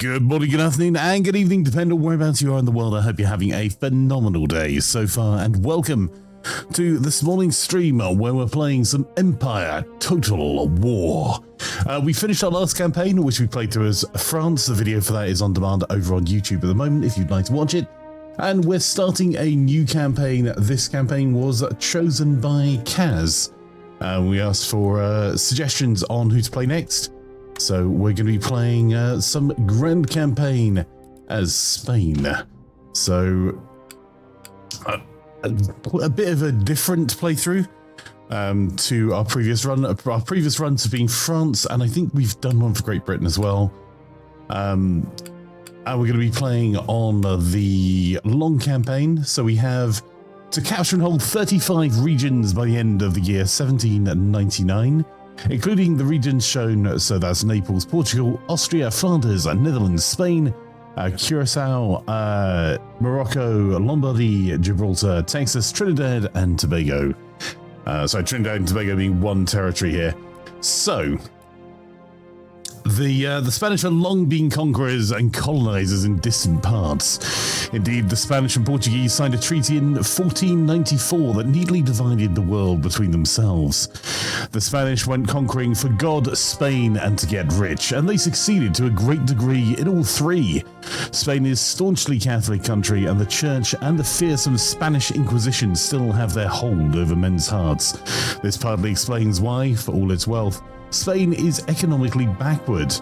Good morning, good afternoon, and good evening, depending on whereabouts you are in the world. I hope you're having a phenomenal day so far, and welcome to this morning's stream where we're playing some Empire Total War. We finished our last campaign, which we played through as France. The video for that is on demand over on YouTube at the moment if you'd like to watch it. And we're starting a new campaign. This campaign was chosen by Kaz. We asked for suggestions on who to play next. So we're going to be playing some Grand Campaign as Spain. So a bit of a different playthrough to our previous run. Our previous runs have been France, and I think we've done one for Great Britain as well. And we're going to be playing on the long campaign. So we have to capture and hold 35 regions by the end of the year 1799. Including the regions shown, so that's Naples, Portugal, Austria, Flanders, Netherlands, Spain, Curacao, Morocco, Lombardy, Gibraltar, Texas, Trinidad, and Tobago. Sorry, Trinidad and Tobago being one territory here. So, the Spanish have long been conquerors and colonizers in distant parts. Indeed, the Spanish and Portuguese signed a treaty in 1494 that neatly divided the world between themselves. The Spanish went conquering for God, Spain, and to get rich, and they succeeded to a great degree in all three. Spain is a staunchly Catholic country, and the Church and the fearsome Spanish Inquisition still have their hold over men's hearts. This partly explains why, for all its wealth, Spain is economically backward.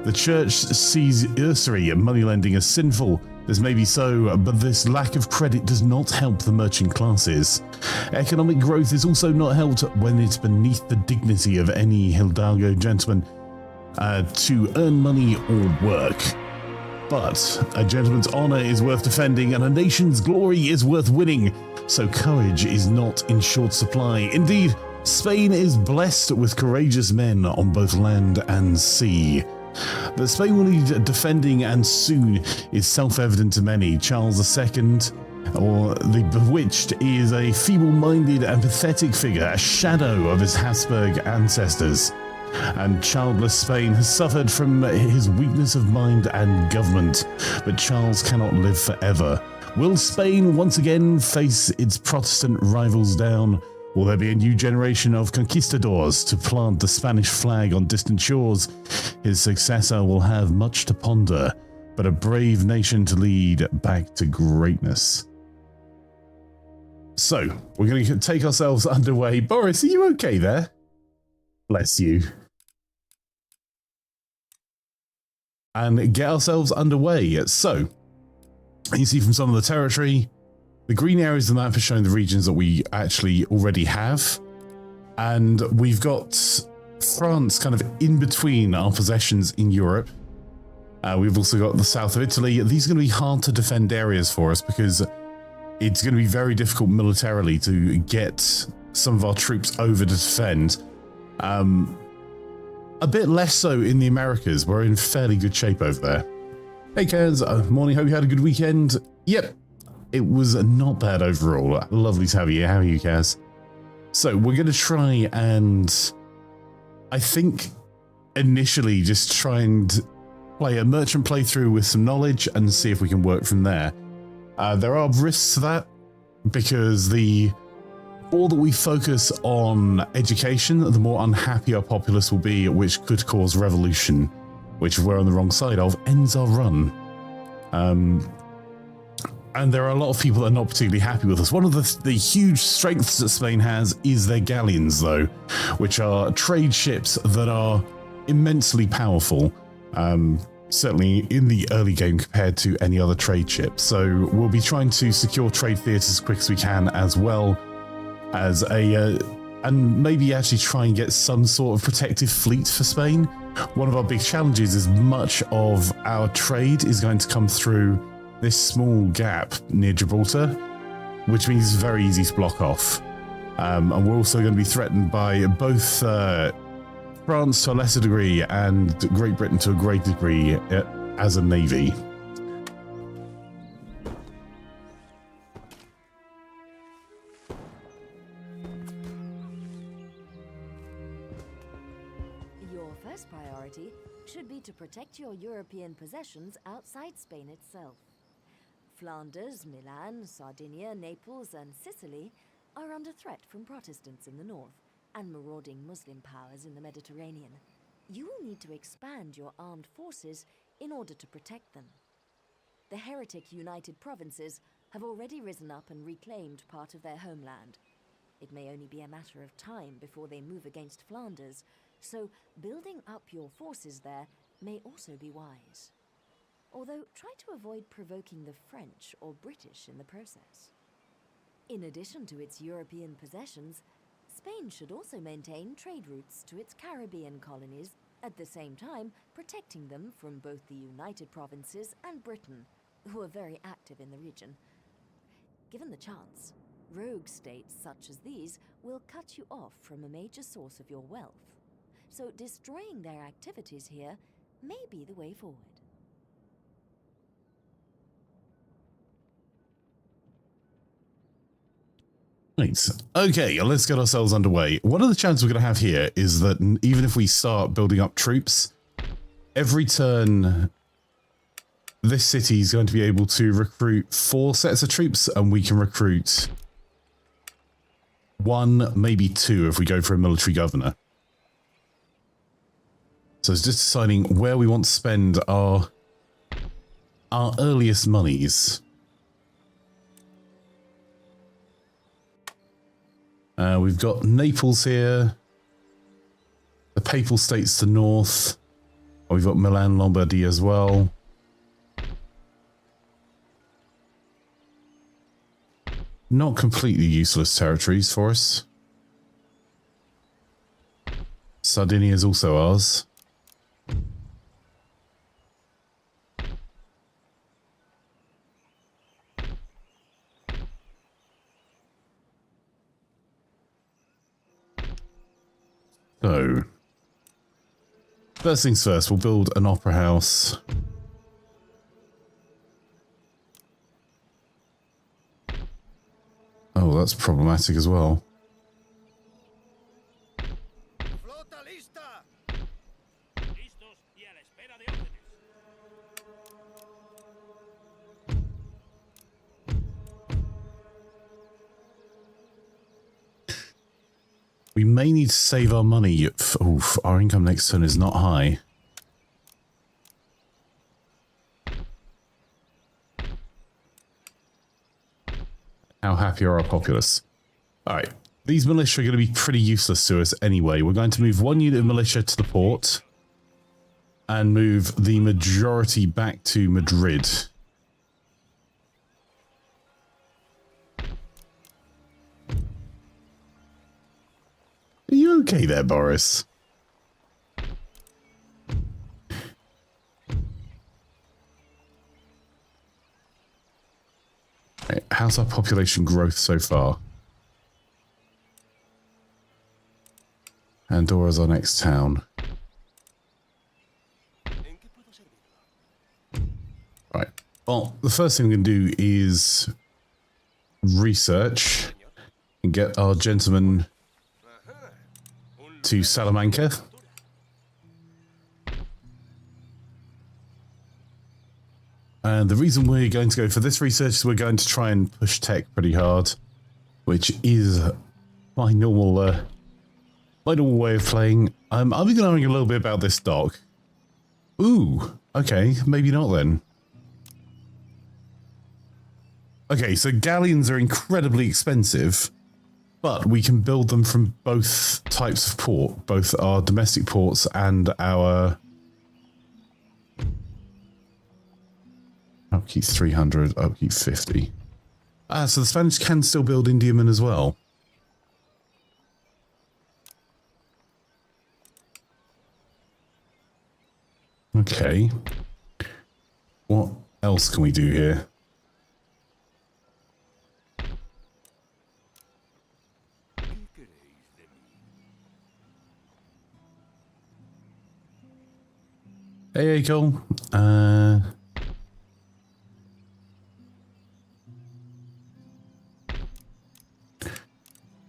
The Church sees usury and moneylending as sinful. This may be so, but this lack of credit does not help the merchant classes. Economic growth is also not helped when it's beneath the dignity of any Hidalgo gentleman to earn money or work. But a gentleman's honor is worth defending, and a nation's glory is worth winning, so courage is not in short supply. Indeed, Spain is blessed with courageous men on both land and sea. That Spain will need defending, and soon, is self-evident to many. Charles II, or the Bewitched, is a feeble-minded and pathetic figure, a shadow of his Habsburg ancestors. And childless Spain has suffered from his weakness of mind and government, but Charles cannot live forever. Will Spain once again face its Protestant rivals down? Will there be a new generation of conquistadors to plant the Spanish flag on distant shores? His successor will have much to ponder, but a brave nation to lead back to greatness. So, we're going to take ourselves underway. Boris, are you okay there? Bless you. And get ourselves underway. So, you see from some of the territory, the green areas of the map are showing the regions that we actually already have. And we've got France kind of in between our possessions in Europe. We've also got the south of Italy. These are going to be hard to defend areas for us because it's going to be very difficult militarily to get some of our troops over to defend. A bit less so in the Americas. We're in fairly good shape over there. Hey Kaz, morning, hope you had a good weekend. Yep. It was not bad overall. Lovely to have you. How are you, Kaz? So we're going to try and, I think, initially just try and play a merchant playthrough with some knowledge and see if we can work from there. There are risks to that because the more that we focus on education, the more unhappy our populace will be, which could cause revolution, which if we're on the wrong side of, ends our run. And there are a lot of people that are not particularly happy with us. One of the huge strengths that Spain has is their galleons, though, which are trade ships that are immensely powerful, certainly in the early game compared to any other trade ship. So we'll be trying to secure trade theatres as quick as we can, as well as and maybe actually try and get some sort of protective fleet for Spain. One of our big challenges is much of our trade is going to come through this small gap near Gibraltar, which means it's very easy to block off. And we're also going to be threatened by both France to a lesser degree and Great Britain to a great degree as a navy. Your first prize priority should be to protect your European possessions outside Spain itself. Flanders, Milan, Sardinia, Naples, and Sicily are under threat from Protestants in the north and marauding Muslim powers in the Mediterranean. You will need to expand your armed forces in order to protect them. The heretic United Provinces have already risen up and reclaimed part of their homeland. It may only be a matter of time before they move against Flanders, so building up your forces there may also be wise. Although try to avoid provoking the French or British in the process. In addition to its European possessions, Spain should also maintain trade routes to its Caribbean colonies, at the same time protecting them from both the United Provinces and Britain, who are very active in the region. Given the chance, rogue states such as these will cut you off from a major source of your wealth, so destroying their activities here may be the way forward. Right. Okay, let's get ourselves underway. One of the challenges we're going to have here is that even if we start building up troops, every turn this city is going to be able to recruit 4 sets of troops, and we can recruit 1, maybe 2 if we go for a military governor. So it's just deciding where we want to spend our earliest monies. We've got Naples here, the Papal States to north. We've got Milan, Lombardy as well. Not completely useless territories for us. Sardinia is also ours. So, first things first, we'll build an opera house. Oh, that's problematic as well. We may need to save our money. Oof, our income next turn is not high. How happy are our populace? Alright, these militia are going to be pretty useless to us anyway. We're going to move 1 unit of militia to the port and move the majority back to Madrid. Are you okay there, Boris? Right, how's our population growth so far? Andorra's our next town. Right. Well, the first thing we can do is research and get our gentleman to Salamanca. And the reason we're going to go for this research is we're going to try and push tech pretty hard, which is my normal way of playing. I'll be knowing a little bit about this dock. Ooh, okay, maybe not then. Okay, so galleons are incredibly expensive, but we can build them from both types of port, both our domestic ports and our upkeep 300, upkeep 50. So the Spanish can still build Indiamen as well. Okay. What else can we do here? Hey, Cole. We're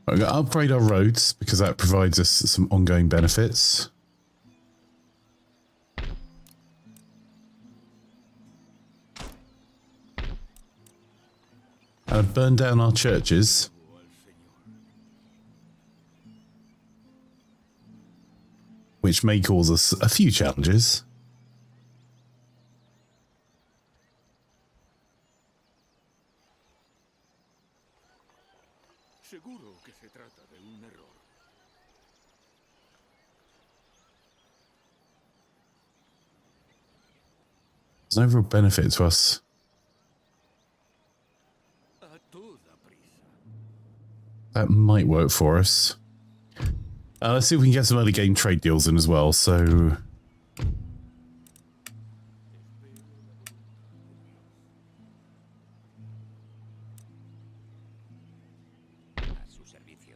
going to upgrade our roads because that provides us some ongoing benefits. burn down our churches. Which may cause us a few challenges. Seguro que se trata de un error. There's no real benefit to us. A toda prisa. That might work for us. Let's see if we can get some early game trade deals in as well. So, A su servicio.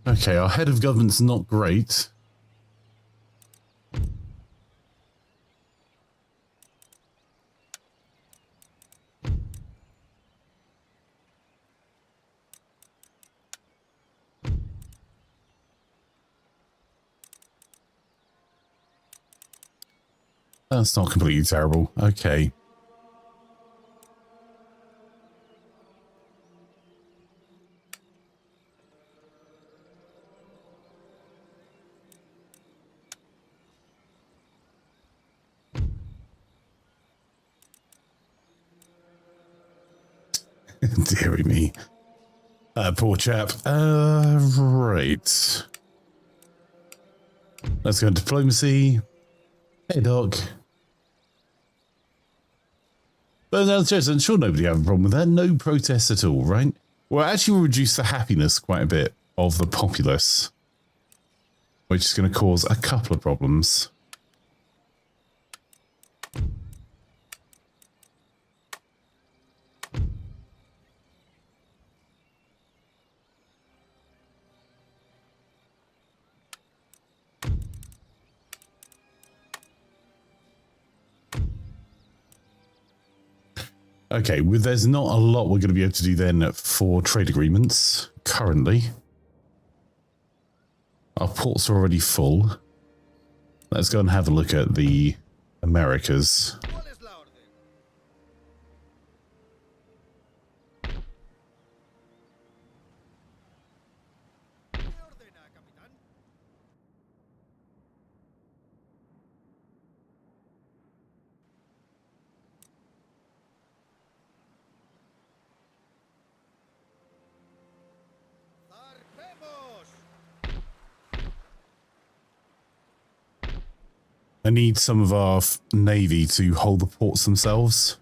okay, our head of government's not great. That's not completely terrible. Okay. Deary me. Poor chap. Right. Let's go into diplomacy. Hey, Doc. But no, I'm sure nobody have a problem with that. No protests at all, right? Well, actually, we'll reduce the happiness quite a bit of the populace, which is going to cause a couple of problems. Okay, there's not a lot we're going to be able to do then for trade agreements currently. Our ports are already full. Let's go and have a look at the Americas. I need some of our navy to hold the ports themselves.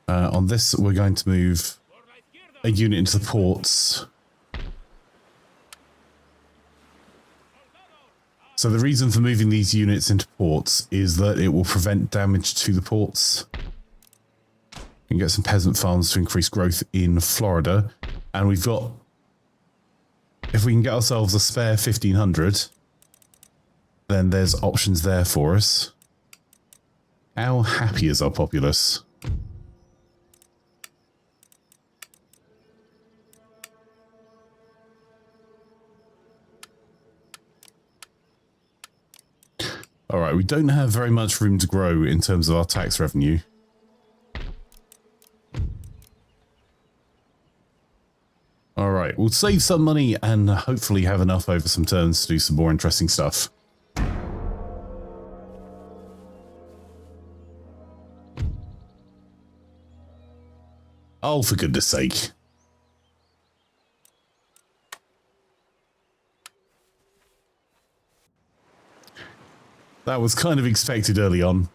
On this, we're going to move a unit into the ports. So the reason for moving these units into ports is that it will prevent damage to the ports. We can get some peasant farms to increase growth in Florida. And we've got, if we can get ourselves a spare 1,500, then there's options there for us. How happy is our populace? All right, we don't have very much room to grow in terms of our tax revenue. All right, we'll save some money and hopefully have enough over some turns to do some more interesting stuff. Oh, for goodness sake. That was kind of expected early on.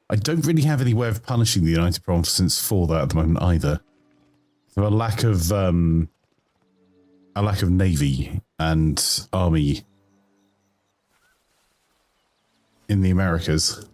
I don't really have any way of punishing the United Provinces for that at the moment either. So a lack of navy and army in the Americas.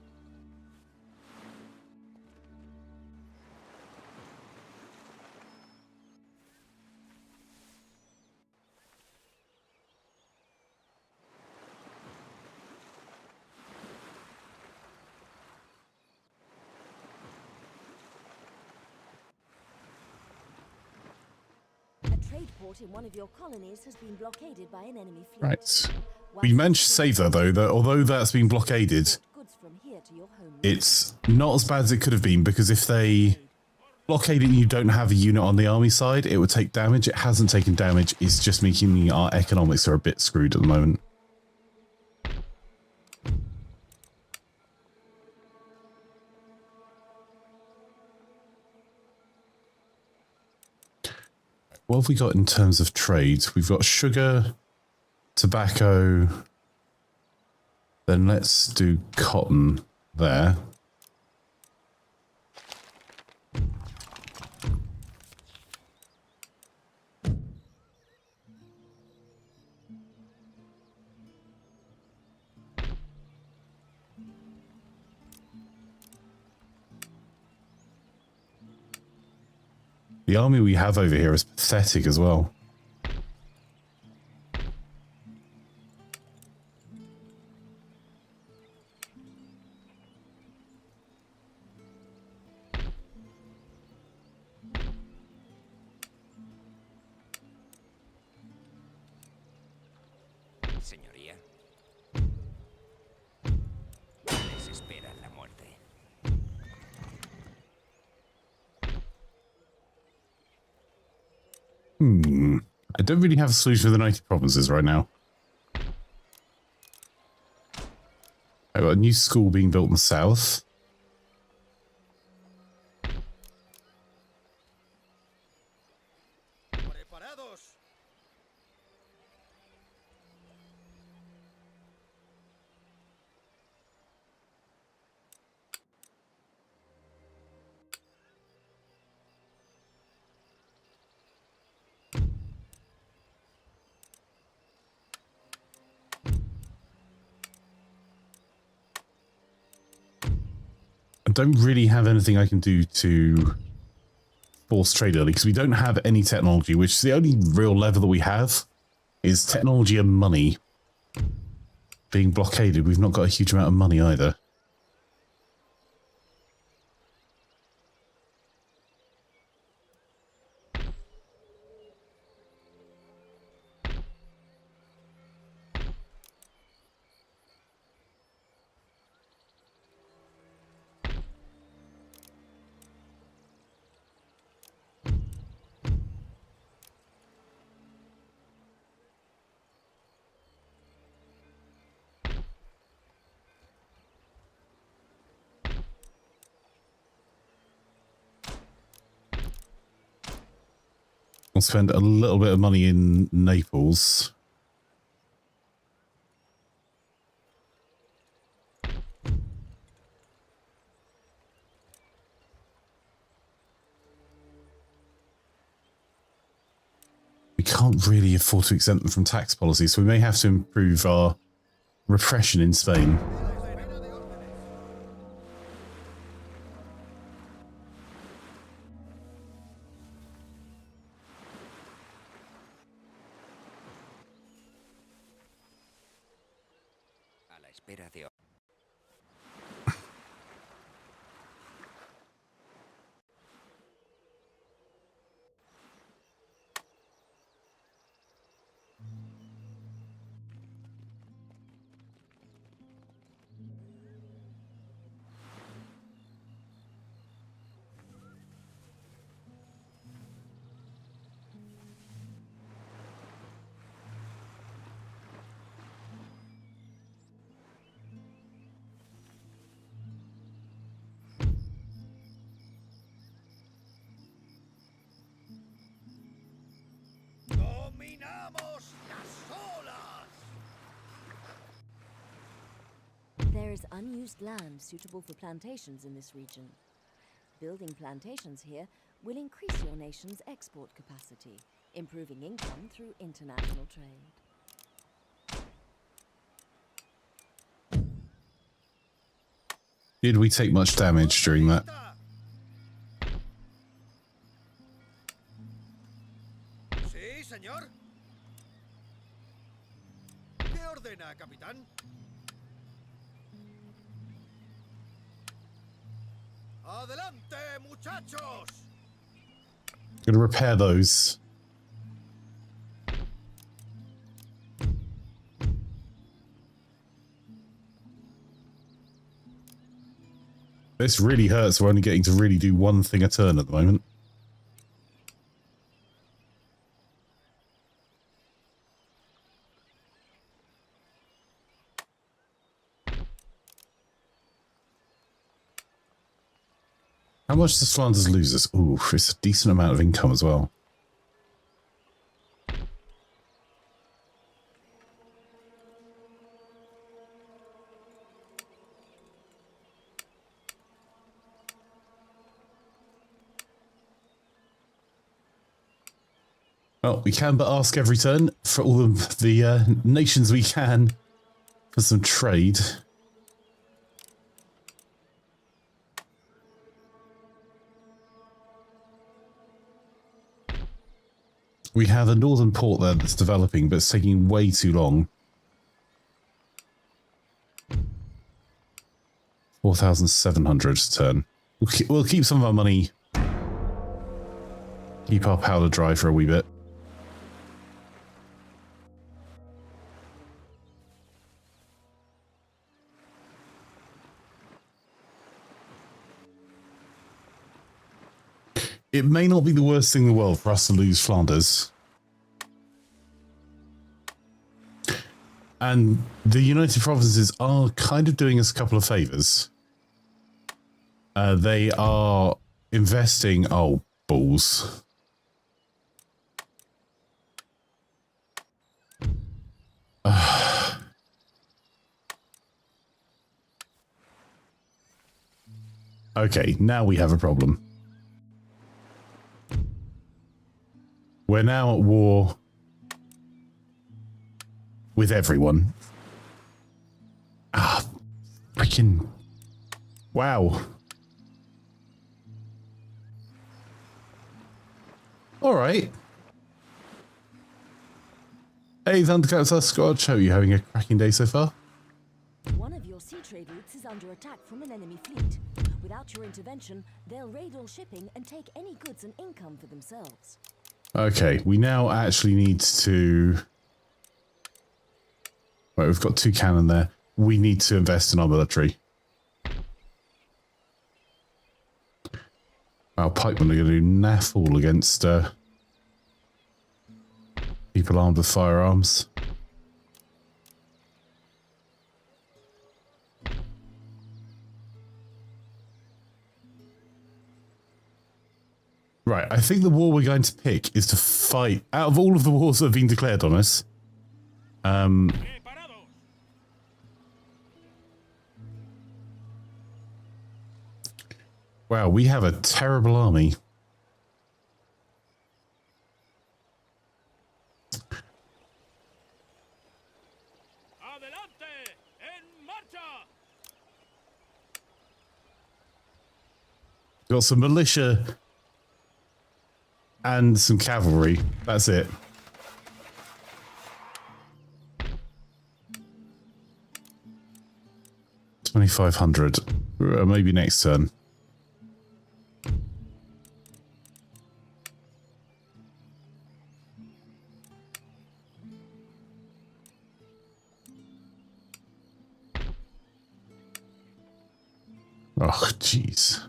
trade port in one of your colonies has been blockaded by an enemy fleet. Right. We managed to save that, though, that although that's been blockaded, it's not as bad as it could have been, because if they blockade it and you don't have a unit on the army side, it would take damage. It hasn't taken damage. It's just making our economics are a bit screwed at the moment. What have we got in terms of trade? We've got sugar, tobacco. Then let's do cotton there. The army we have over here is pathetic as well. Señoría. Les espera la muerte. I don't really have a solution for the 90 provinces right now. I've got a new school being built in the south. I don't really have anything I can do to force trade early, because we don't have any technology, which is the only real lever that we have is technology and money. Being blockaded, we've not got a huge amount of money either. We'll spend a little bit of money in Naples. We can't really afford to exempt them from tax policy, so we may have to improve our repression in Spain. Espera de... There is unused land suitable for plantations in this region. Building plantations here will increase your nation's export capacity, improving income through international trade. Did we take much damage during that? Sí, señor. ¿Qué ordena, capitán? Adelante, muchachos. Gonna repair those. This really hurts. We're only getting to really do one thing a turn at the moment. How much does Flanders lose us? Ooh, it's a decent amount of income as well. Well, we can but ask every turn for all of the nations we can for some trade. We have a northern port there that's developing, but it's taking way too long. 4,700 a turn. We'll keep some of our money. Keep our powder dry for a wee bit. It may not be the worst thing in the world for us to lose Flanders. And the United Provinces are kind of doing us a couple of favours. They are investing... Oh, balls. Okay, now we have a problem. We're now at war with everyone. Ah, freaking... Wow. Alright. Hey, Thundercats Squad, show you having a cracking day so far? One of your sea trade routes is under attack from an enemy fleet. Without your intervention, they'll raid all shipping and take any goods and income for themselves. Okay, we now actually need to... Right, we've got 2 cannon there. We need to invest in our military. Our pikemen are going to do naff all against people armed with firearms. Right, I think the war we're going to pick is to fight, out of all of the wars that have been declared on us, wow, we have a terrible army. Got some militia and some cavalry. That's it. $2,500. Maybe next turn. Oh, jeez.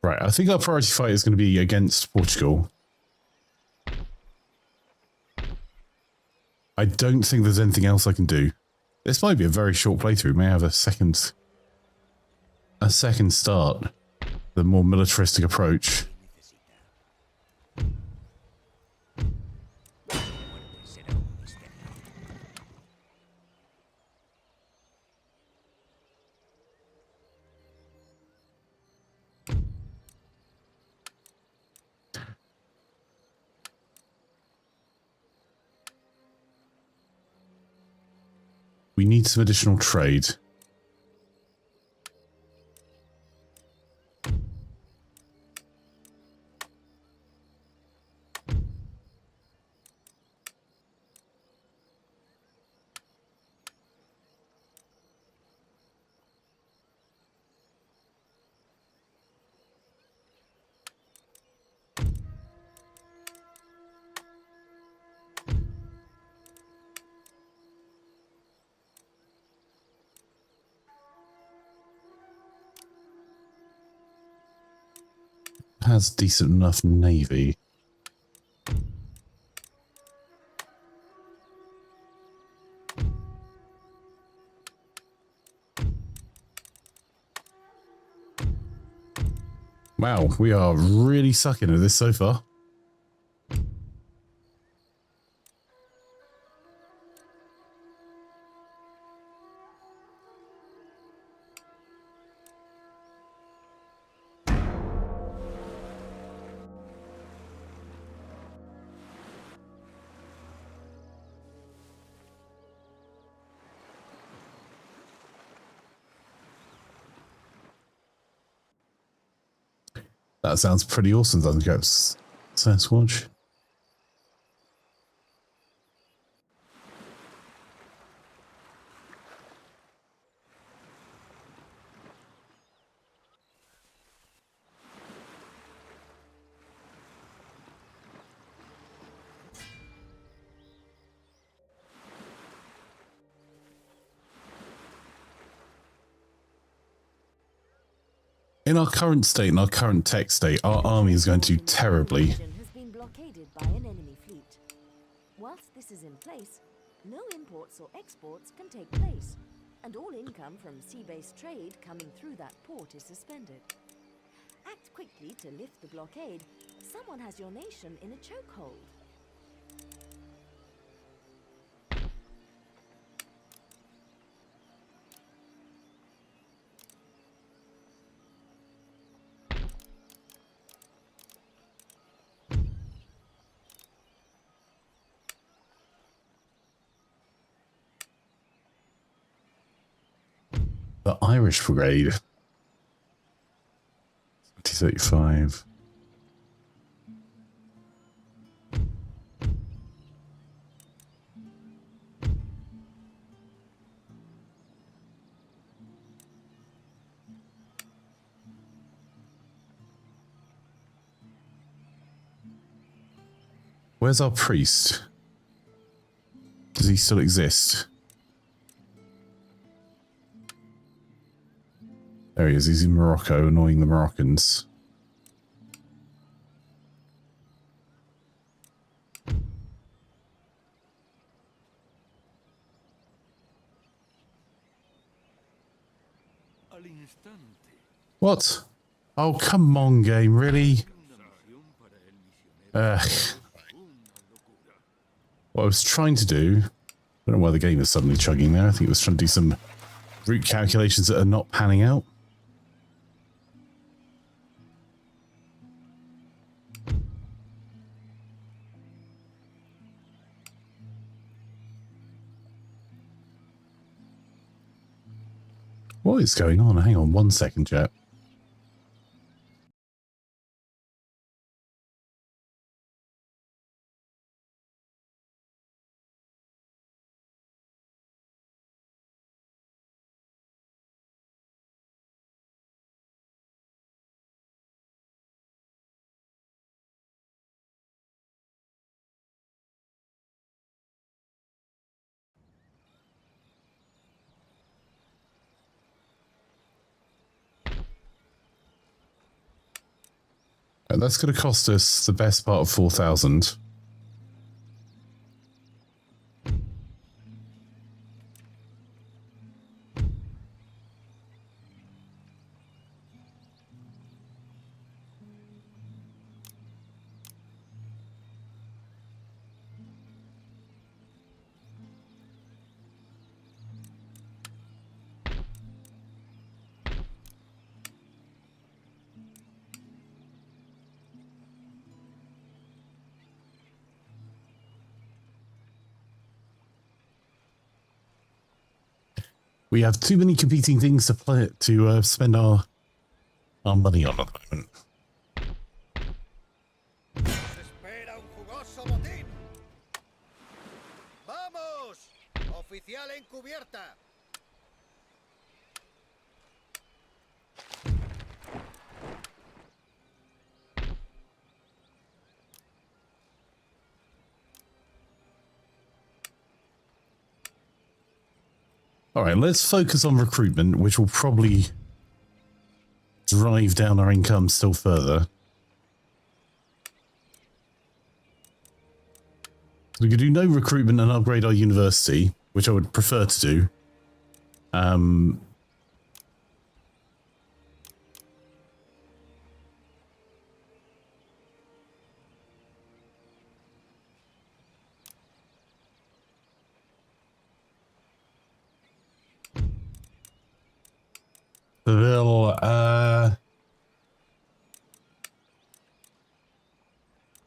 Right, I think our priority fight is going to be against Portugal. I don't think there's anything else I can do. This might be a very short playthrough. May have a second start. The more militaristic approach. We need some additional trade. has a decent enough navy. Wow, we are really sucking at this so far. That sounds pretty awesome, doesn't it, Sasquatch? In our current state, in our current tech state, our army is going to do terribly. Has been blockaded by an enemy fleet. Whilst this is in place, no imports or exports can take place, and all income from sea-based trade coming through that port is suspended. Act quickly to lift the blockade. Someone has your nation in a chokehold. The Irish Brigade. 2035. Where's our priest? Does he still exist? There he is. He's in Morocco, annoying the Moroccans. What? Oh, come on, game. Really? What I was trying to do... I don't know why the game is suddenly chugging there. I think it was trying to do some route calculations that are not panning out. What is going on? Hang on 1 second, chat. And that's going to cost us the best part of 4,000. We have too many competing things to play to spend our money on at the moment. Espera un jugoso botín. ¡Vamos! Oficial encubierta. All right, let's focus on recruitment, which will probably drive down our income still further. We could do no recruitment and upgrade our university, which I would prefer to do.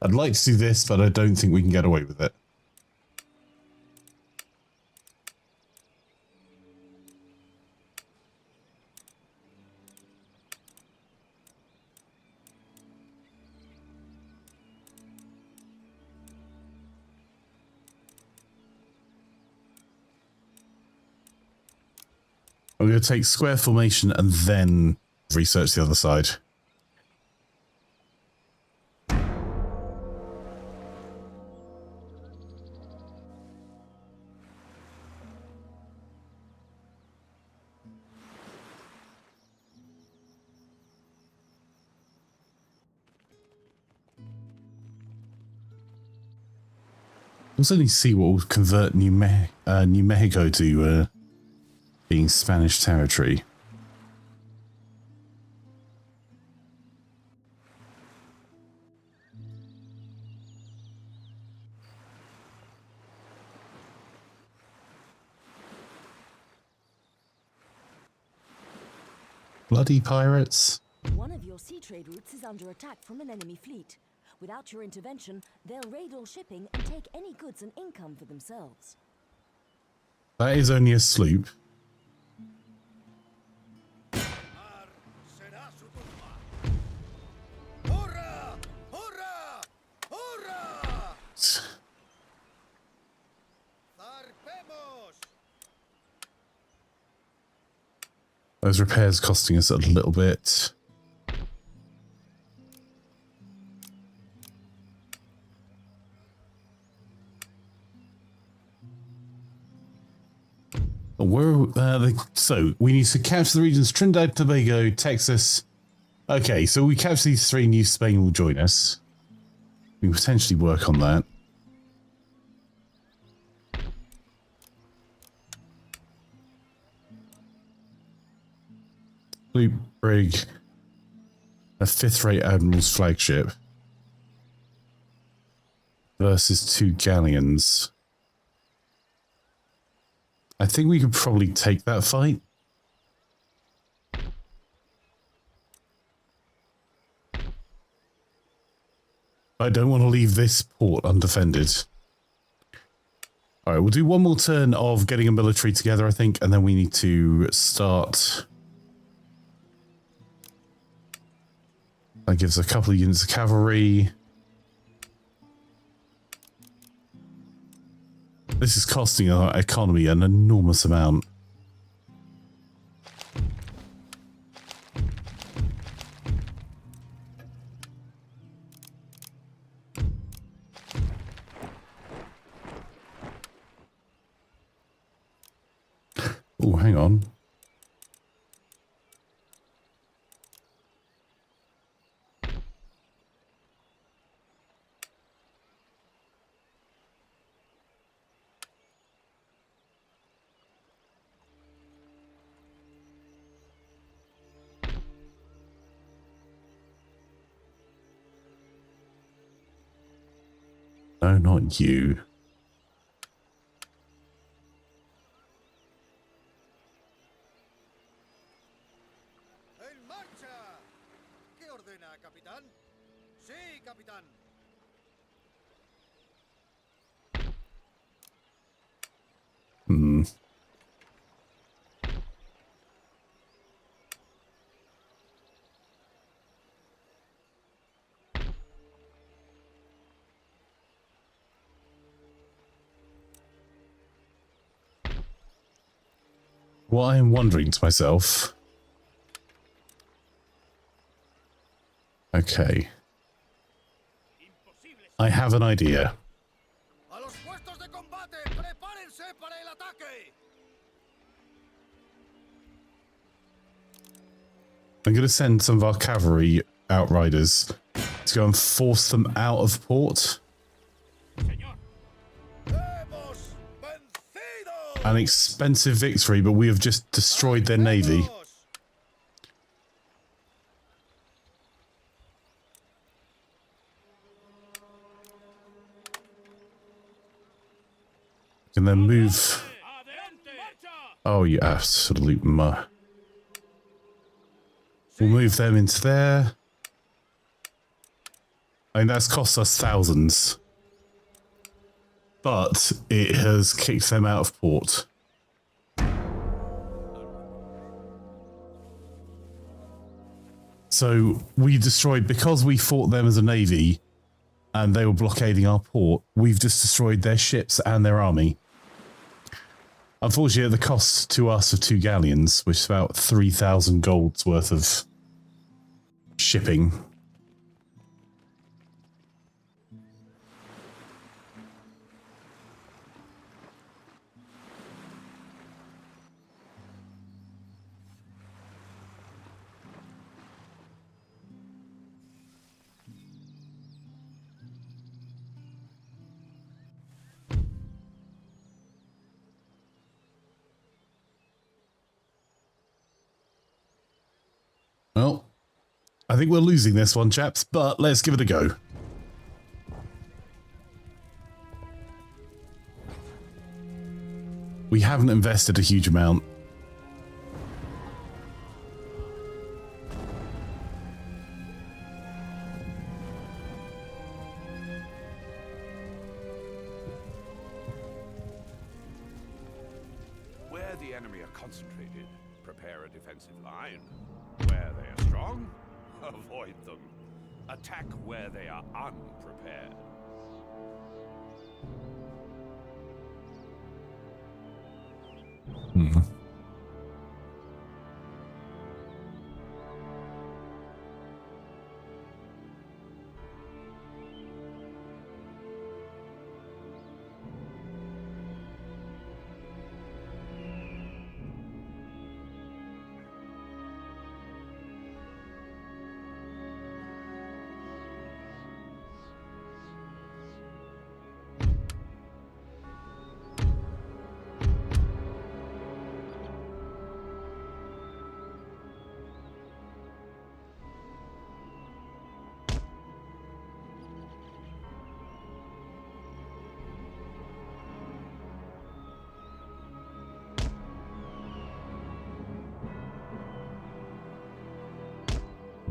I'd like to do this, but I don't think we can get away with it. I'm going to take square formation and then research the other side. Let's only see what will convert New Mexico to being Spanish territory. Bloody pirates. One of your sea trade routes is under attack from an enemy fleet. Without your intervention, they'll raid all shipping and take any goods and income for themselves. That is only a sloop. Those repairs costing us a little bit. So we need to capture the regions Trinidad, Tobago, Texas. Okay, so we capture these three, New Spain will join us. We can potentially work on that. Sloop brig, a fifth-rate admiral's flagship versus 2 galleons. I think we could probably take that fight. I don't want to leave this port undefended. All right, we'll do one more turn of getting a military together, I think, and then we need to start. That gives a couple of units of cavalry. This is costing our economy an enormous amount. Oh, hang on. No, not you. ¡En marcha! ¿Qué ordena, capitán? Sí, capitán. What I am wondering to myself. Okay. I have an idea. ¡A los puestos de combate! ¡Prepárense para el ataque! I'm going to send some of our cavalry outriders to go and force them out of port. an expensive victory, but we have just destroyed their navy. And then move. Oh, you absolute muh. We'll move them into there. I mean, that's cost us thousands. But it has kicked them out of port. So we destroyed, because we fought them as a navy and they were blockading our port, we've just destroyed their ships and their army. Unfortunately, at the cost to us of 2 galleons, which is about 3,000 gold's worth of shipping. Well, I think we're losing this one, chaps, but let's give it a go. We haven't invested a huge amount. Where the enemy are concentrated, prepare a defensive line. Where they are strong, avoid them. Attack where they are unprepared.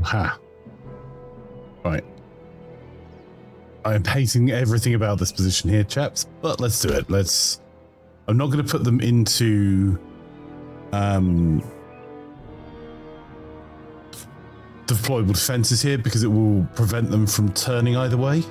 Ha. Right. I'm hating everything about this position here, chaps, but let's do it. Let's... I'm not going to put them into... deployable defenses here because it will prevent them from turning either way.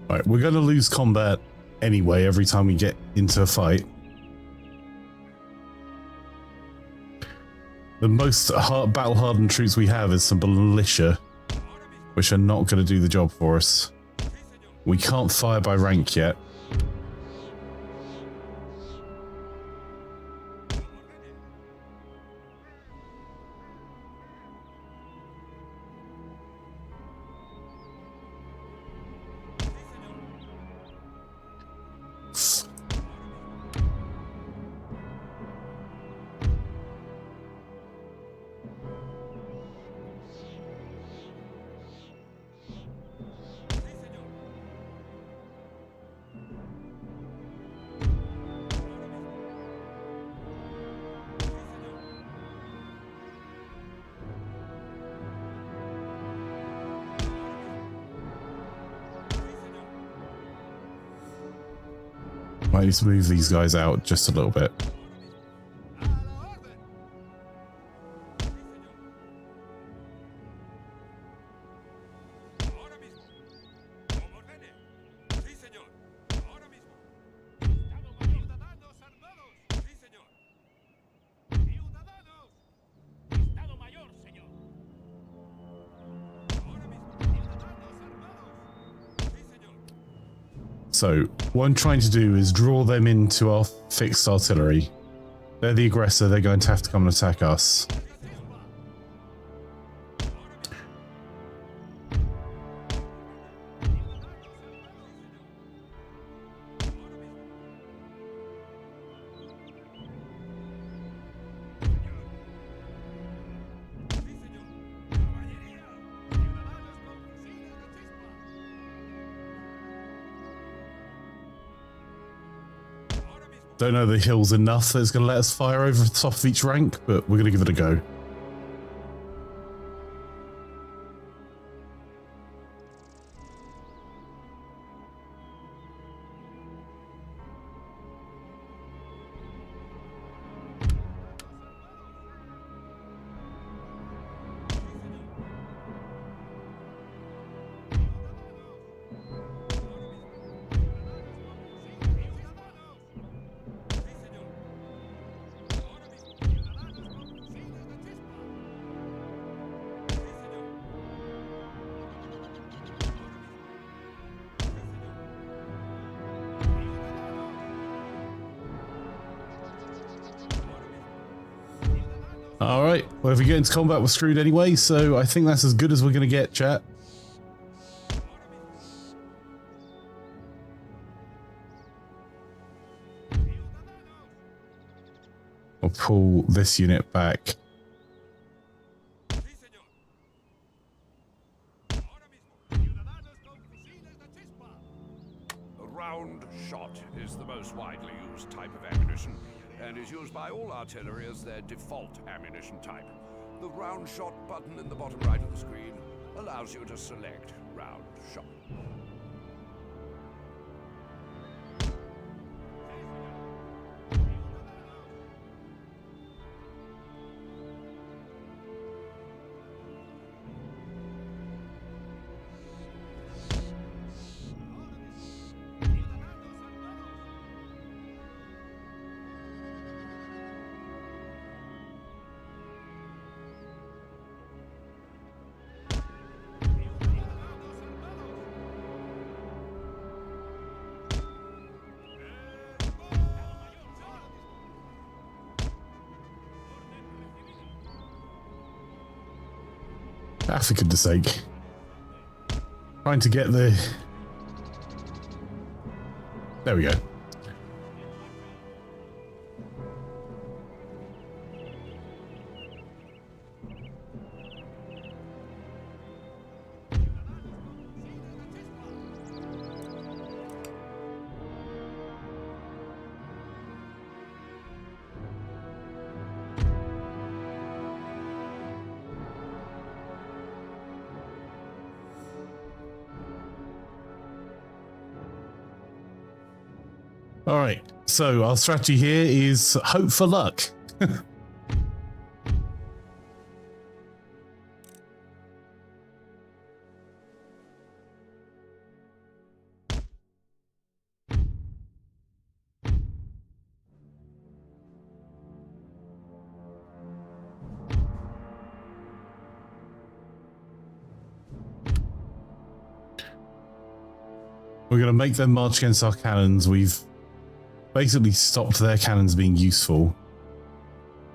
Right, we're going to lose combat anyway every time we get into a fight. The most battle-hardened troops we have is some militia, which are not going to do the job for us. We can't fire by rank yet. Might need to move these guys out just a little bit. So what I'm trying to do is draw them into our fixed artillery. They're the aggressor, they're going to have to come and attack us. Don't know the hill's enough that it's going to let us fire over the top of each rank, but we're going to give it a go. Alright, well if we get into combat we're screwed anyway, so I think that's as good as we're going to get, chat. I'll pull this unit back. A round shot is the most widely used type of ammunition, and is used by all artillery as their default ammunition type. The round shot button in the bottom right of the screen allows you to select round shot. For goodness sake. Trying to get the... There we go. Alright, so our strategy here is hope for luck. We're going to make them march against our cannons. We've basically stopped their cannons being useful.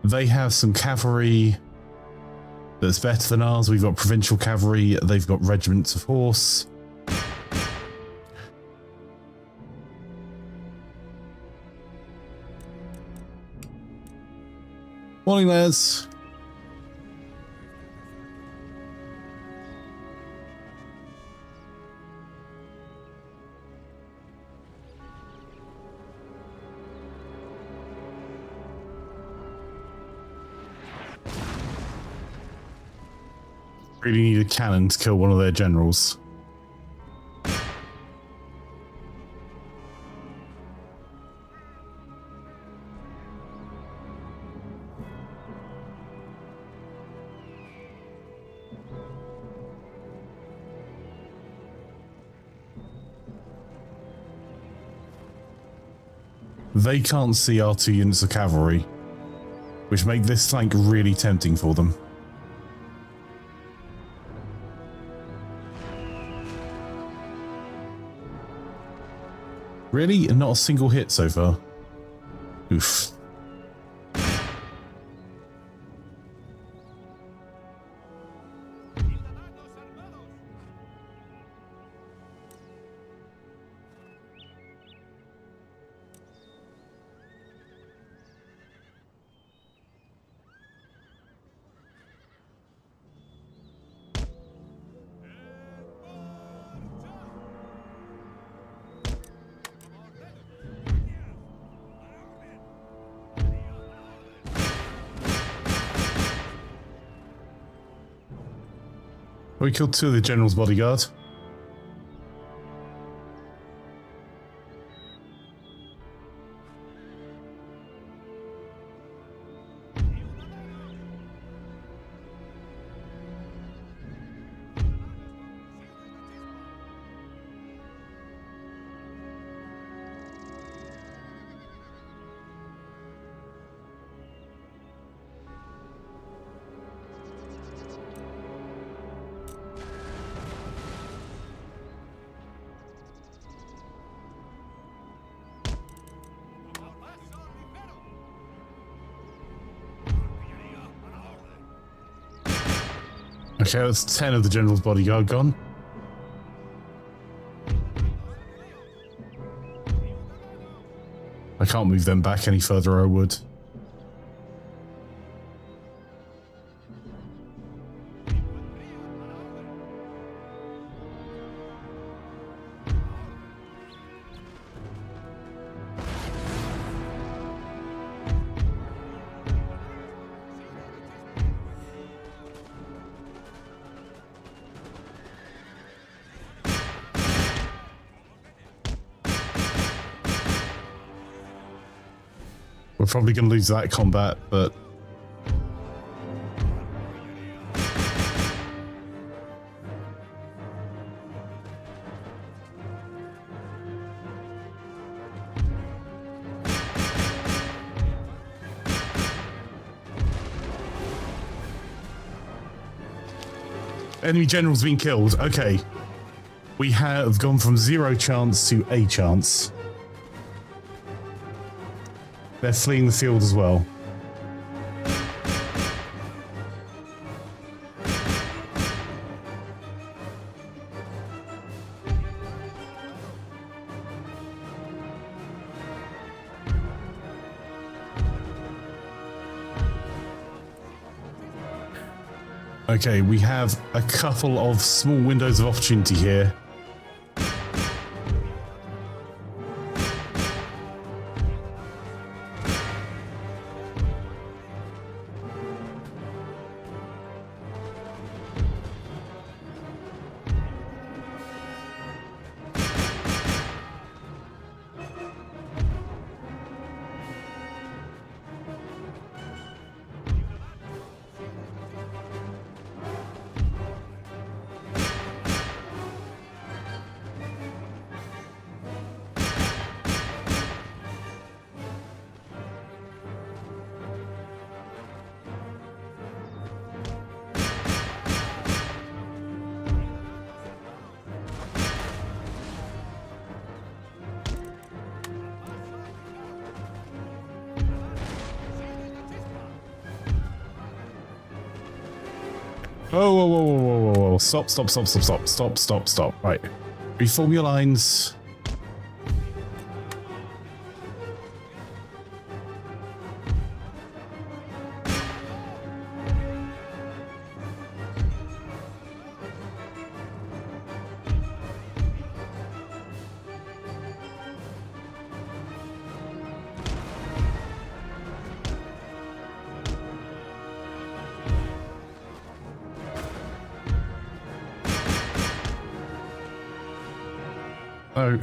They have some cavalry that's better than ours. We've got provincial cavalry. They've got regiments of horse. Morning, Les. Really need a cannon to kill one of their generals. They can't see our 2 units of cavalry, which make this flank really tempting for them. Really? Not a single hit so far? Oof. We killed 2 of the general's bodyguard. Okay, that's 10 of the general's bodyguard gone. I can't move them back any further, I would. We're probably going to lose that combat, but... Enemy general's been killed. Okay. We have gone from 0 chance to a chance. They're fleeing the field as well. Okay, we have a couple of small windows of opportunity here. Whoa, whoa, whoa, whoa, whoa, whoa, whoa. Stop, stop, stop, stop, stop, stop, stop, stop. Right. Reform your lines. Oh.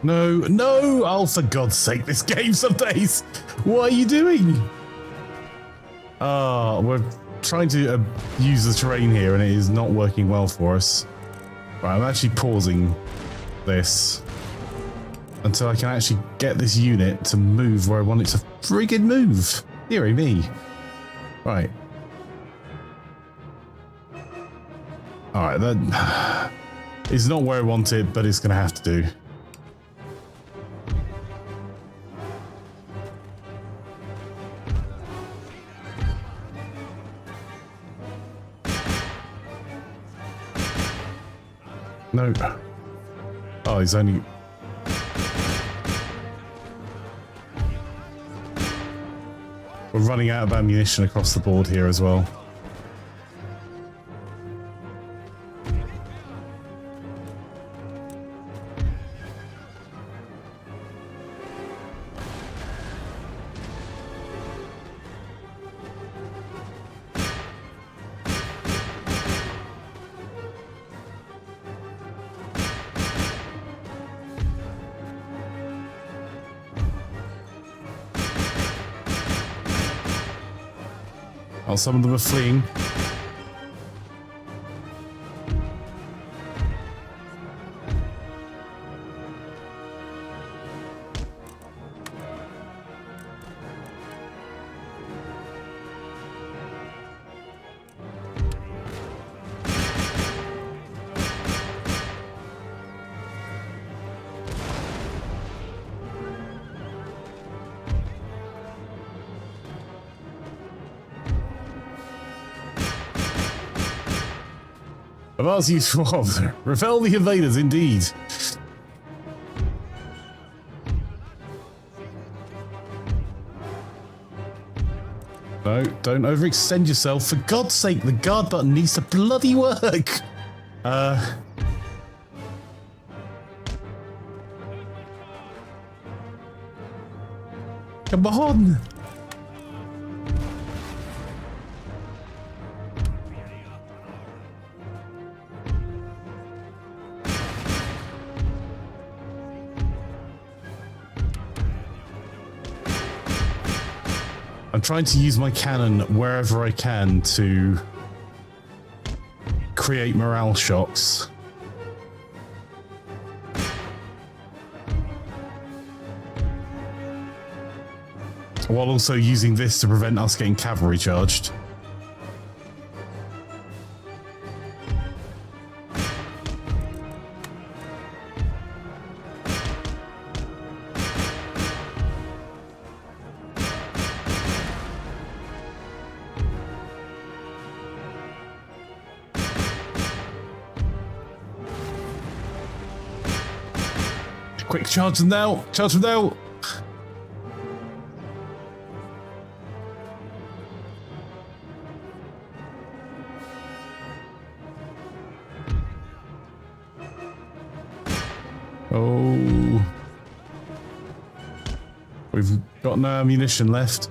No, no! Oh, for God's sake, this game some days! What are you doing? Ah, we're trying to use the terrain here and it is not working well for us. Right, I'm actually pausing this until I can actually get this unit to move where I want it to friggin' move. Deary me. Right. Alright, that is not where I want it, but it's going to have to do. No. Oh, he's only... We're running out of ammunition across the board here as well. Oh, some of them are fleeing. Avast useful officer. Repel the invaders, indeed. No, don't overextend yourself. For God's sake, the guard button needs to bloody work. Come on. I'm trying to use my cannon wherever I can to create morale shocks. While also using this to prevent us getting cavalry charged. Quick, charge them now! Charge them now! Oh. We've got no ammunition left.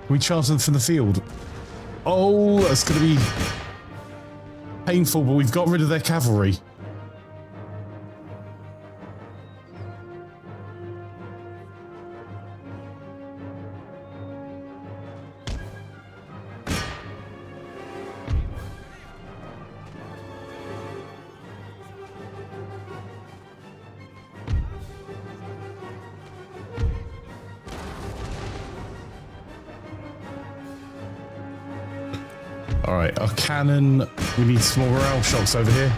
We charge them from the field. Oh, that's going to be painful, but we've got rid of their cavalry. Alright, our cannon, we need some more morale shocks over here.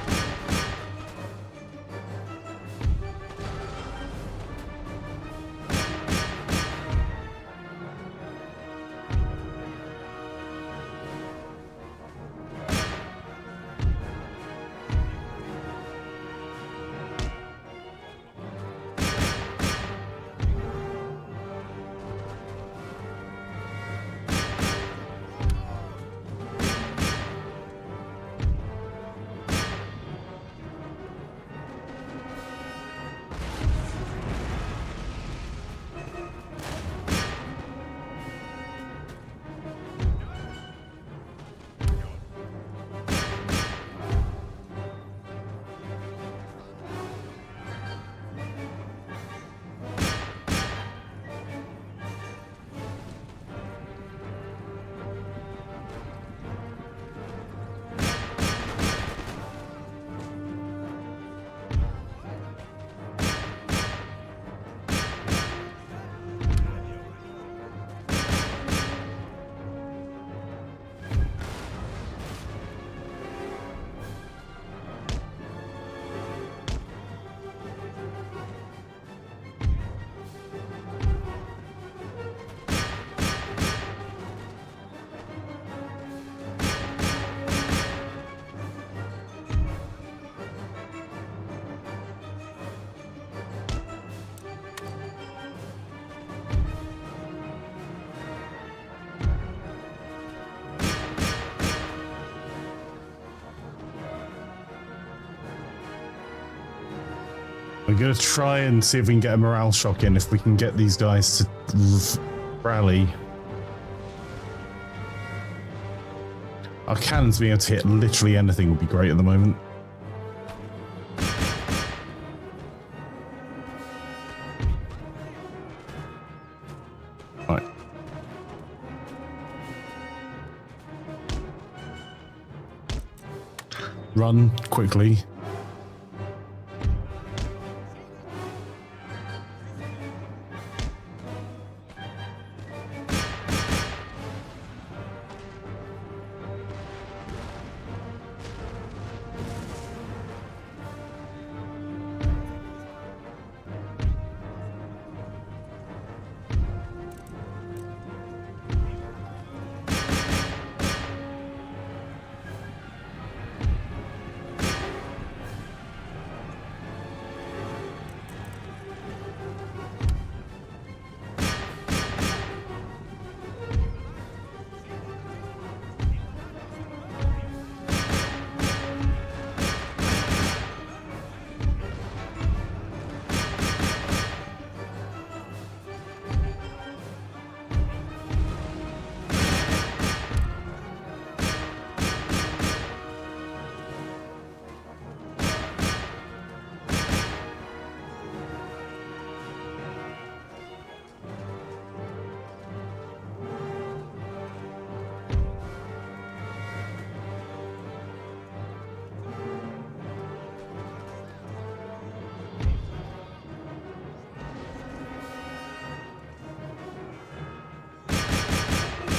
going to try and see if we can get a morale shock in, if we can get these guys to rally. Our cannons being able to hit literally anything would be great at the moment. Right. Run quickly.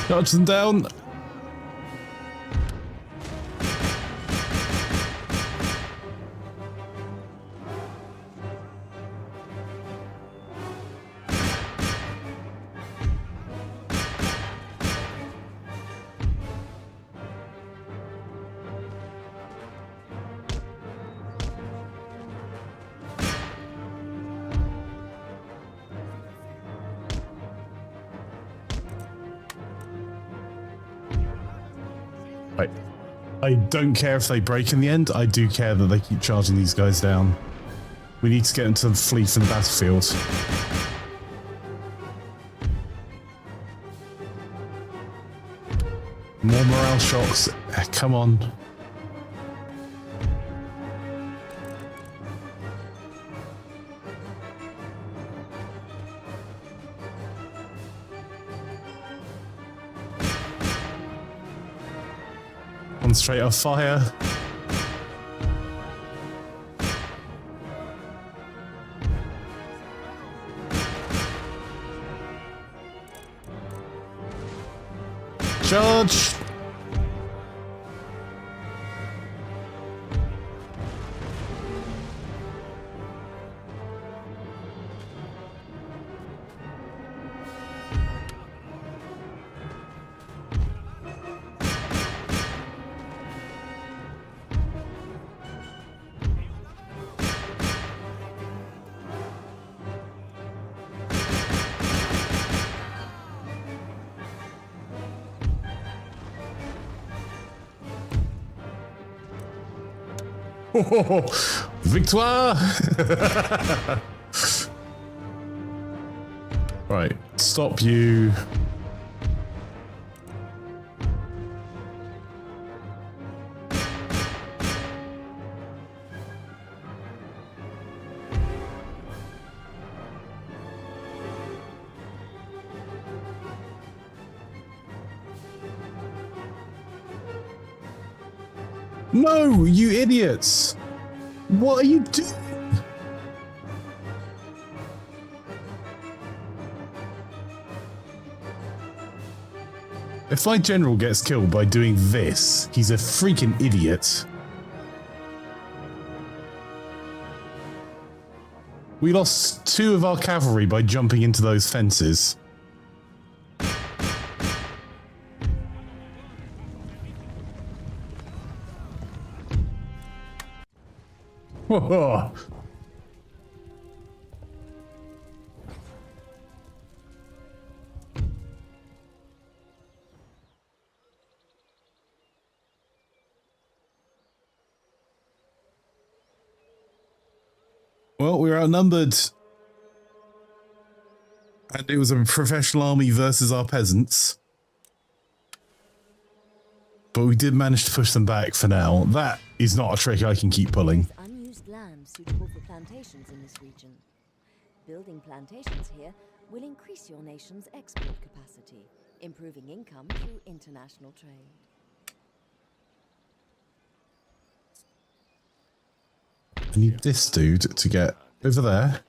Charge them down. Right. I don't care if they break in the end. I do care that they keep charging these guys down. We need to get them to flee from the battlefield. More morale shocks. Come on. Concentrate our fire. Charge! Oh, victoire! Right, stop you. No, you idiots! What are you doing? If my general gets killed by doing this, he's a freaking idiot. We lost 2 of our cavalry by jumping into those fences. Whoa. Well, we were outnumbered. And it was a professional army versus our peasants. But we did manage to push them back for now. That is not a trick I can keep pulling. There's unused land suitable for plantations in this region. Building plantations here will increase your nation's export capacity, improving income through international trade. I need this dude to get over there.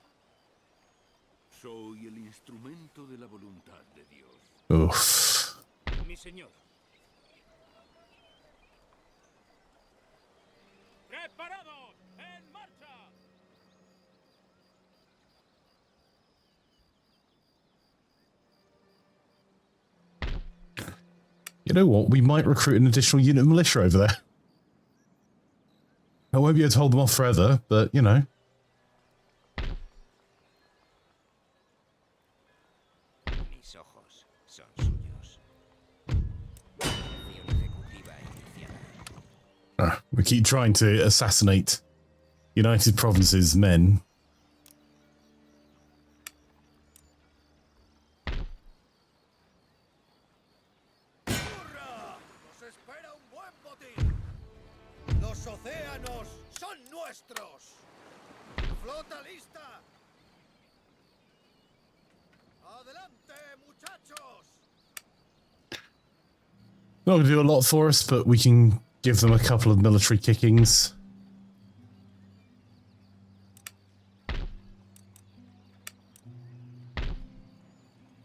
Soy el instrumento de la voluntad de Dios. Oof. Mi señor. ¡Preparados! ¡En marcha! You know what? We might recruit an additional unit of militia over there. I won't be able to hold them off forever, but, you know. Mis ojos son suyos. Acción ejecutiva iniciada. We keep trying to assassinate United Provinces men. ¡Hurra! ¡Nos espera un buen botín! ¡Los océanos son nuestros! ¡Flota lista! ¡Adelante, muchachos! Not going to do a lot for us, but we can give them a couple of military kickings.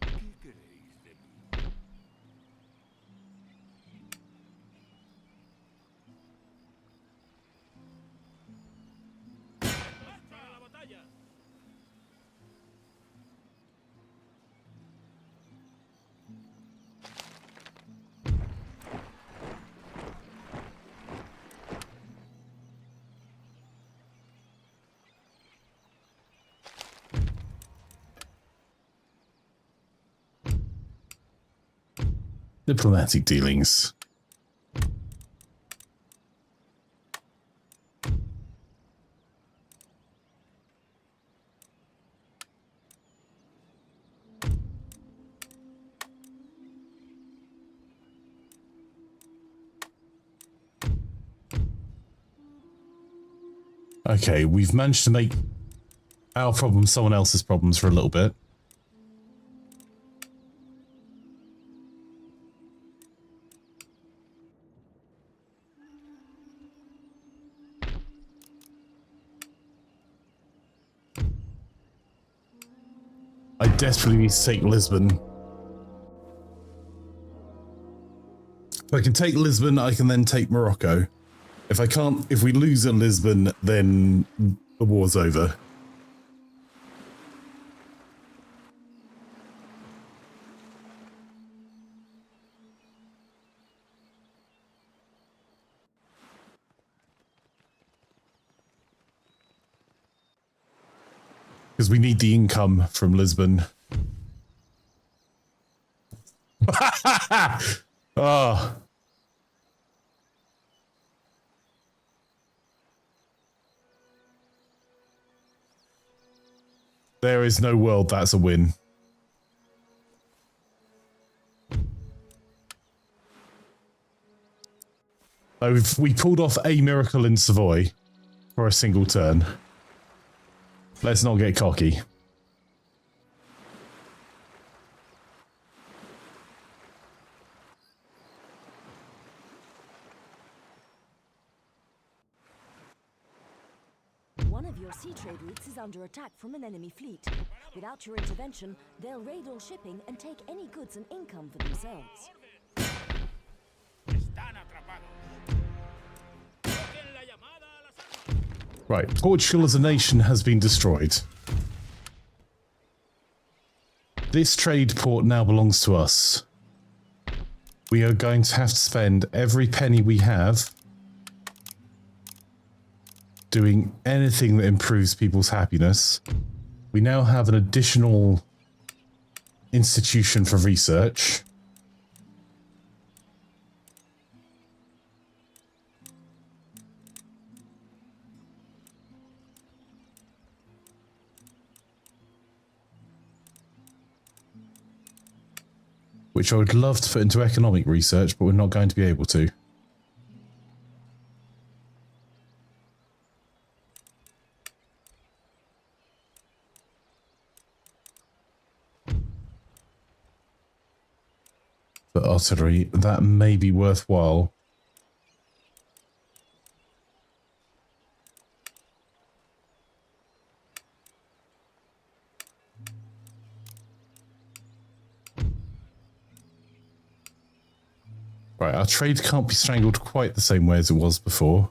¿Qué queréis de mí? ¡Marcha a la batalla! Diplomatic dealings. Okay, we've managed to make our problems someone else's problems for a little bit. I desperately need to take Lisbon. If I can take Lisbon, I can then take Morocco. If I can't, if we lose at Lisbon, then the war's over. Because we need the income from Lisbon. Oh. There is no world that's a win. So we pulled off a miracle in Savoy for a single turn. Let's not get cocky. One of your sea trade routes is under attack from an enemy fleet. Without your intervention, they'll raid all shipping and take any goods and income for themselves. Están atrapados. Toquen la llamada a las armas. Right, Portugal as a nation has been destroyed. This trade port now belongs to us. We are going to have to spend every penny we have doing anything that improves people's happiness. We now have an additional institution for research. which I would love to put into economic research, but we're not going to be able to. But artillery, that may be worthwhile. Right, our trade can't be strangled quite the same way as it was before.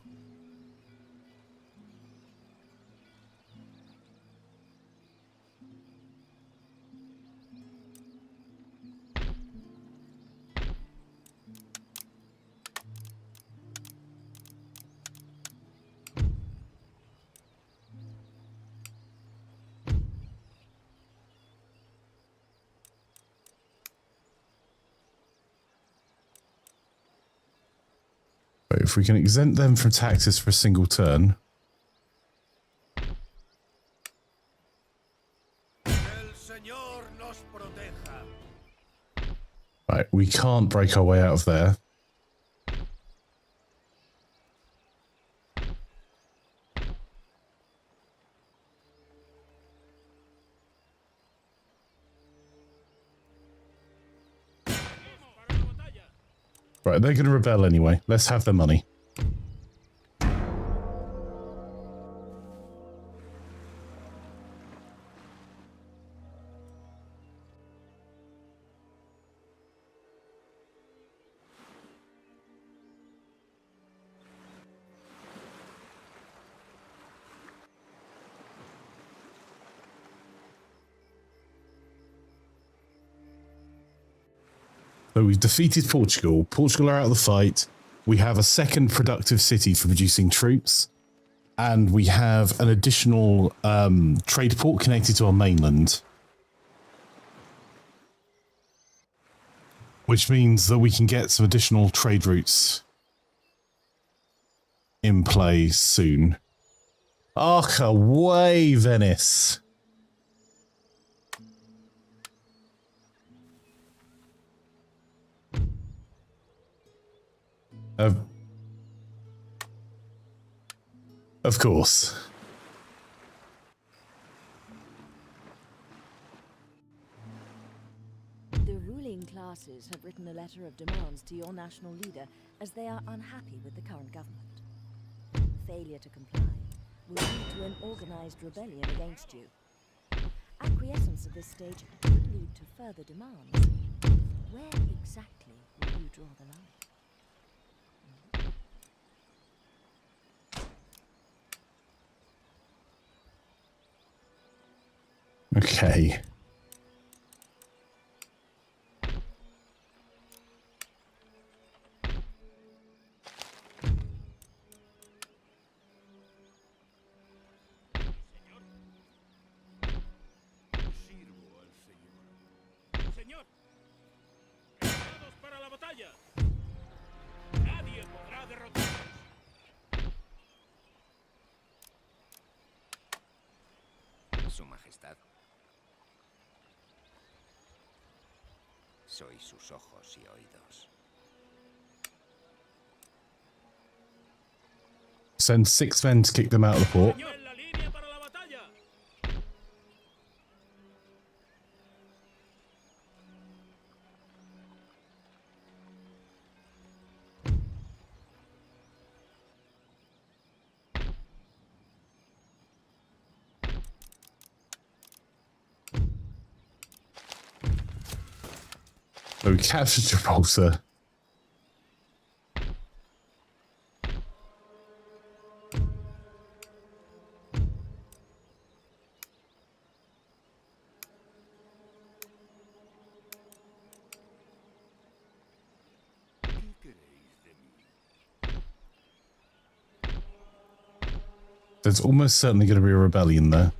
If we can exempt them from taxes for a single turn. Right, we can't break our way out of there. Right, they're going to rebel anyway. Let's have their money. So we've defeated Portugal. Portugal are out of the fight. We have a second productive city for producing troops. And we have an additional trade port connected to our mainland. Which means that we can get some additional trade routes in play soon. Arc away, Venice. Of course. The ruling classes have written a letter of demands to your national leader as they are unhappy with the current government. Failure to comply will lead to an organized rebellion against you. Acquiescence at this stage could lead to further demands. Where exactly will you draw the line? Okay. Señor, preparados para la batalla. Nadie podrá derrotarnos. Su Majestad. Soy sus ojos y oídos. Send 6 men to kick them out of the port. Señor, en la línea para la batalla. So we captured Gibraltar. There's almost certainly going to be a rebellion there.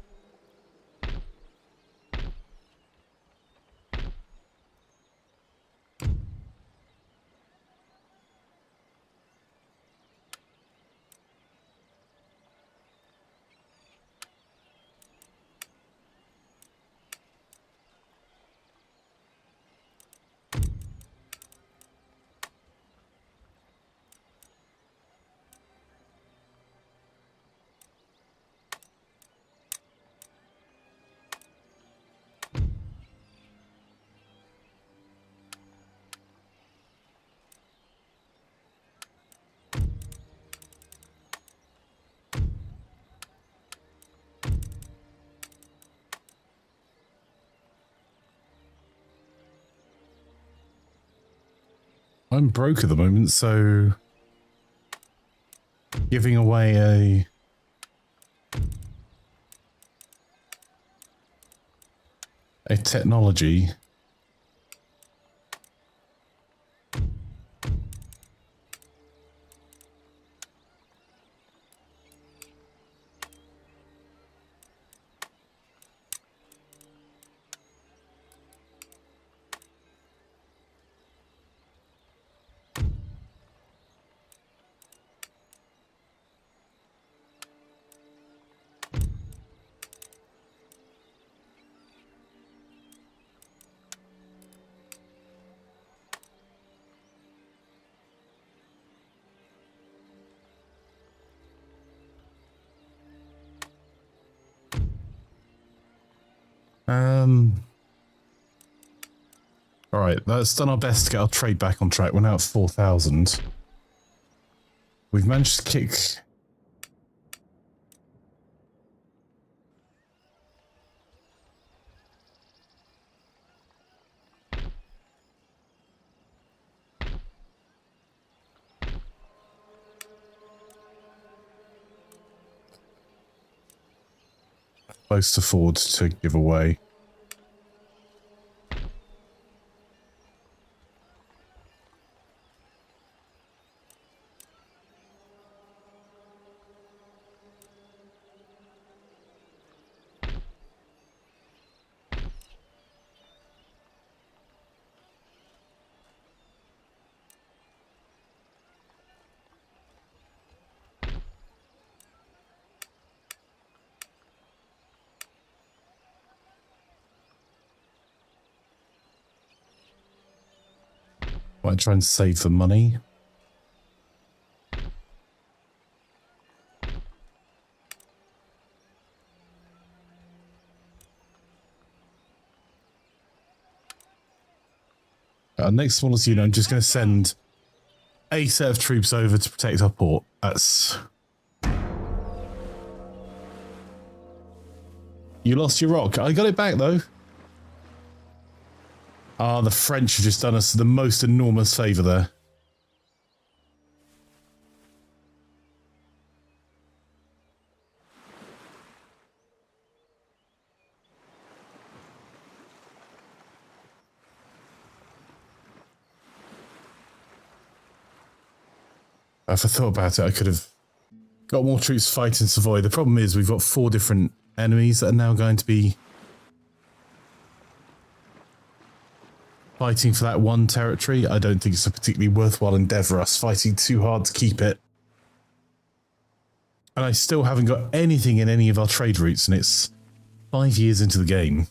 I'm broke at the moment, so giving away a technology. All right, that's done our best to get our trade back on track. We're now at 4,000. We've managed to kick close to Ford to give away. Might try and save the money. Next smallest unit, I'm just going to send a set of troops over to protect our port. That's... You lost your rock. I got it back, though. Ah, the French have just done us the most enormous favour there. If I thought about it, I could have got more troops fighting Savoy. The problem is we've got 4 different enemies that are now going to be fighting for that one territory. I don't think it's a particularly worthwhile endeavour, us fighting too hard to keep it. And I still haven't got anything in any of our trade routes, and it's 5 years into the game.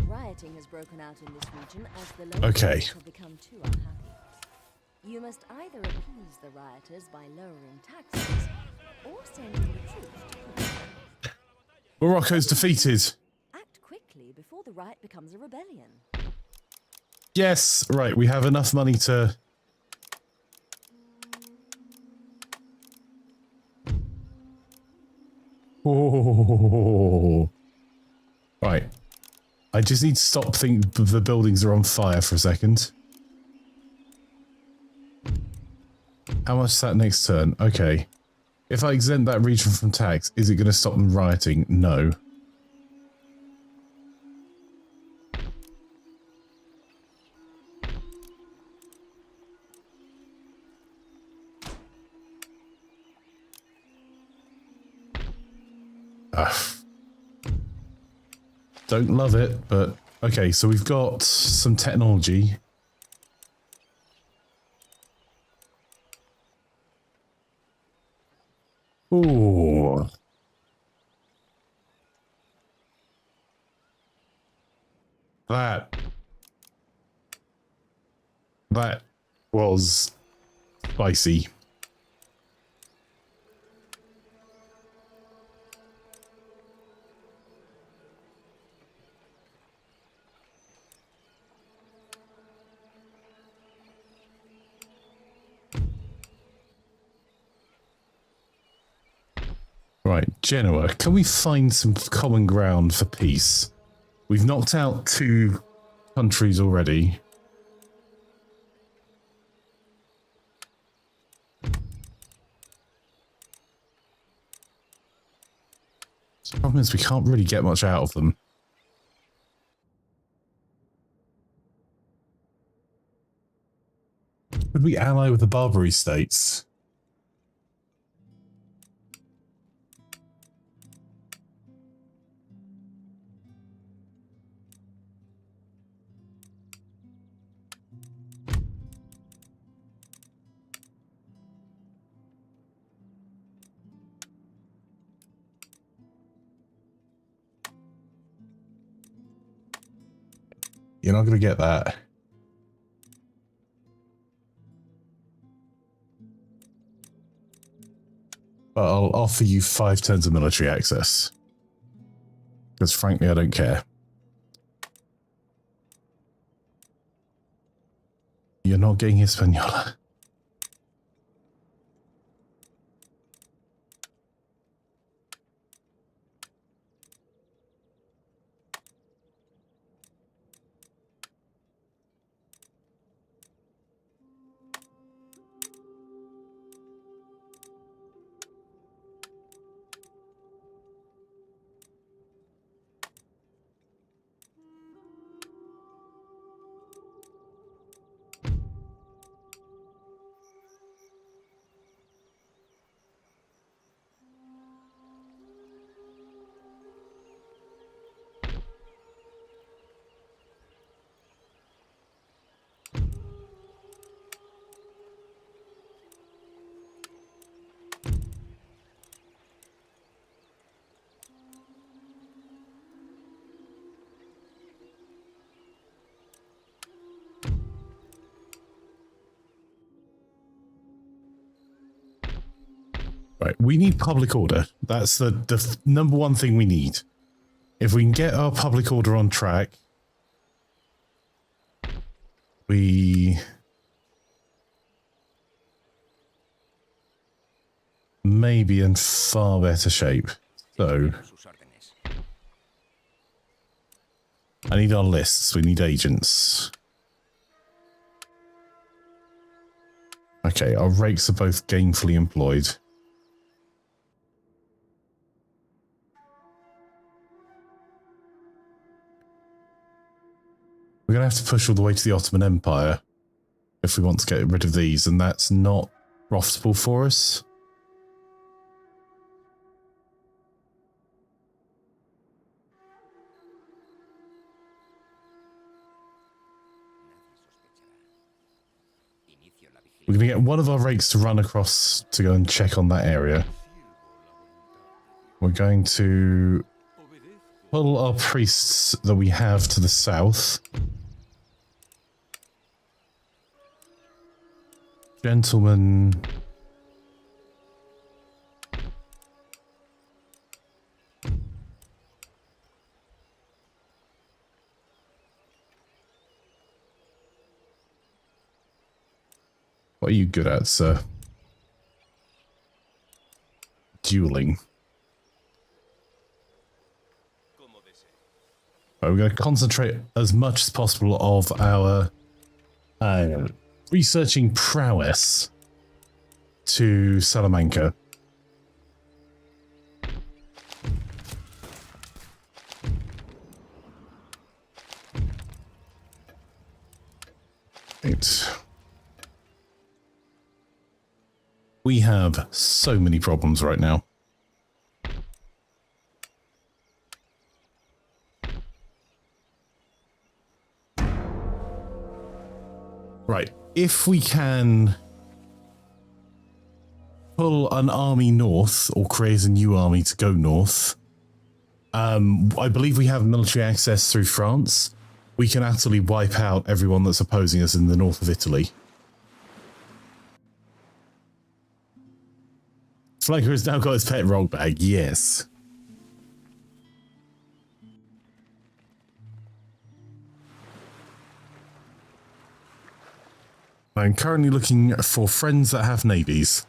Rioting has broken out in this region as the local Okay. have become too unhappy. You must either appease the rioters by lowering taxes or send in the troops to Morocco's defeated. act quickly before the riot becomes a rebellion. Yes, right, we have enough money to... Oh. Right. I just need to stop thinking the buildings are on fire for a second. How much is that next turn? Okay. If I exempt that region from tax, is it going to stop them rioting? No. Don't love it, but okay, so we've got some technology. Ooh. That was spicy. Right, Genoa, can we find some common ground for peace? We've knocked out 2 countries already. The problem is we can't really get much out of them. Could we ally with the Barbary states? You're not going to get that. But I'll offer you 5 turns of military access. Because frankly, I don't care. You're not getting Hispaniola. Right, we need public order. That's the number one thing we need. If we can get our public order on track, we may be in far better shape. So, I need our lists. We need agents. Okay, our rakes are both gainfully employed. We're going to have to push all the way to the Ottoman Empire if we want to get rid of these, and that's not profitable for us. We're going to get one of our rakes to run across to go and check on that area. We're going to pull our priests that we have to the south. Gentlemen. What are you good at, sir? Dueling. Right, we're going to concentrate as much as possible of our researching prowess to Salamanca. Right. We have so many problems right now. Right, if we can pull an army north or create a new army to go north, I believe we have military access through France. We can utterly wipe out everyone that's opposing us in the north of Italy. Imaflanker has now got his pet rock bag, yes. I'm currently looking for friends that have navies.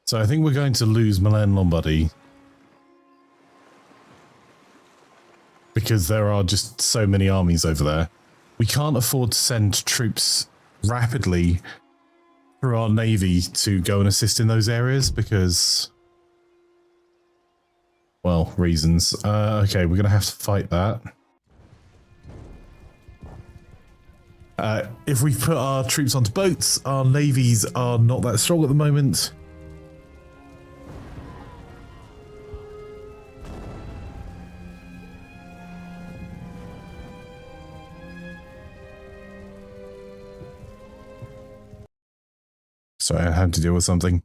So I think we're going to lose Milan Lombardy because there are just so many armies over there. We can't afford to send troops rapidly through our navy to go and assist in those areas because, well, reasons. Okay, we're going to have to fight that. If we put our troops onto boats, our navies are not that strong at the moment. Sorry, I had to deal with something.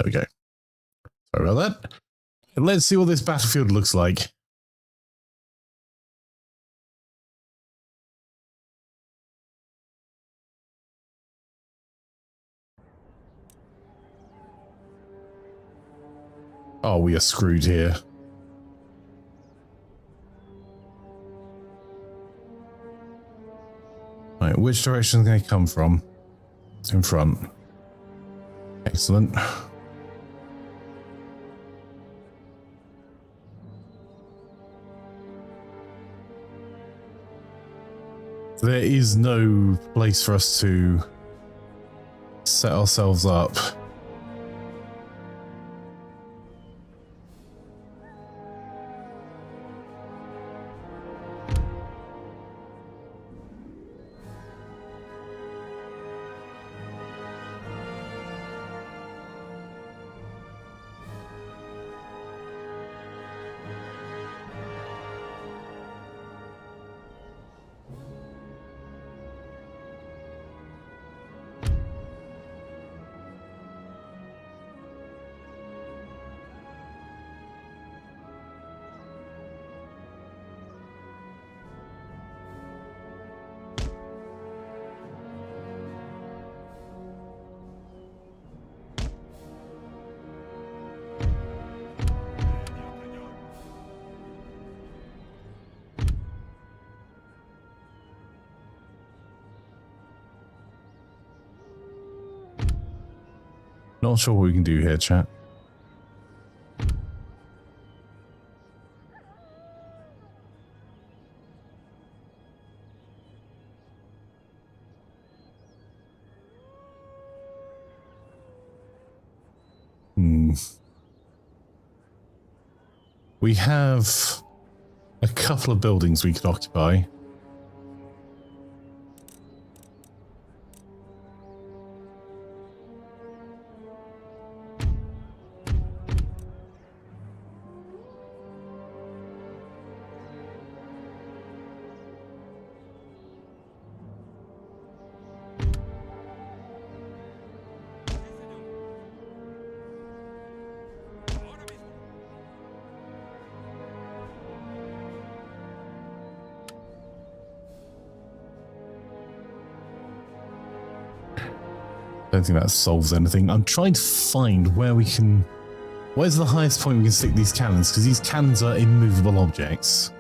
There we go. Sorry about that. And let's see what this battlefield looks like. Oh, we are screwed here. Right, which direction is going to come from? In front. Excellent. There is no place for us to set ourselves up. Not sure what we can do here, chat. We have a couple of buildings we could occupy. I don't think that solves anything. I'm trying to find where we can... Where's the highest point we can stick these cannons? Because these cannons are immovable objects.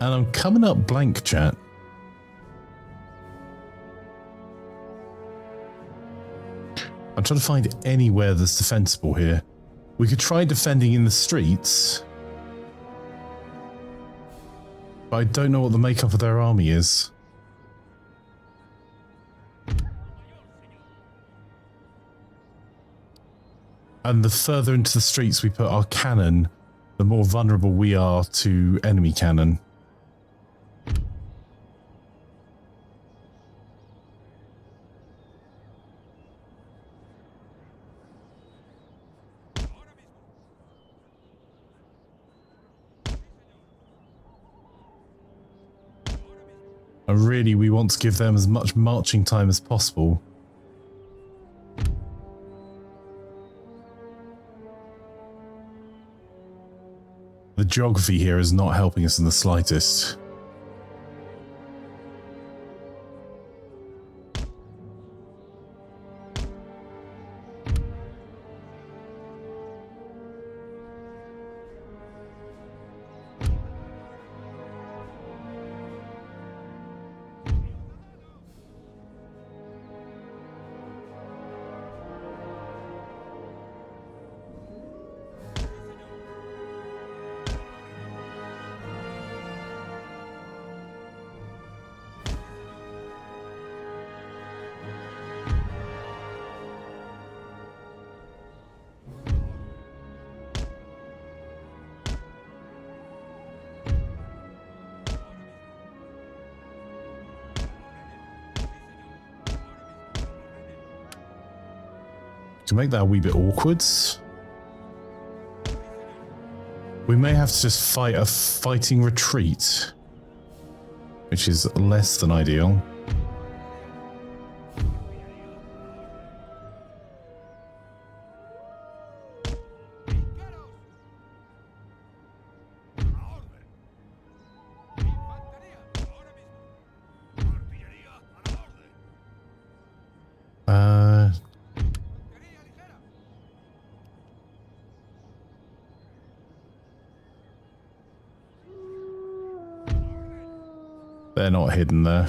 And I'm coming up blank, chat. I'm trying to find anywhere that's defensible here. We could try defending in the streets. But I don't know what the makeup of their army is. And the further into the streets we put our cannon, the more vulnerable we are to enemy cannon. And really, we want to give them as much marching time as possible. The geography here is not helping us in the slightest. To make that a wee bit awkward, we may have to just fight a fighting retreat, which is less than ideal. They're not hidden there.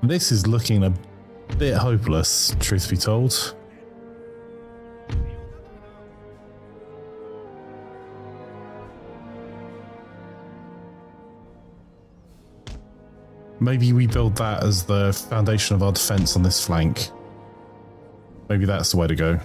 This is looking a bit hopeless, truth be told. Maybe we build that as the foundation of our defense on this flank. Maybe that's the way to go.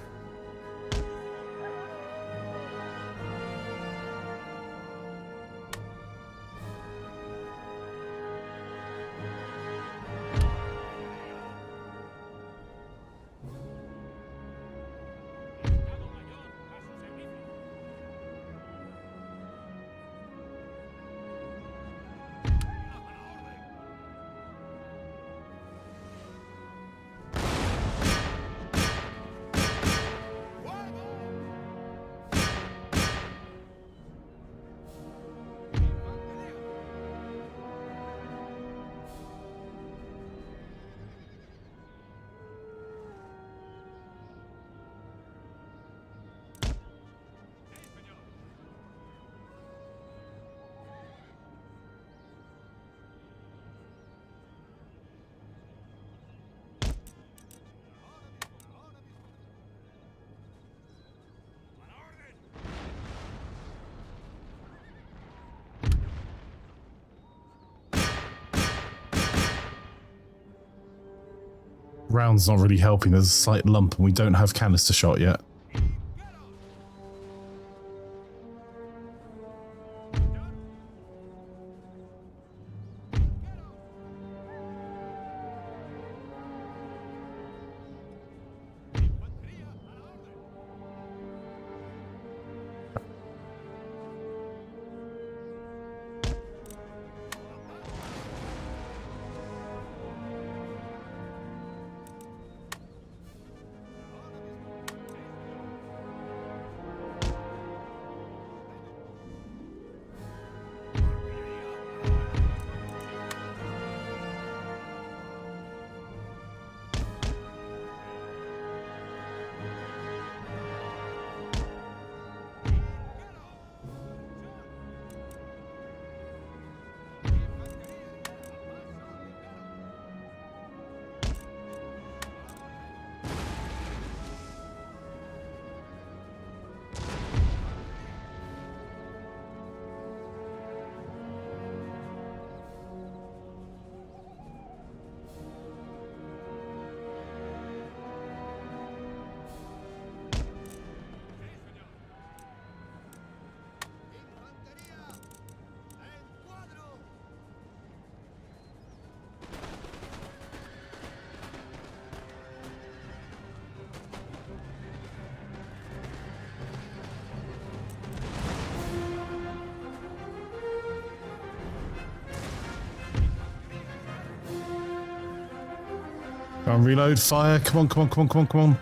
Round's not really helping. There's a slight lump and we don't have canister shot yet. Go on, reload, fire. Come on, come on, come on, come on, come on.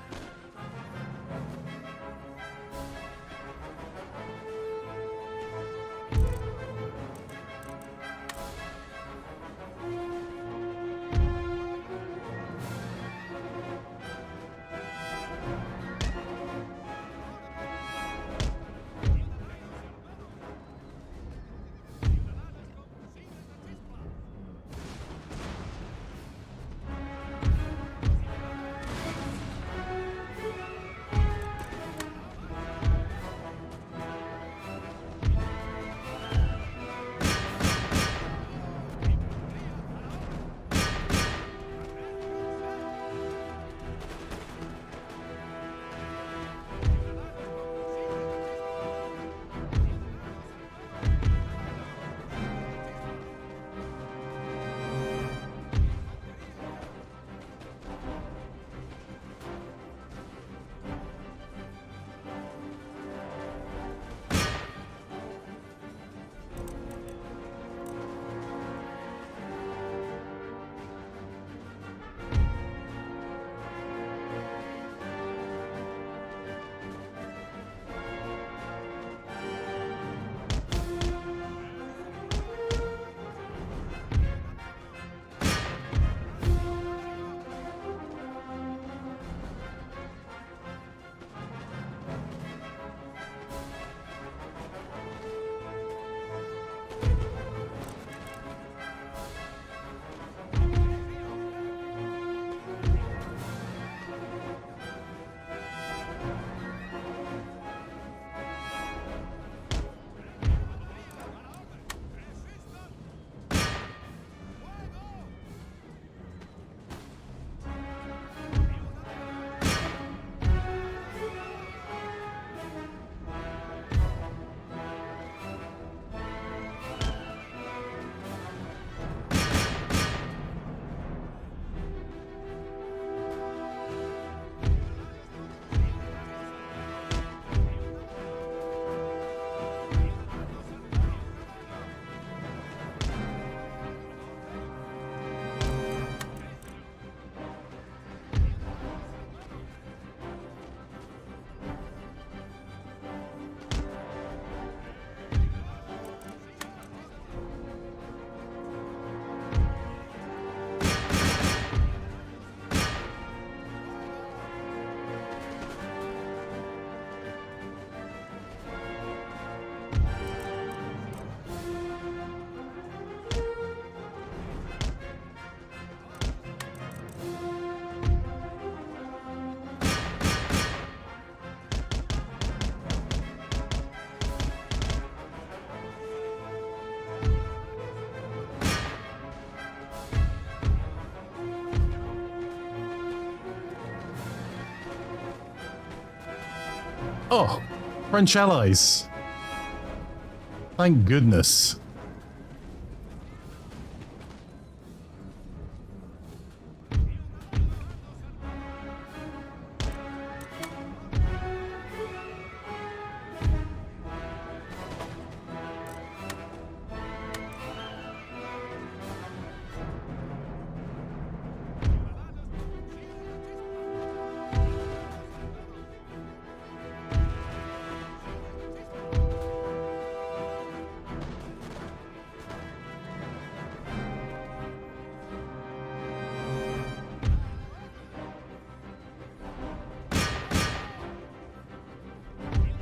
Oh, French allies. Thank goodness.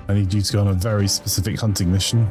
I need you to go on a very specific hunting mission.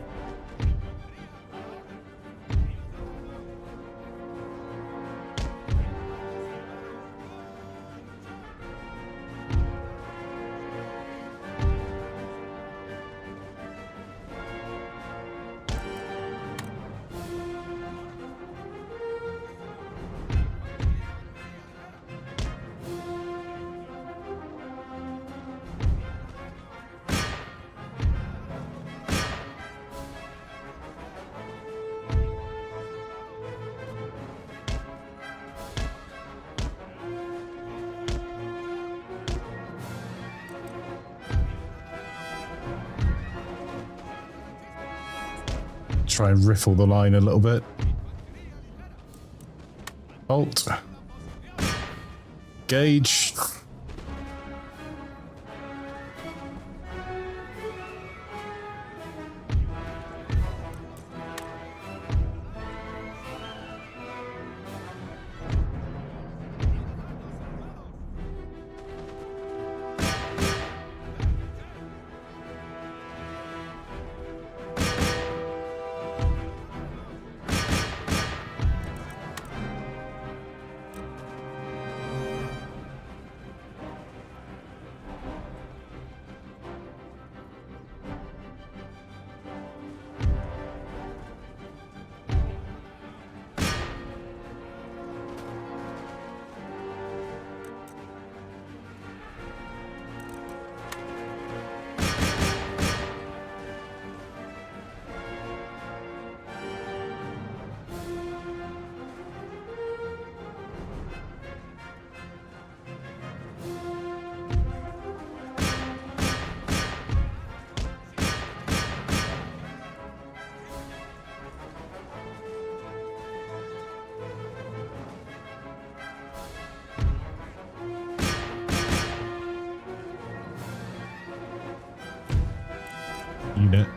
Try and riffle the line a little bit. Bolt. Gauge. Unit.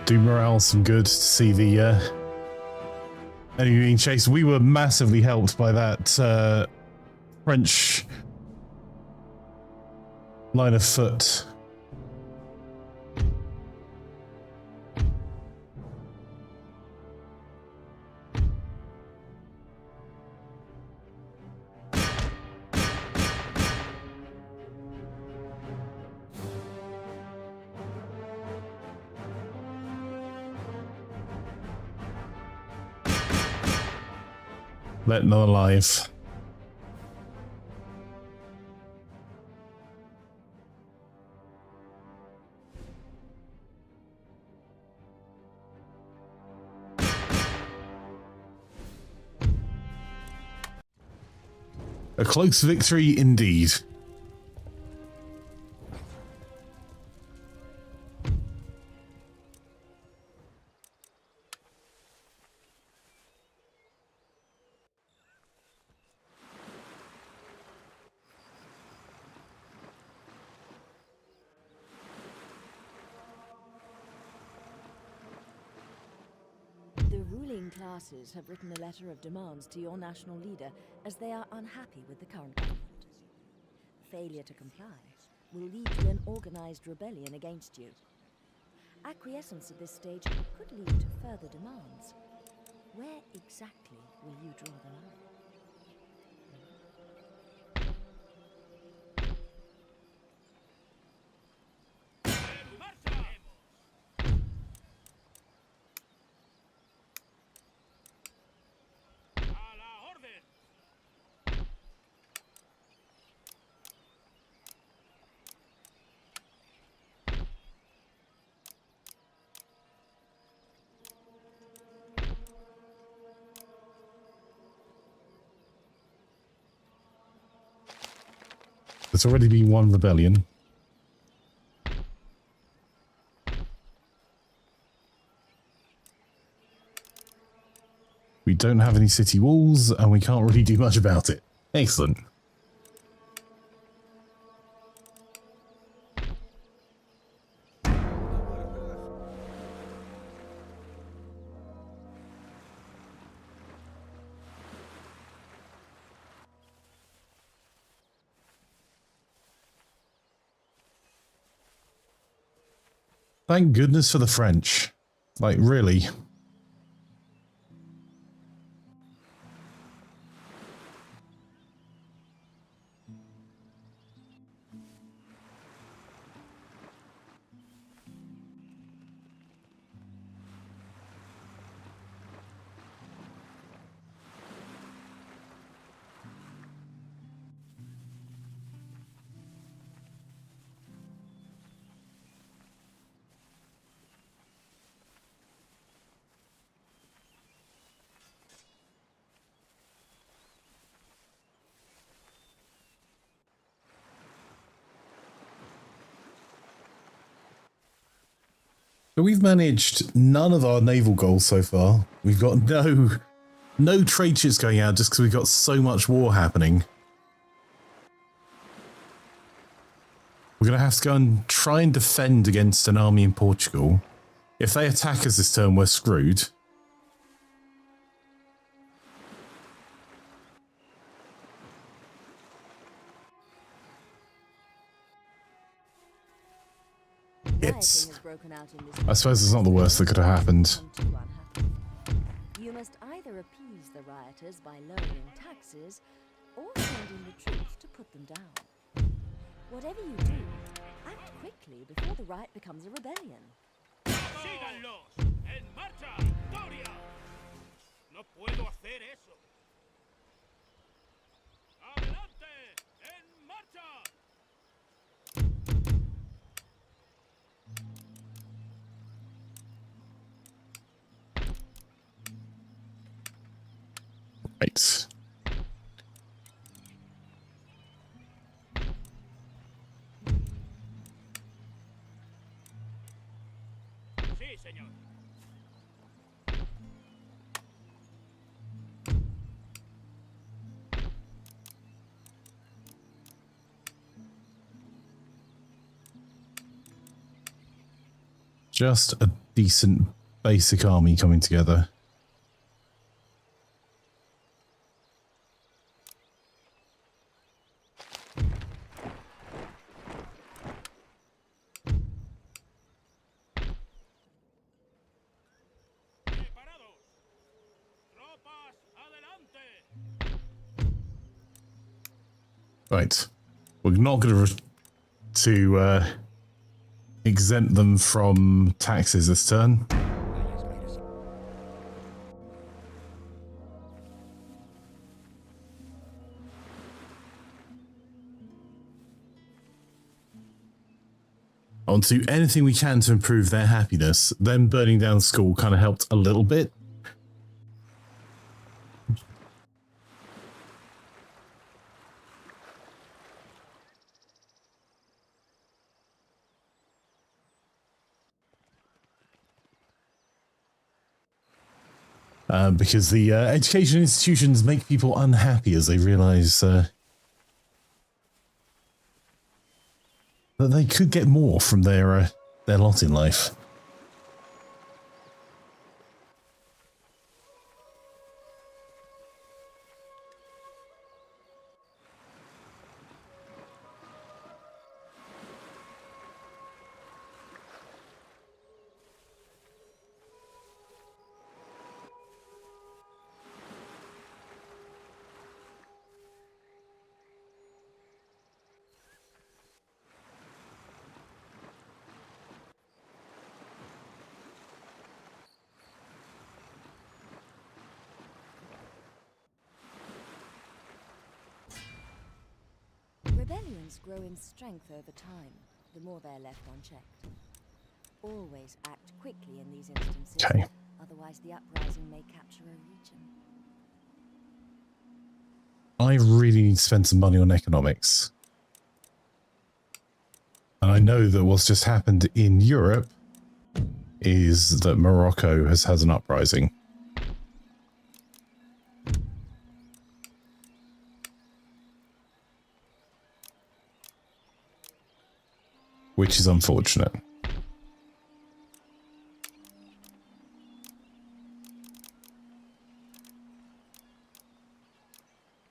Do morale some good to see the enemy being chased. We were massively helped by that French line of foot. Let none alive. A close victory indeed. The ruling classes have written a letter of demands to your national leader as they are unhappy with the current government. Failure to comply will lead to an organized rebellion against you. Acquiescence at this stage could lead to further demands. Where exactly will you draw the line? There's already been one rebellion. We don't have any city walls, and we can't really do much about it. Excellent. Thank goodness for the French. Like, really. But we've managed none of our naval goals so far. We've got no trade ships going out just because we've got so much war happening. We're going to have to go and try and defend against an army in Portugal. If they attack us this turn, we're screwed. I suppose it's not the worst that could have happened. You must either appease the rioters by lowering taxes or send in the troops to put them down. Whatever you do, act quickly before the riot becomes a rebellion. ¡Síganlos! ¡En marcha! ¡Victoria! ¡No puedo hacer eso! ¡Adelante! ¡En marcha! Right. Sí, señor. Just a decent basic army coming together. ¡Preparados! ¡Tropas, adelante! Right. We're not going to exempt them from taxes this turn. On to anything we can to improve their happiness. Them burning down school kind of helped a little bit. Because the education institutions make people unhappy as they realise that they could get more from their lot in life. Rebellions grow in strength over time, the more they're left unchecked. Always act quickly in these instances, Okay. otherwise the uprising may capture a region. I really need to spend some money on economics. And I know that what's just happened in Europe is that Morocco has had an uprising. Which is unfortunate.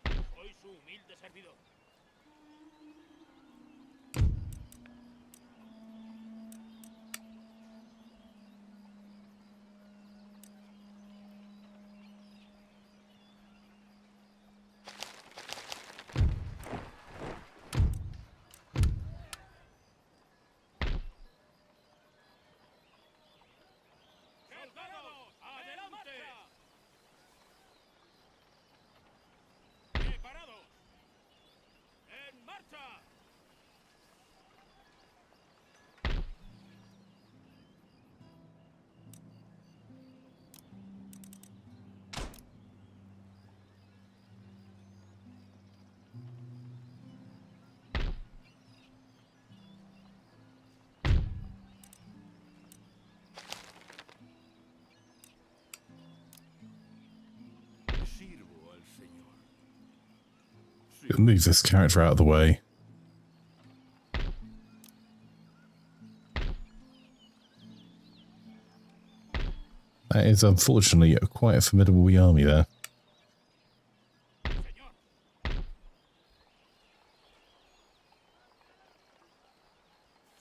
Soy su humilde servidor. Move this character out of the way. That is unfortunately quite a formidable wee army there.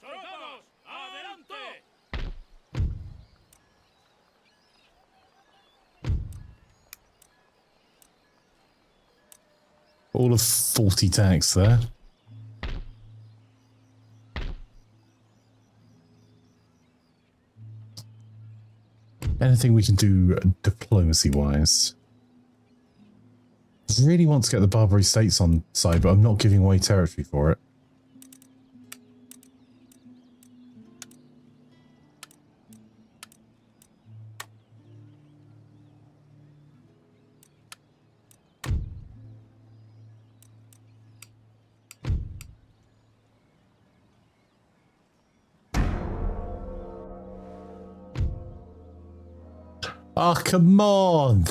Soldados, adelante. All of 40 tanks there. Anything we can do diplomacy-wise? I really want to get the Barbary States on side, but I'm not giving away territory for it. Oh, come on!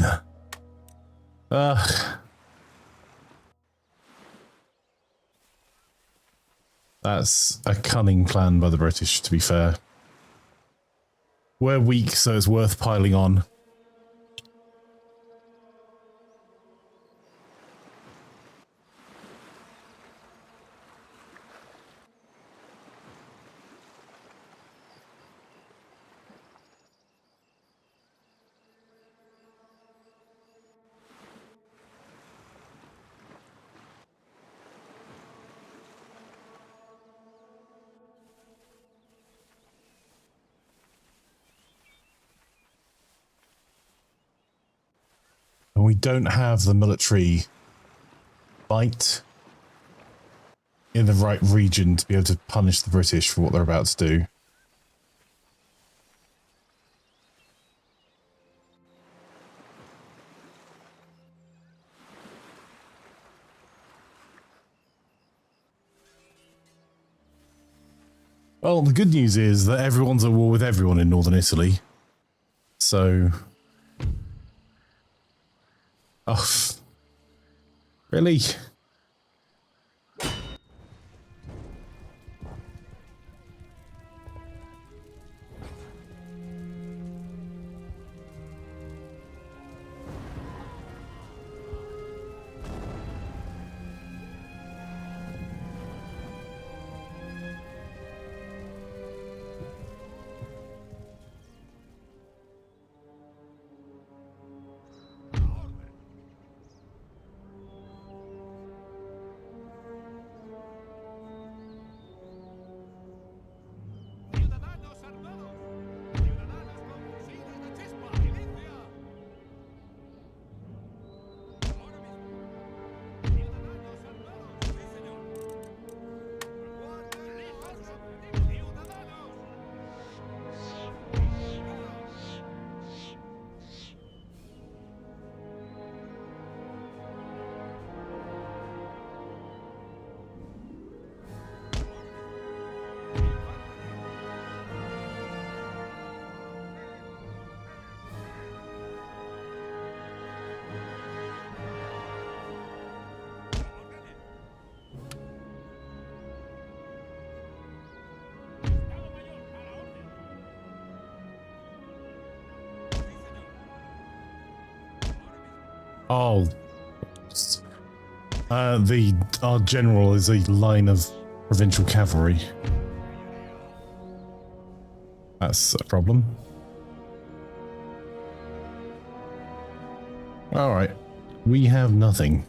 Ugh. That's a cunning plan by the British, to be fair. We're weak, so it's worth piling on. And we don't have the military might in the right region to be able to punish the British for what they're about to do. Well, the good news is that everyone's at war with everyone in northern Italy. So... Oh, really? Oh, our general is a line of provincial cavalry. That's a problem. All right, we have nothing.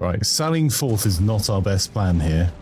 Right, sallying forth is not our best plan here.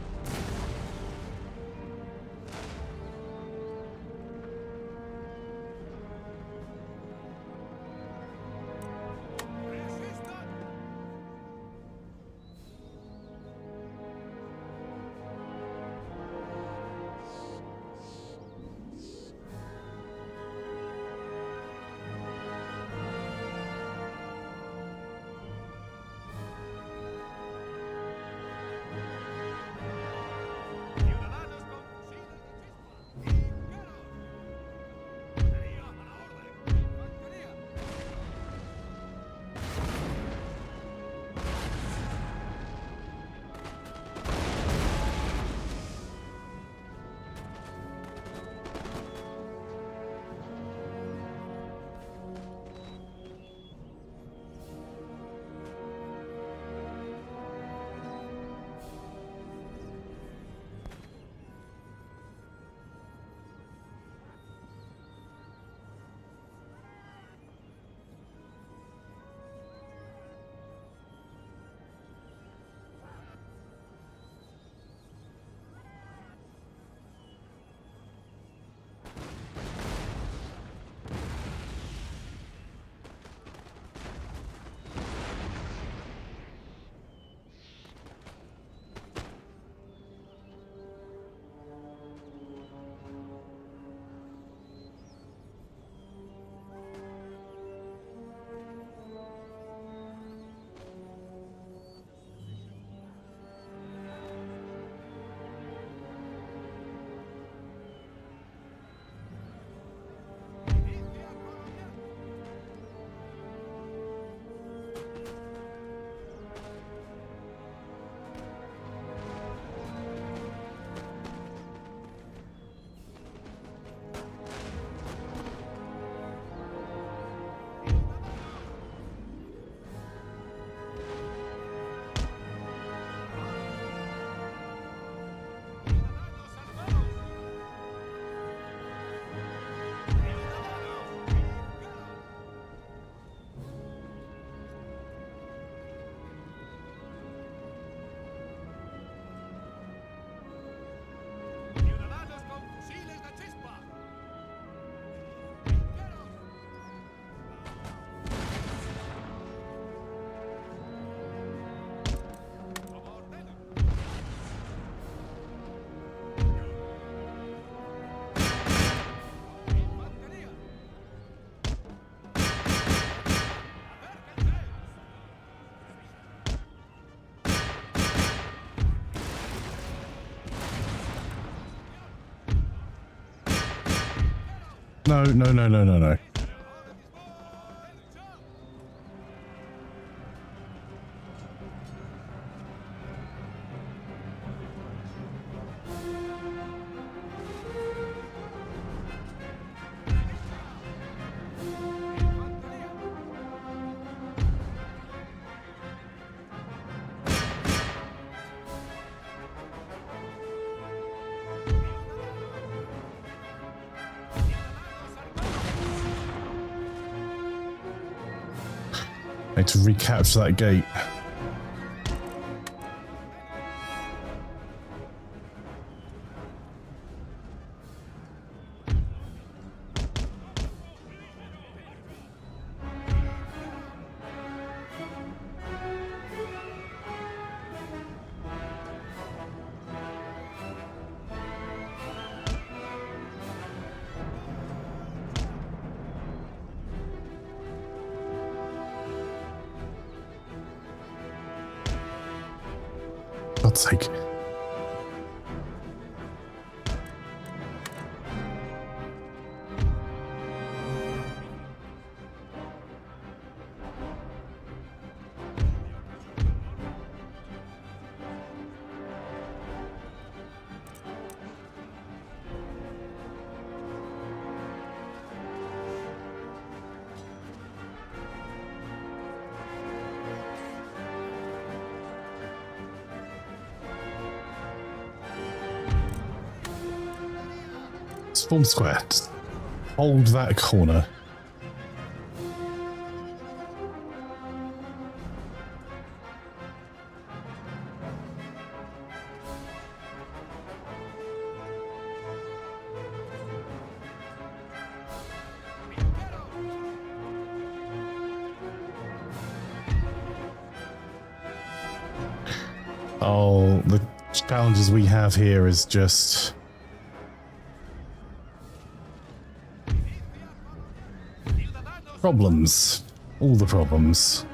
No, no, no, no, no, no. I need to recapture that gate. God's sake. Swarm square. Just hold that corner. Oh, the challenges we have here is just... problems. All the problems.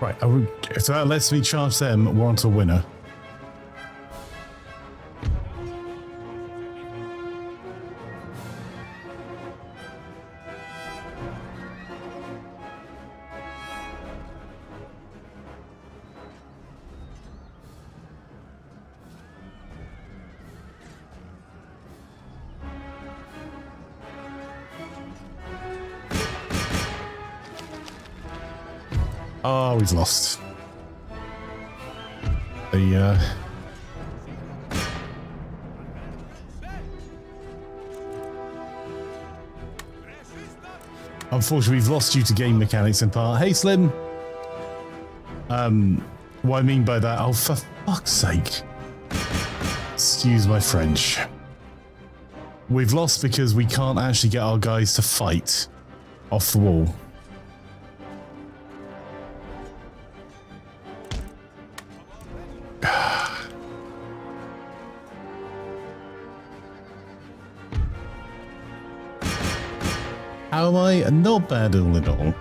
Right, so that lets me charge them. We're on to a winner. Oh, we've lost. Unfortunately, we've lost due to game mechanics in part. Hey, Slim. What I mean by that, oh, for fuck's sake. Excuse my French. We've lost because we can't actually get our guys to fight off the wall. How am I? Not bad at all.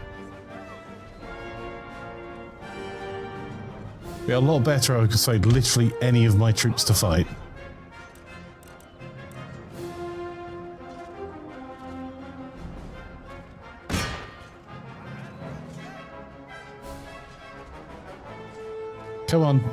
Be a lot better if I could persuade literally any of my troops to fight. Come on.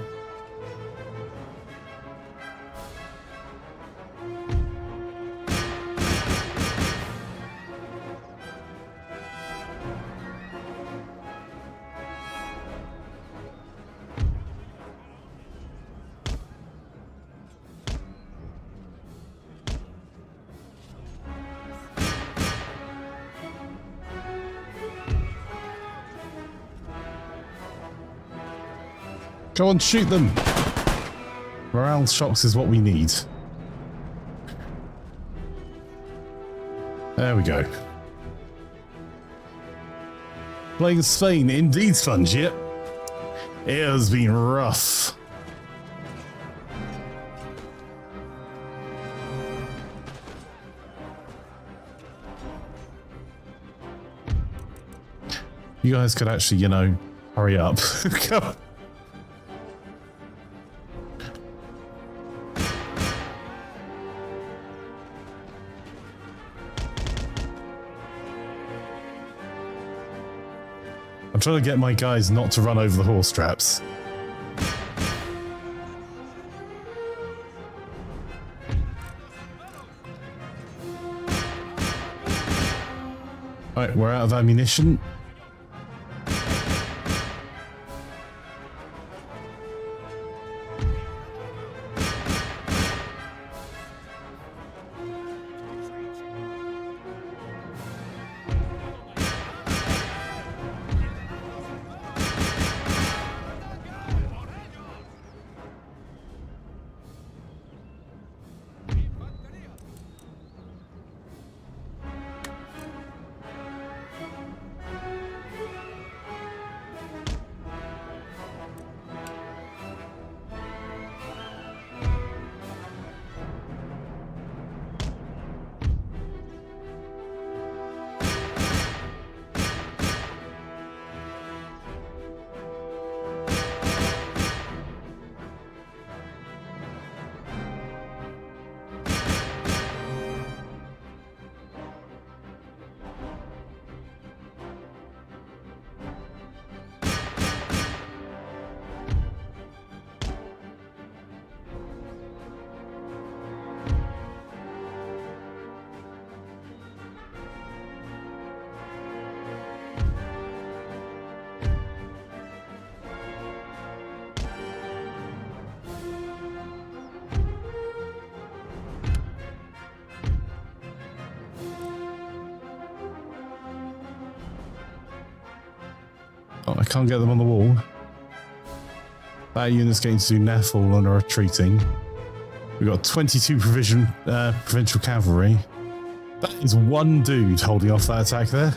Go on, shoot them! Morale shocks is what we need. There we go. Playing Spain, indeed, Sponge, yep. It has been rough. You guys could actually, you know, hurry up. Come on. I'm trying to get my guys not to run over the horse traps. Alright, we're out of ammunition. Oh, I can't get them on the wall. That unit's getting to do naffle and are retreating. We've got 22 provincial cavalry. That is one dude holding off that attack there.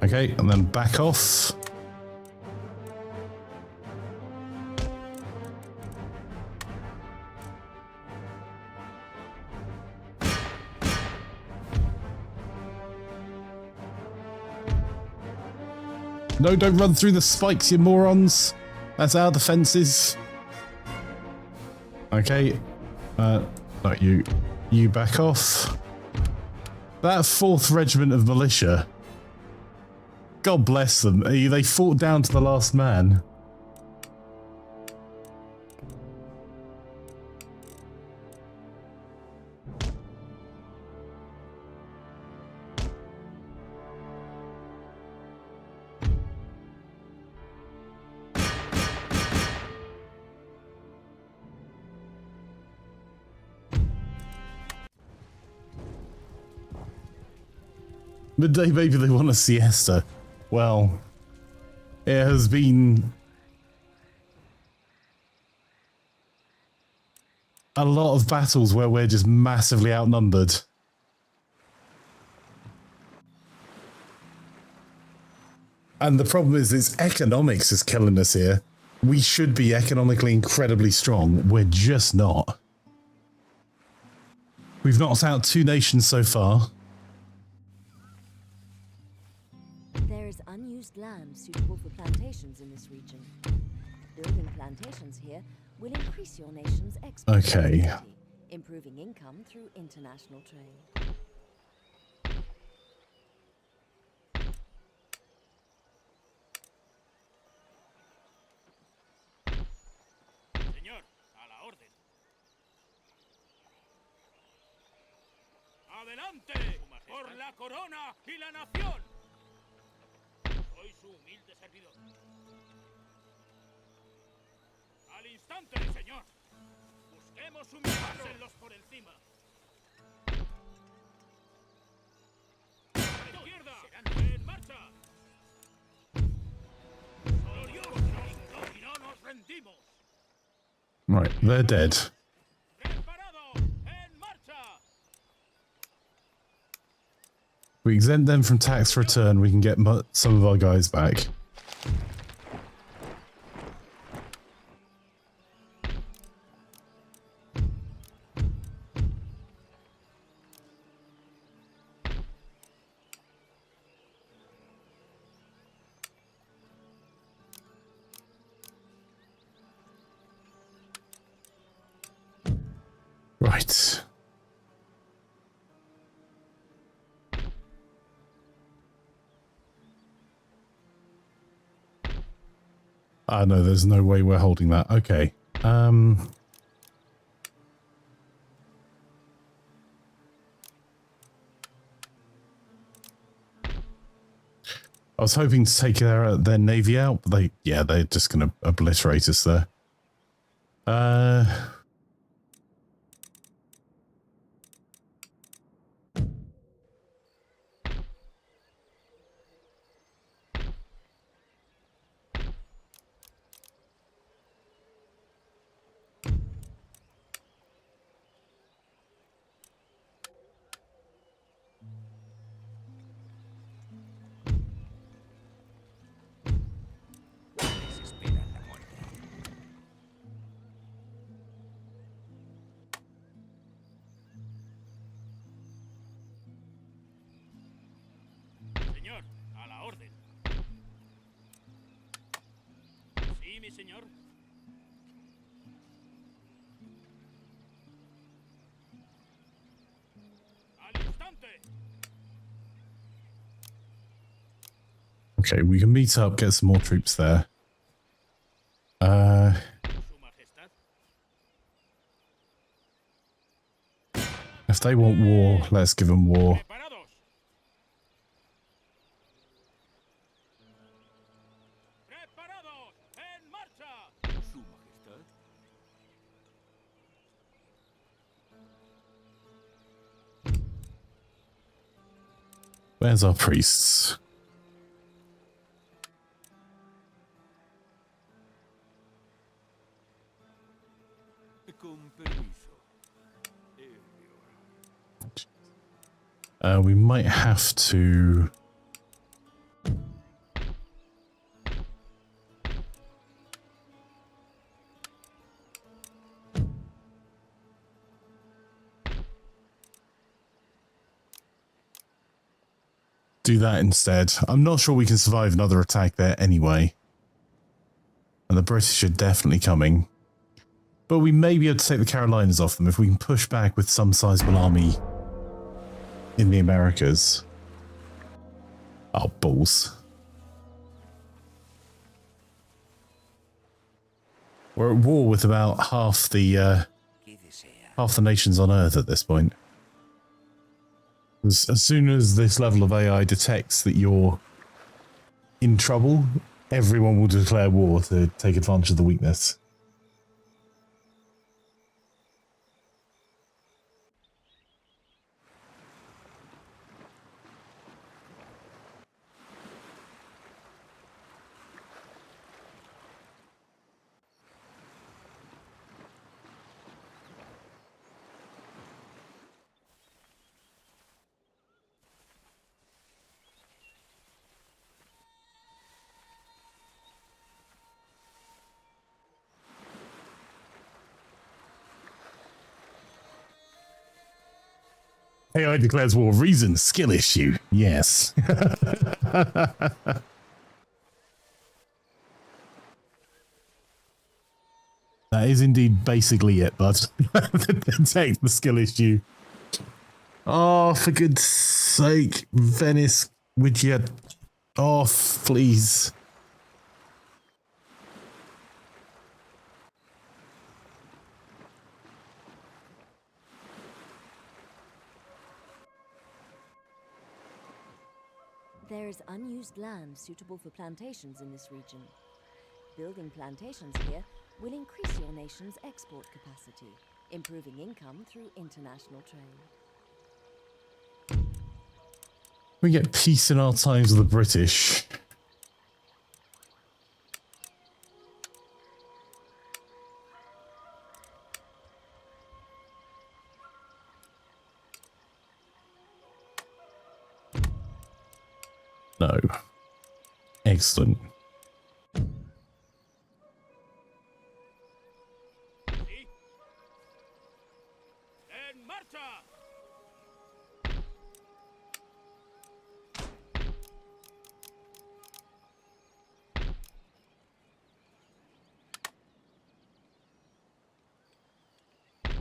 Okay, and then back off. No, don't run through the spikes, you morons. That's our defenses. Okay. No, you back off. That 4th Regiment of Militia. God bless them. They fought down to the last man. Midday, maybe they want a siesta. Well, it has been a lot of battles where we're just massively outnumbered. And the problem is, it's economics is killing us here. We should be economically incredibly strong. We're just not. We've knocked out 2 nations so far. There is unused land suitable for plantations in this region. Building plantations here will increase your nation's export capacity, improving income through international trade. Señor, a la orden. ¡Adelante! ¡Por la corona y la nación! Soy su humilde servidor. ¡Al instante, señor! Busquemos humillárselos por encima. ¡A la izquierda! ¡En marcha! ¡Y no nos rendimos! Right, they're dead. ¡Preparado! ¡En marcha! We exempt them from tax return, we can get some of our guys back. Right. Ah, no, there's no way we're holding that. Okay. I was hoping to take their navy out, but they're just going to obliterate us there. Desesperan la muerte. Señor, a la orden. Sí, mi señor. Al instante. Okay, we can meet up, get some more troops there. Su Majestad. If they want war, let's give them war. Preparados. Preparados. En marcha. Su Majestad. Where's our priests? Con permiso. We might have to... do that instead. I'm not sure we can survive another attack there anyway. And the British are definitely coming. But we may be able to take the Carolinas off them if we can push back with some sizable army in the Americas. Oh, balls. We're at war with about half the nations on Earth at this point. As soon as this level of AI detects that you're in trouble, everyone will declare war to take advantage of the weakness. AI declares war. Reason, skill issue. Yes. That is indeed basically it, bud. Take the skill issue. Oh, for goodness sake, Venice, would you off, please? There is unused land suitable for plantations in this region. Building plantations here will increase your nation's export capacity, improving income through international trade. We get peace in our times with the British. No. Excellent. Sí. En marcha.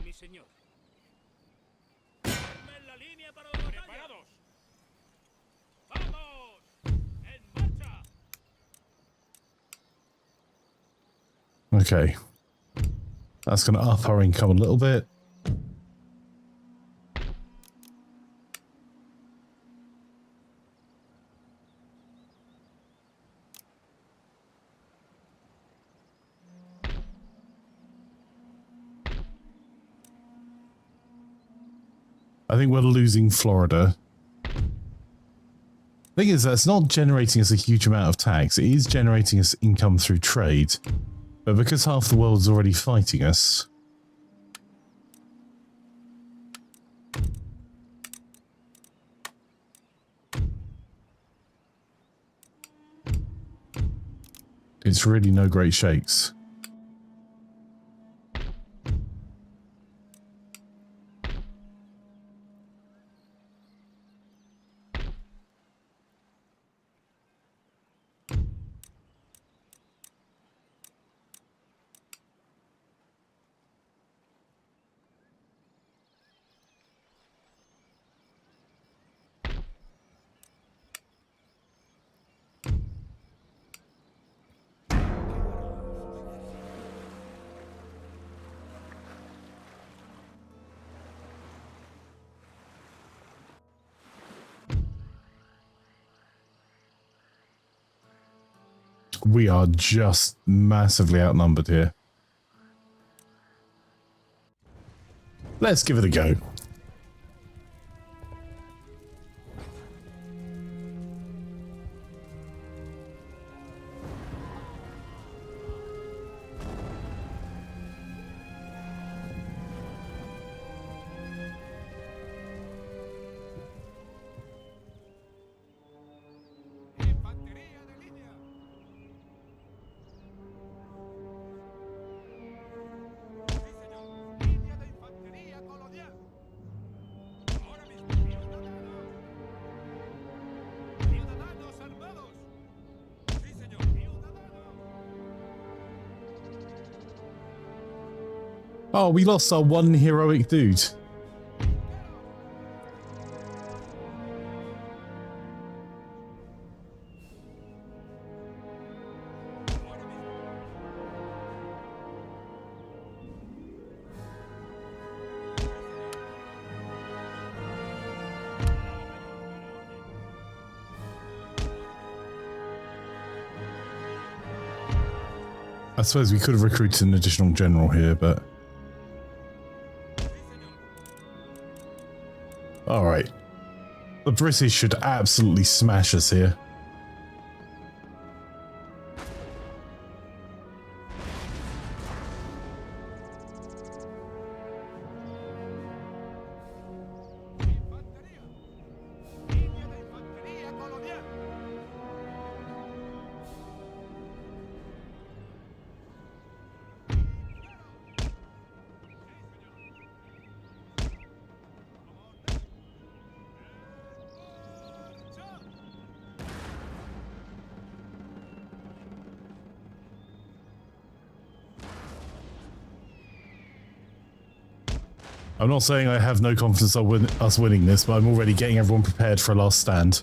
Mi señor. En la línea para la batalla. Preparados. Vamos. En marcha. Okay. That's going to up our income a little bit. I think we're losing Florida. Thing is, that's not generating us a huge amount of tax. It is generating us income through trade. But because half the world's already fighting us... it's really no great shakes. we are just massively outnumbered here. Let's give it a go. Oh, we lost our one heroic dude. I suppose we could have recruited an additional general here, but... Alright. The British should absolutely smash us here. I'm not saying I have no confidence of us winning this, but I'm already getting everyone prepared for a last stand.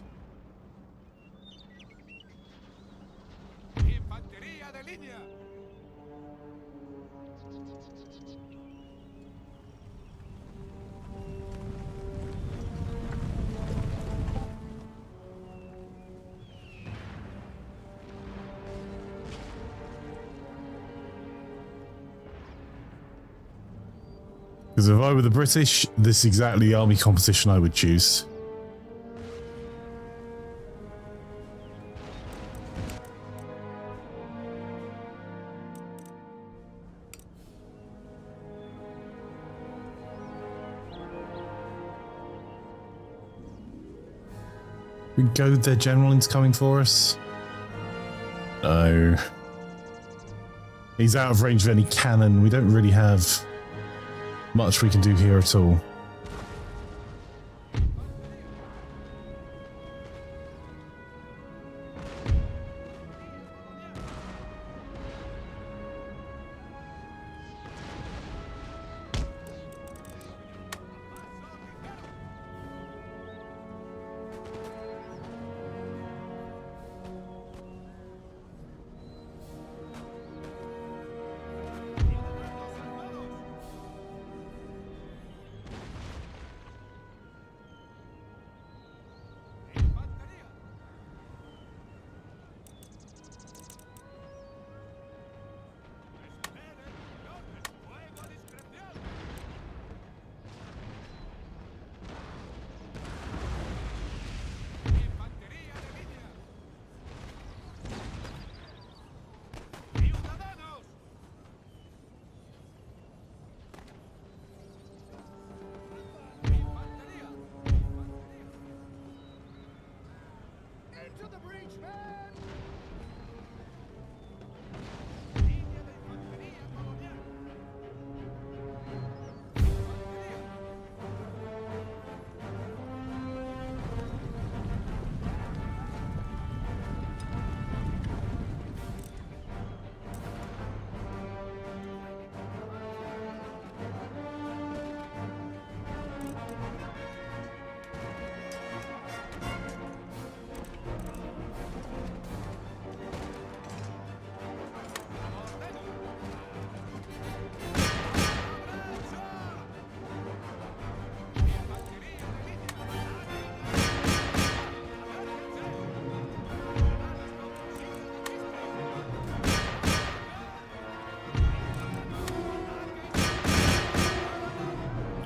Because if I were the British, this is exactly the army composition I would choose. We goad their general into coming for us? No. He's out of range of any cannon. We don't really have much we can do here at all.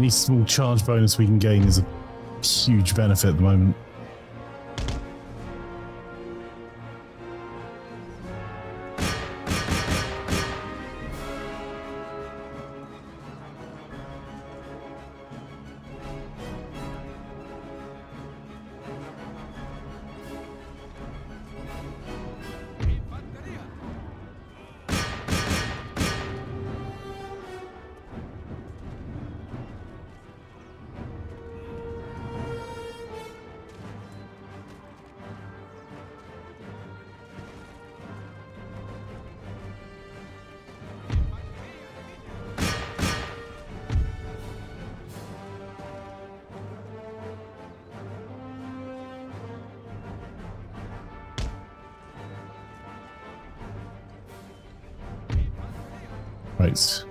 Any small charge bonus we can gain is a huge benefit at the moment. Right.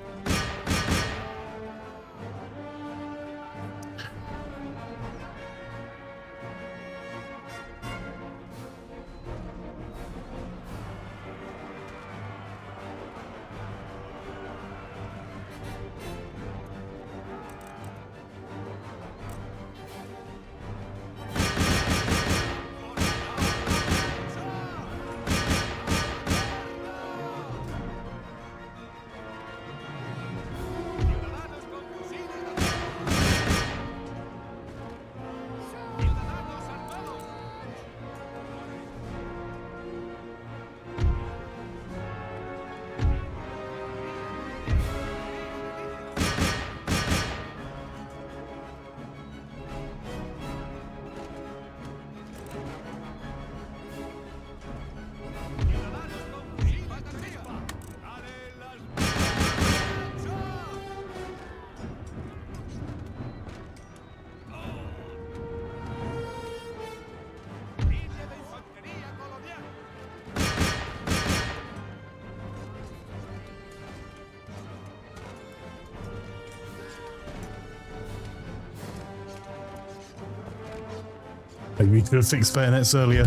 Maybe we could have fixed bayonets earlier.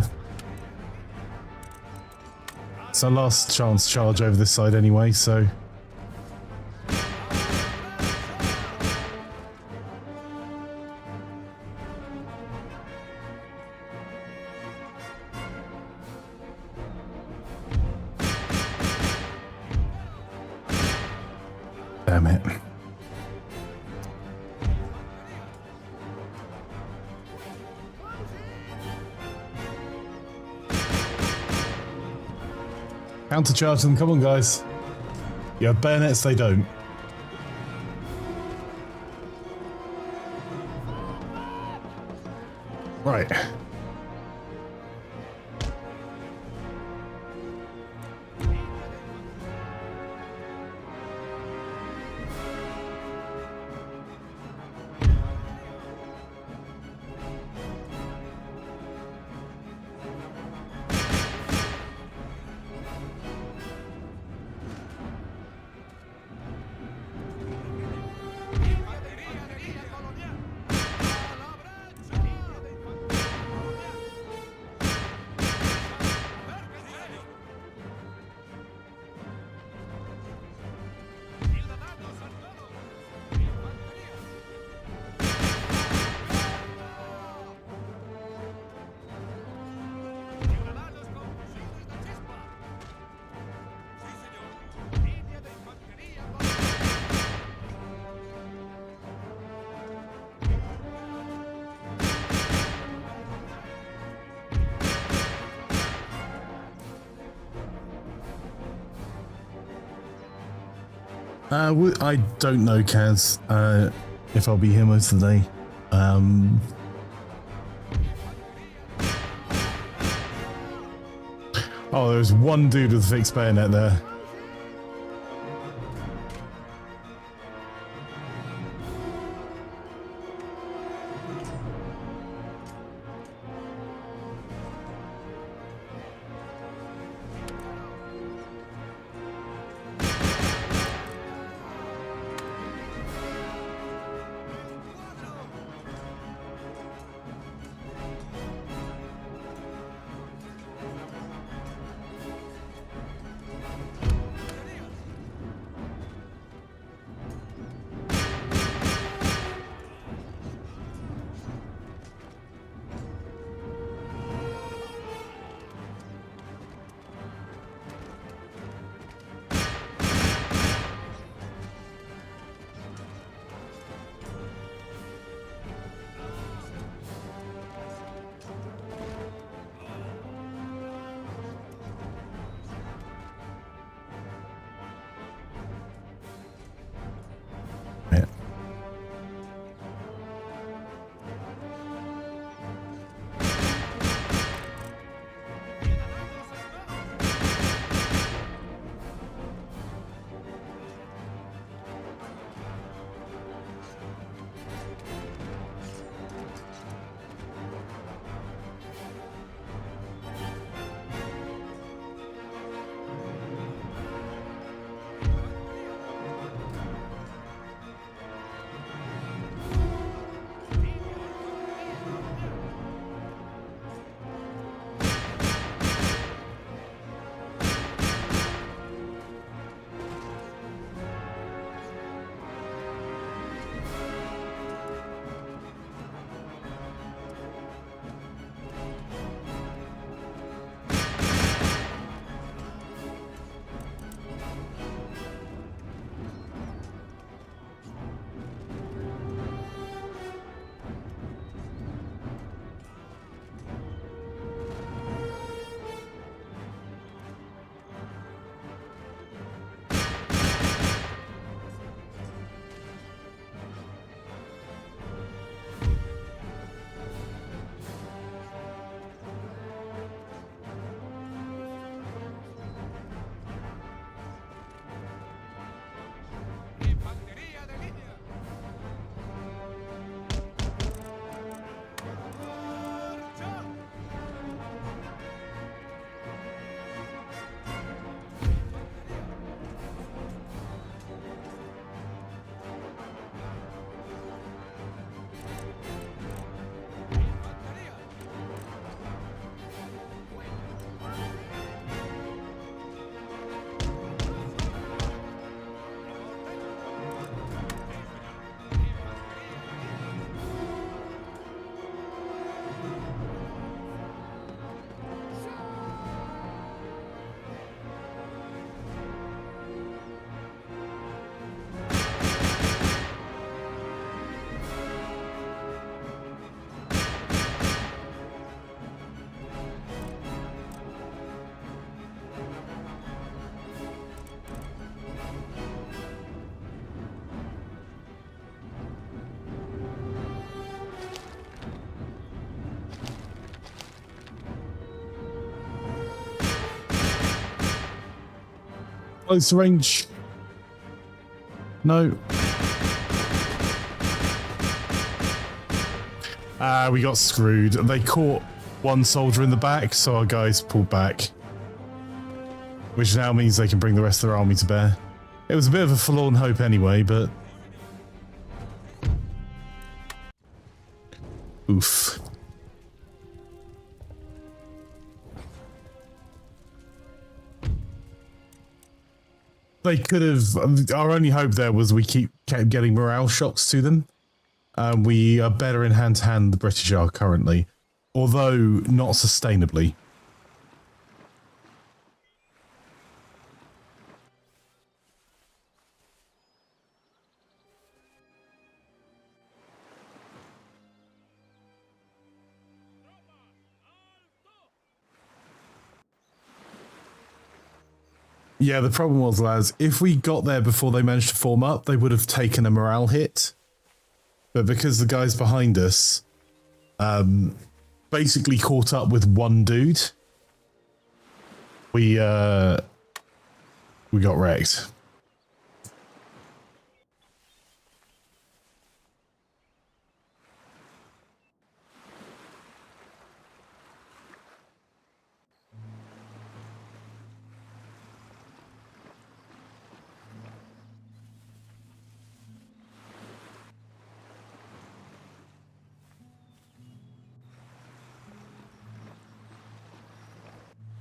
It's our last chance charge over this side anyway, so... Damn it. Countercharge them, come on guys. You have bayonets, they don't. Right. I don't know, Kaz, if I'll be here most of the day. Oh, there's one dude with a fixed bayonet there. Close range. No. We got screwed. They caught one soldier in the back, so our guys pulled back. Which now means they can bring the rest of their army to bear. It was a bit of a forlorn hope anyway, but... Oof. They could have... Our only hope there was we kept getting morale shocks to them. We are better in hand-to-hand than the British are currently. Although, not sustainably. Yeah, the problem was, lads, if we got there before they managed to form up, they would have taken a morale hit. But because the guys behind us basically caught up with one dude, we got wrecked.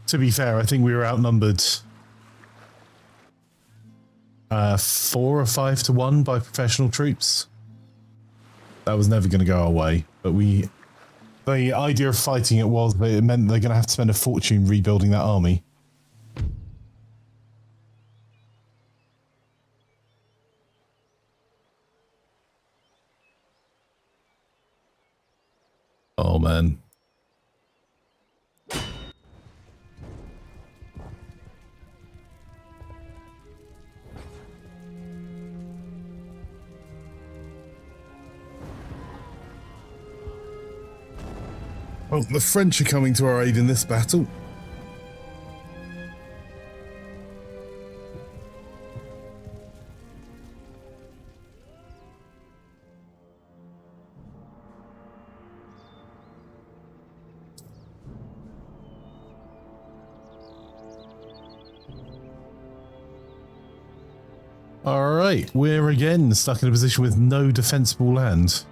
To be fair, I think we were outnumbered 4 or 5 to 1 by professional troops. That was never going to go our way, but the idea of fighting it was that it meant they're going to have to spend a fortune rebuilding that army. Oh man. Well, the French are coming to our aid in this battle. All right, we're again stuck in a position with no defensible land.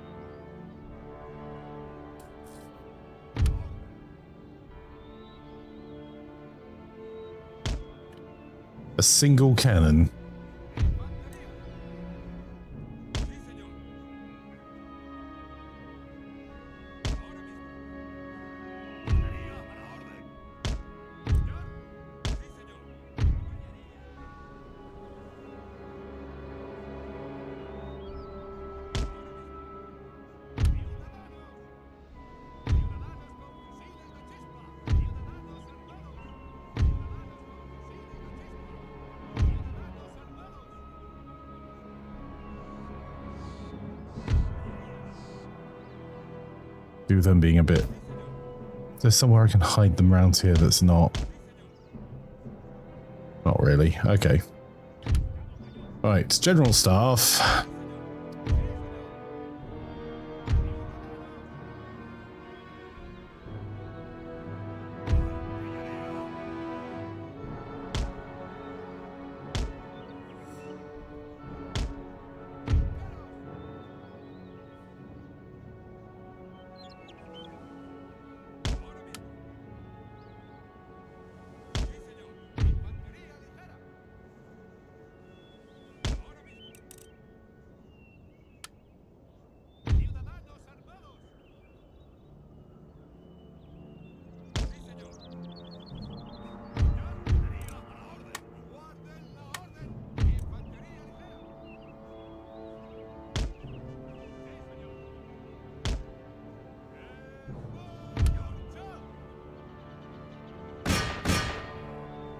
A single cannon. Do them being a bit... There's somewhere I can hide them around here that's not... Not really. Okay. Right, General Staff.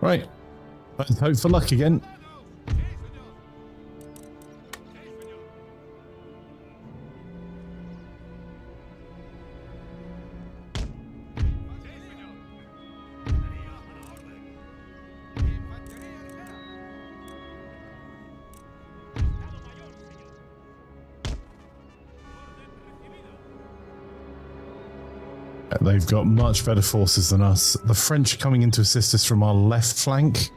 Right, let's hope for luck again. Right, they've got much better forces than us. The French are coming in to assist us from our left flank.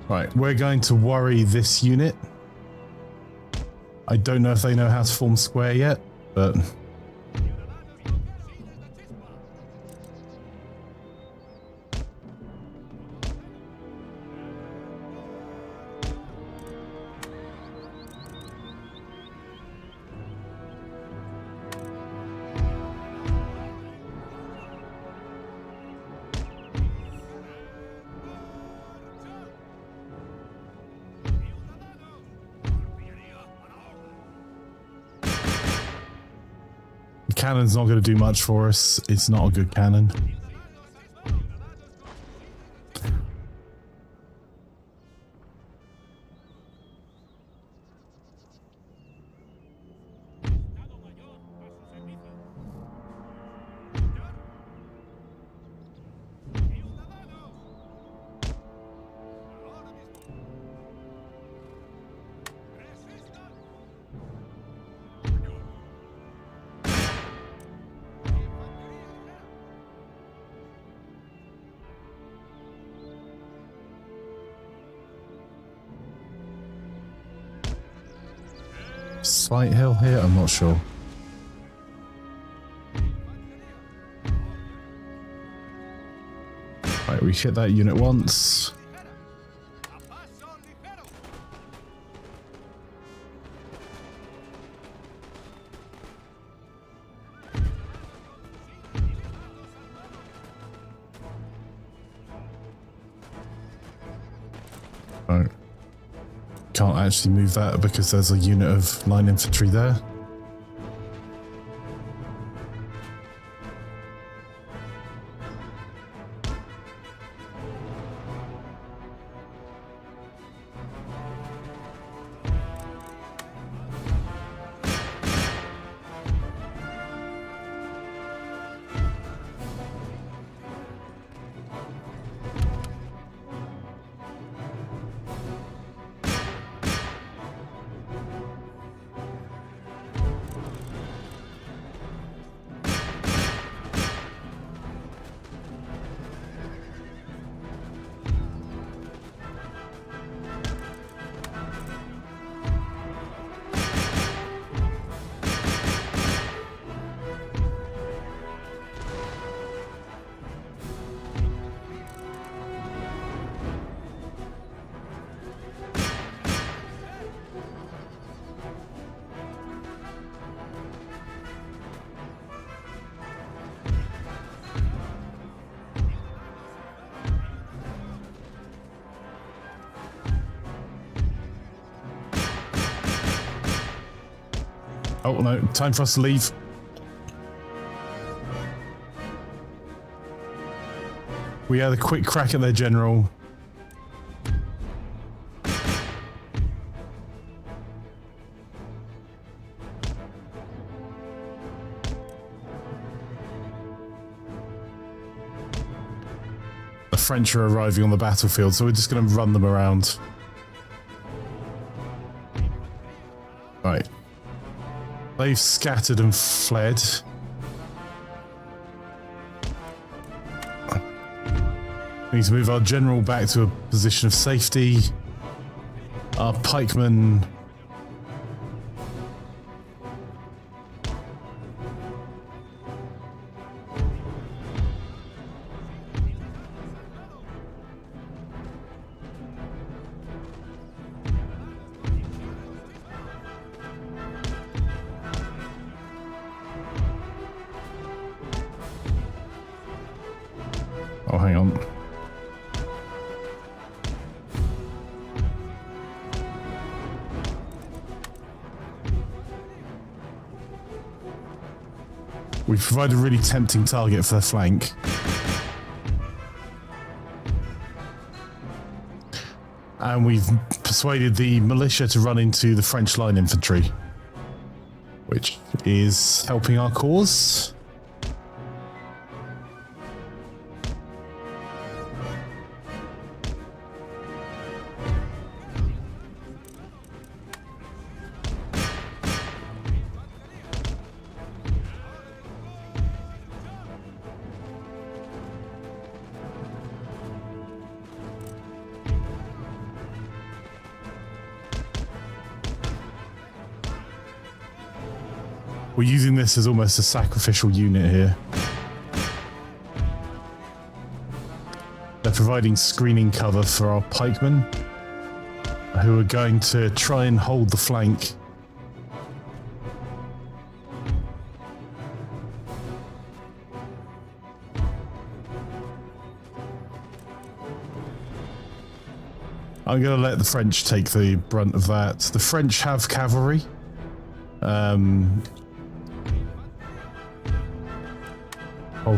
Right, we're going to worry this unit. I don't know if they know how to form square yet, but... Cannon's not going to do much for us. It's not a good cannon. Slight hill here, I'm not sure. Right, we hit that unit once. Right. Can't actually move that because there's a unit of line infantry there. Oh no, time for us to leave. We had a quick crack at their general. The French are arriving on the battlefield, so we're just going to run them around. Right. They've scattered and fled. We need to move our general back to a position of safety. Our pikemen... Oh, hang on. We've provided a really tempting target for their flank. And we've persuaded the militia to run into the French line infantry, which is helping our cause. We're using this as almost a sacrificial unit here. They're providing screening cover for our pikemen, who are going to try and hold the flank. I'm going to let the French take the brunt of that. The French have cavalry.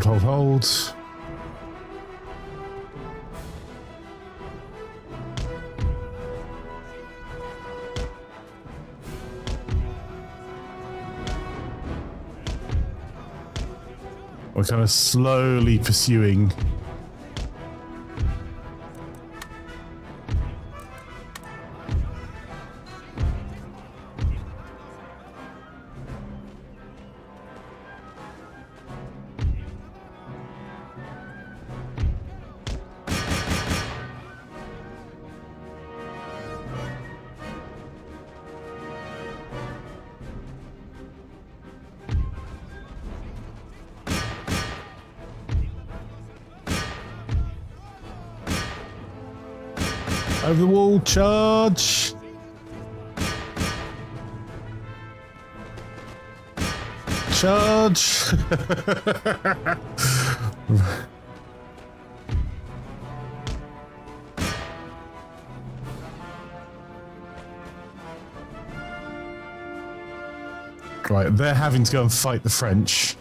Hold. We're kind of slowly pursuing. Over the wall, charge! Charge! Right, they're having to go and fight the French.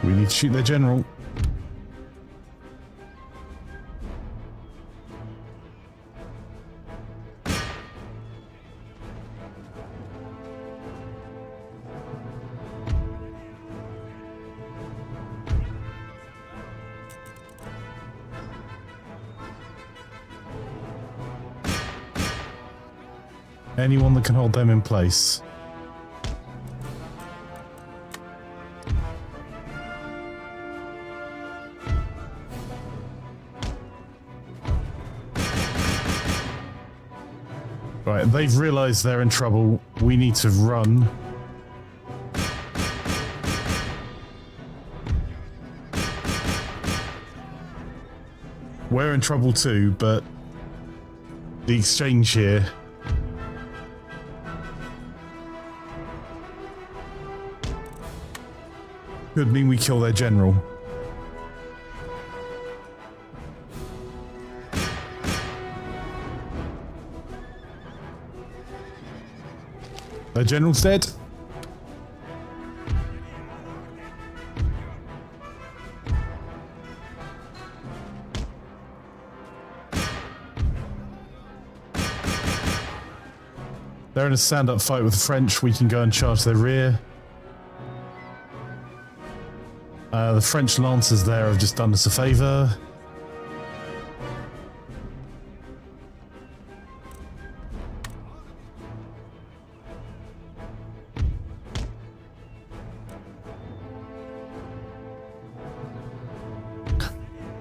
We need to shoot their general. Anyone that can hold them in place. Right, they've realised they're in trouble. We need to run. We're in trouble too, but the exchange here could mean we kill their general. Their general's dead. They're in a stand-up fight with the French. We can go and charge their rear. The French lancers there have just done us a favour.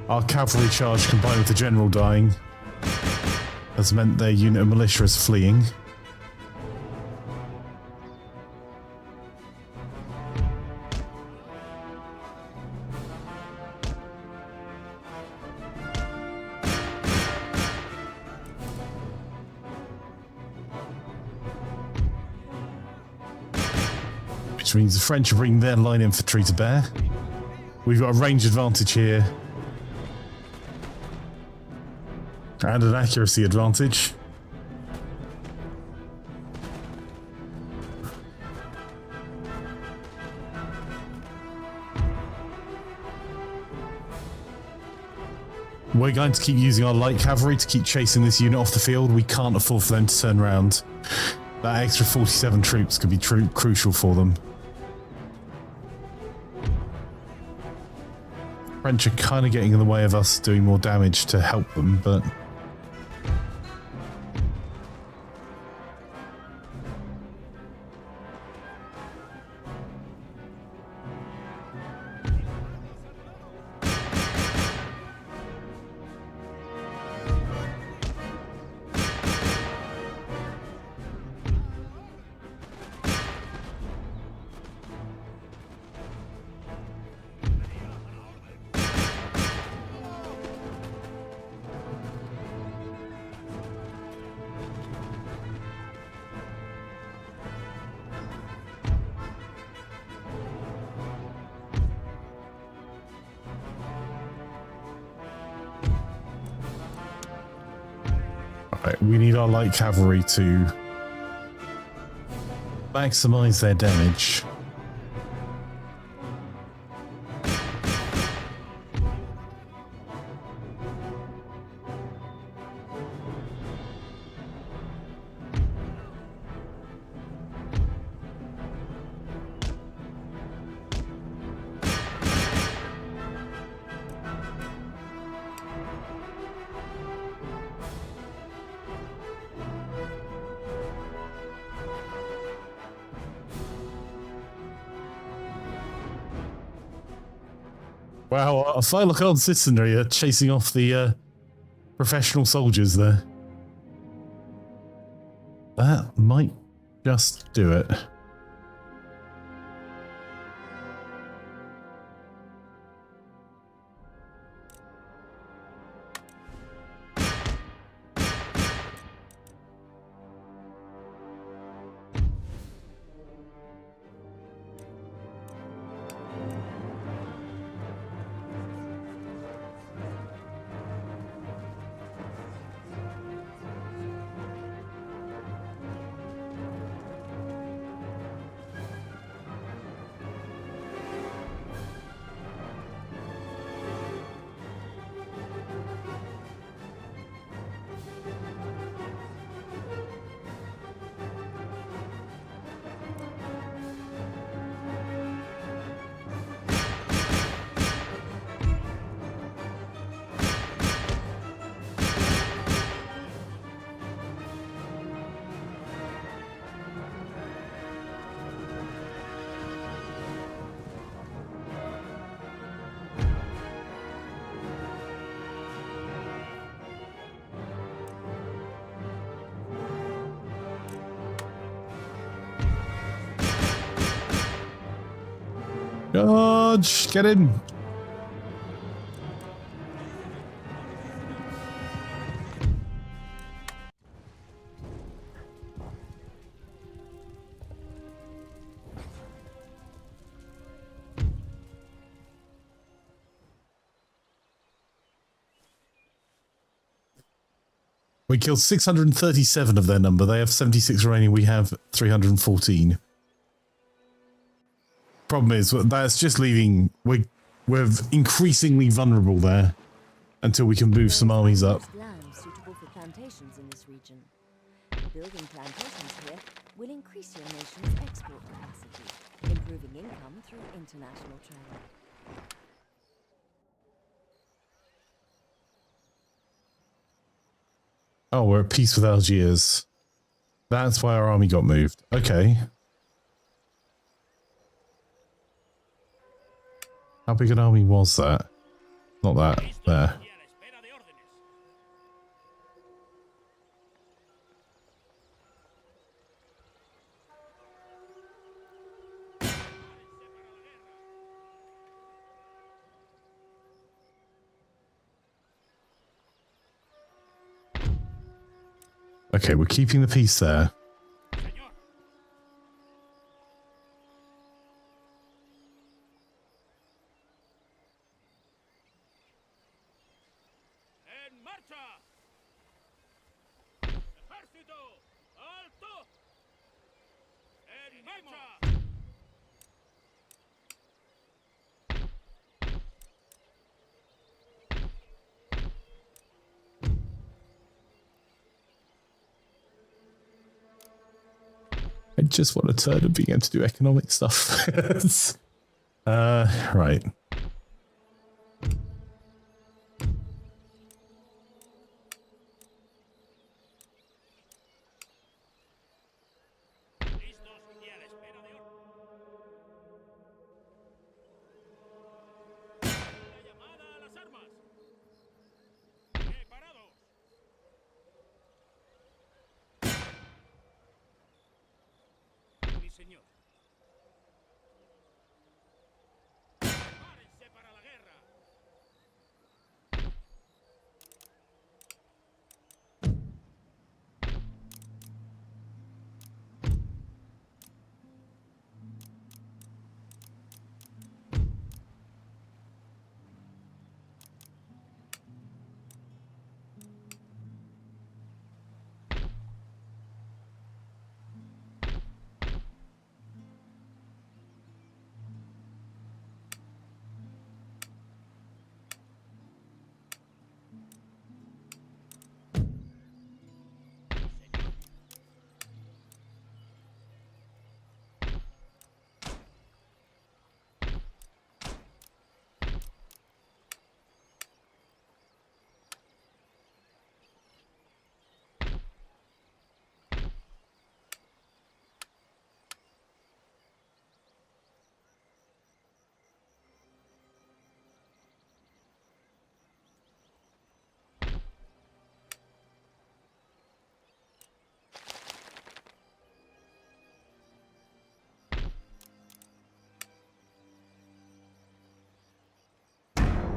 Our cavalry charge combined with the general dying has meant their unit of militia is fleeing. which means the French are bringing their line infantry to bear. We've got a range advantage here. And an accuracy advantage. We're going to keep using our light cavalry to keep chasing this unit off the field. We can't afford for them to turn around. That extra 47 troops could be crucial for them. French are kind of getting in the way of us doing more damage to help them, but... we need our light cavalry to maximize their damage. Wow, our Phylocon citizenry are chasing off the professional soldiers there. That might just do it. Dodge! Get in! We killed 637 of their number. They have 76 remaining. We have 314. Problem is, that's just leaving... We're increasingly vulnerable there until we can move some armies up. Land suitable for plantations in this region. Building plantations here will increase your nation's export capacity, improving income through international trade. Oh, we're at peace with Algiers. That's why our army got moved. Okay. How big an army was that? Not that. There. Okay, we're keeping the peace there. I just want to turn and being able to do economic stuff. Right. Listos y a la espera de una llamada a las armas. Preparados. Mi señor. Prepárense para la guerra.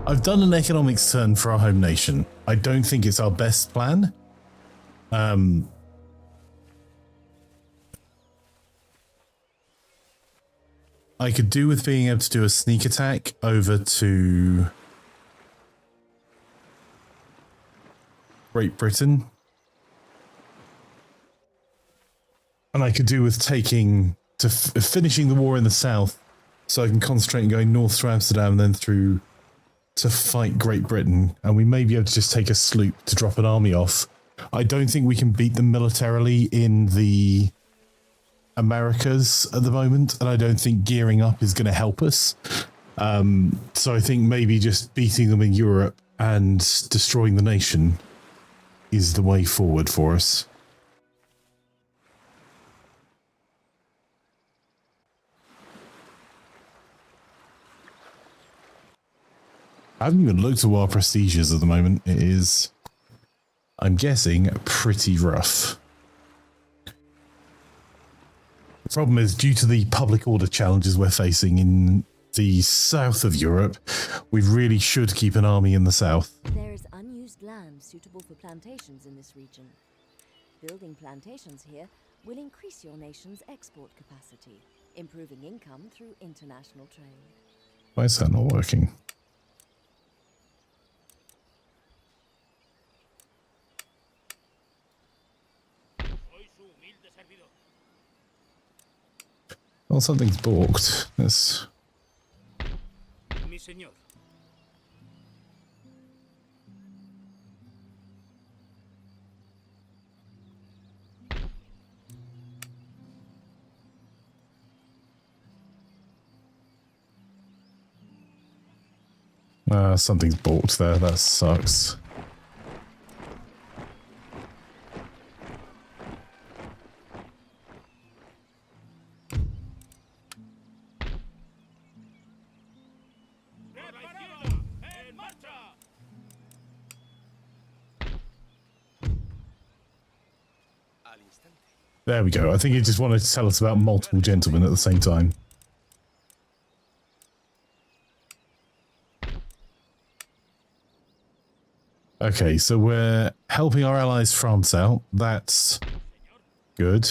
I've done an economics turn for our home nation. I don't think it's our best plan. I could do with being able to do a sneak attack over to Great Britain. And I could do with taking to finishing the war in the south so I can concentrate on going north through Amsterdam and then through to fight Great Britain, and we may be able to just take a sloop to drop an army off. I don't think we can beat them militarily in the Americas at the moment, and I don't think gearing up is going to help us. So I think maybe just beating them in Europe and destroying the nation is the way forward for us. I haven't even looked at what our prestige is at the moment. It is, I'm guessing, pretty rough. The problem is, due to the public order challenges we're facing in the south of Europe, we really should keep an army in the south. There is unused land suitable for plantations in this region. Building plantations here will increase your nation's export capacity, improving income through international trade. Why is that not working? Well, something's balked. That's... Mi señor. Something's balked there. That sucks. There we go. I think he just wanted to tell us about multiple gentlemen at the same time. Okay, so we're helping our allies France out. That's good.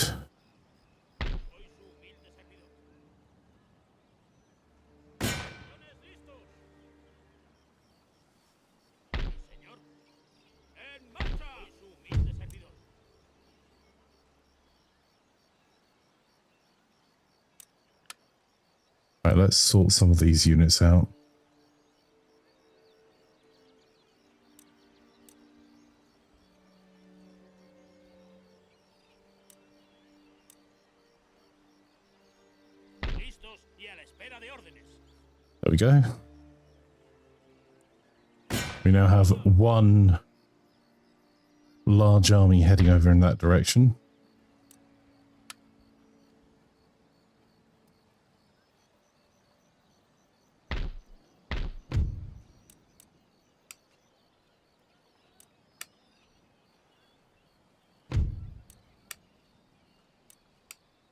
Right, let's sort some of these units out. prestos y a la espera de órdenes. There we go. We now have one large army heading over in that direction.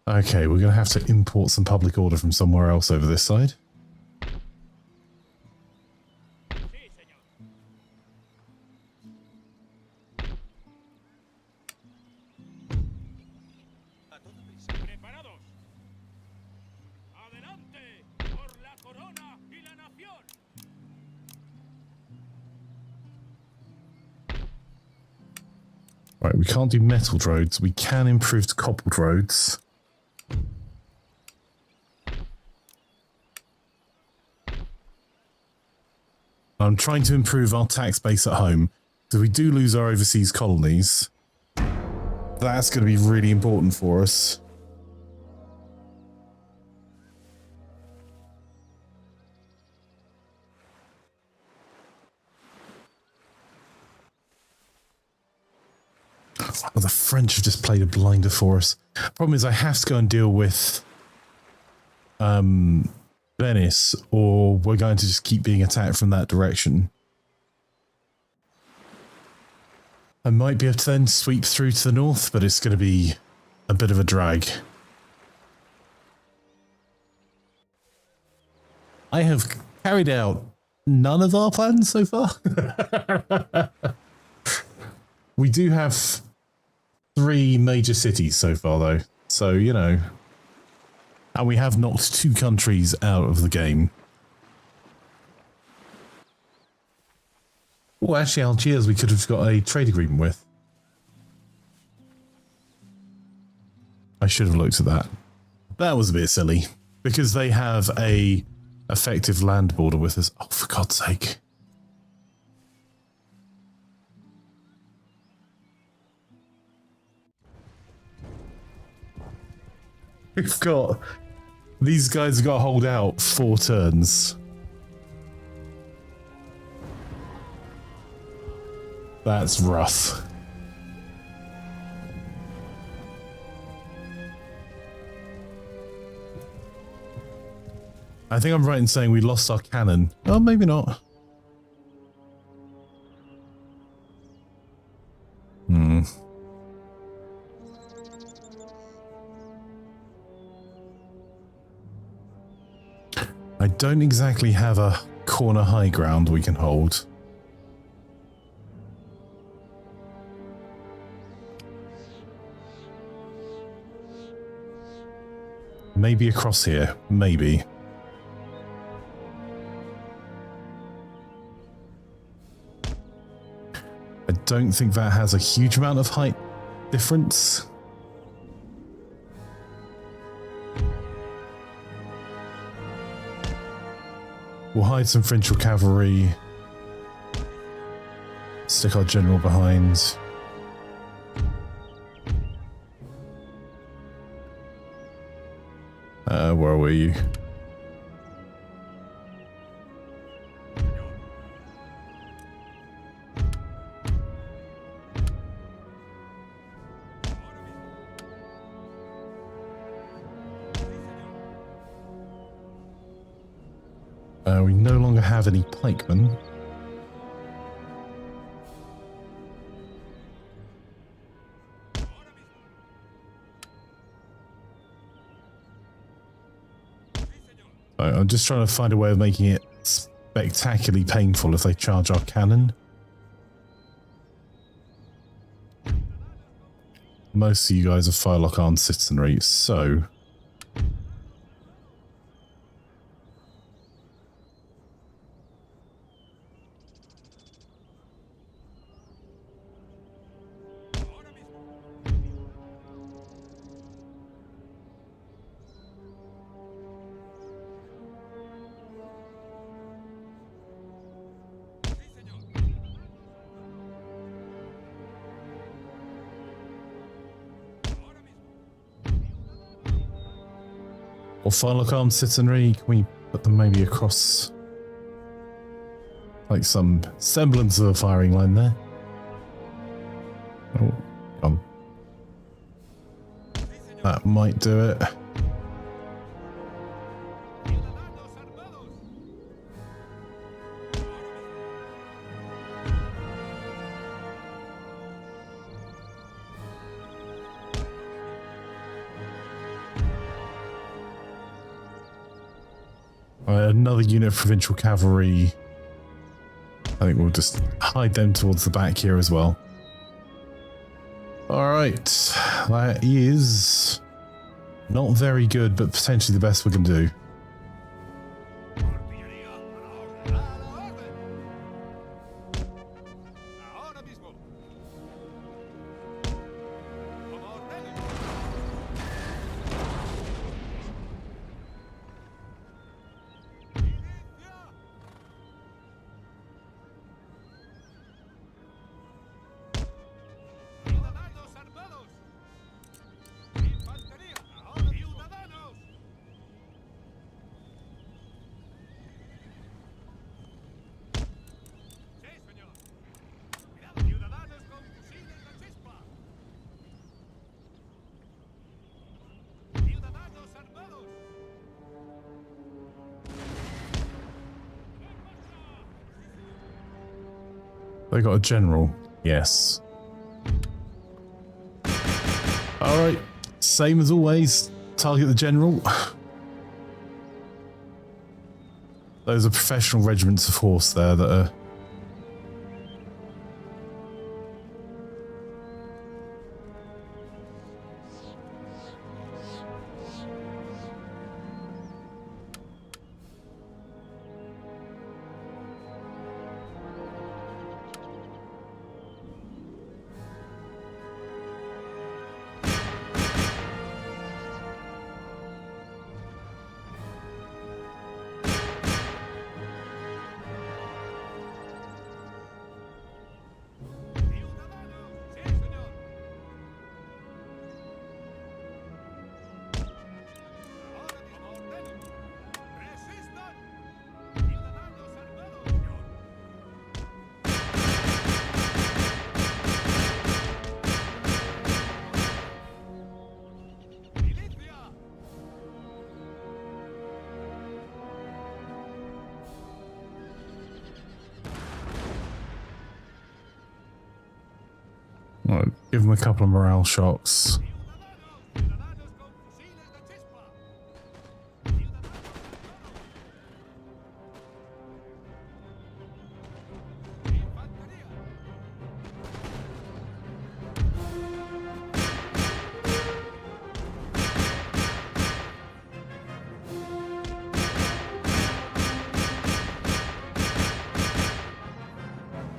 Okay, we're going to have to import some public order from somewhere else over this side. Sí, señor. Preparados. Adelante por la corona y la nación. Right, we can't do metalled roads. We can improve to cobbled roads. I'm trying to improve our tax base at home. So we do lose our overseas colonies. That's going to be really important for us. Oh, the French have just played a blinder for us. Problem is I have to go and deal with Venice, or we're going to just keep being attacked from that direction. I might be able to then sweep through to the north, but it's going to be a bit of a drag. I have carried out none of our plans so far. We do have 3 major cities so far, though. So, you know. And we have knocked 2 countries out of the game. Well, actually, Algiers we could have got a trade agreement with. I should have looked at that. That was a bit silly. Because they have a effective land border with us. Oh, for God's sake. We've got... These guys have got to hold out 4 turns. That's rough. I think I'm right in saying we lost our cannon. Oh, maybe not. I don't exactly have a corner high ground we can hold. Maybe across here. Maybe. I don't think that has a huge amount of height difference. We'll hide some French cavalry. Stick our general behind. Where were you? We no longer have any pikemen. I'm just trying to find a way of making it spectacularly painful if they charge our cannon. Most of you guys are firelock armed citizenry, so... Or Firelock Arms citizenry, can we put them maybe across like some semblance of a firing line there? Oh, come. That might do it. Another unit of provincial cavalry. I think we'll just hide them towards the back here as well. Alright, that is not very good, but potentially the best we can do. They got a general. Yes. Alright. Same as always. Target the general. Those are professional regiments of horse there that are... Right, give them a couple of morale shocks.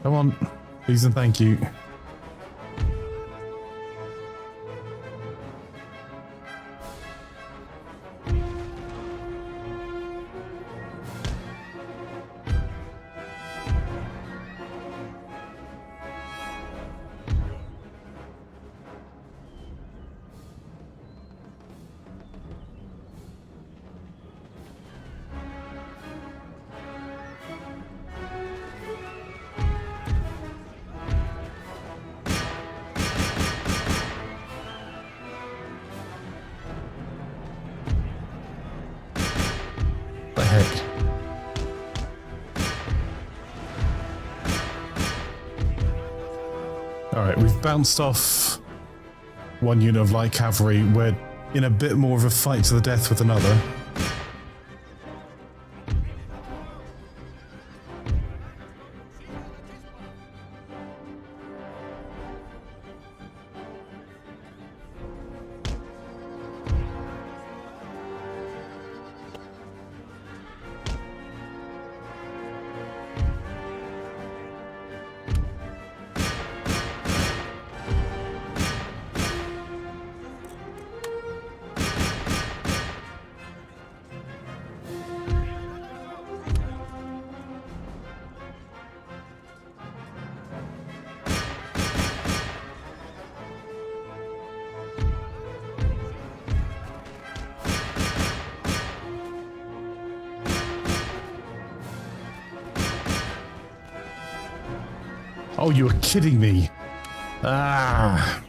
Come on, please and thank you. Alright, we've bounced off one unit of light cavalry. We're in a bit more of a fight to the death with another. Oh, you are kidding me. Ah.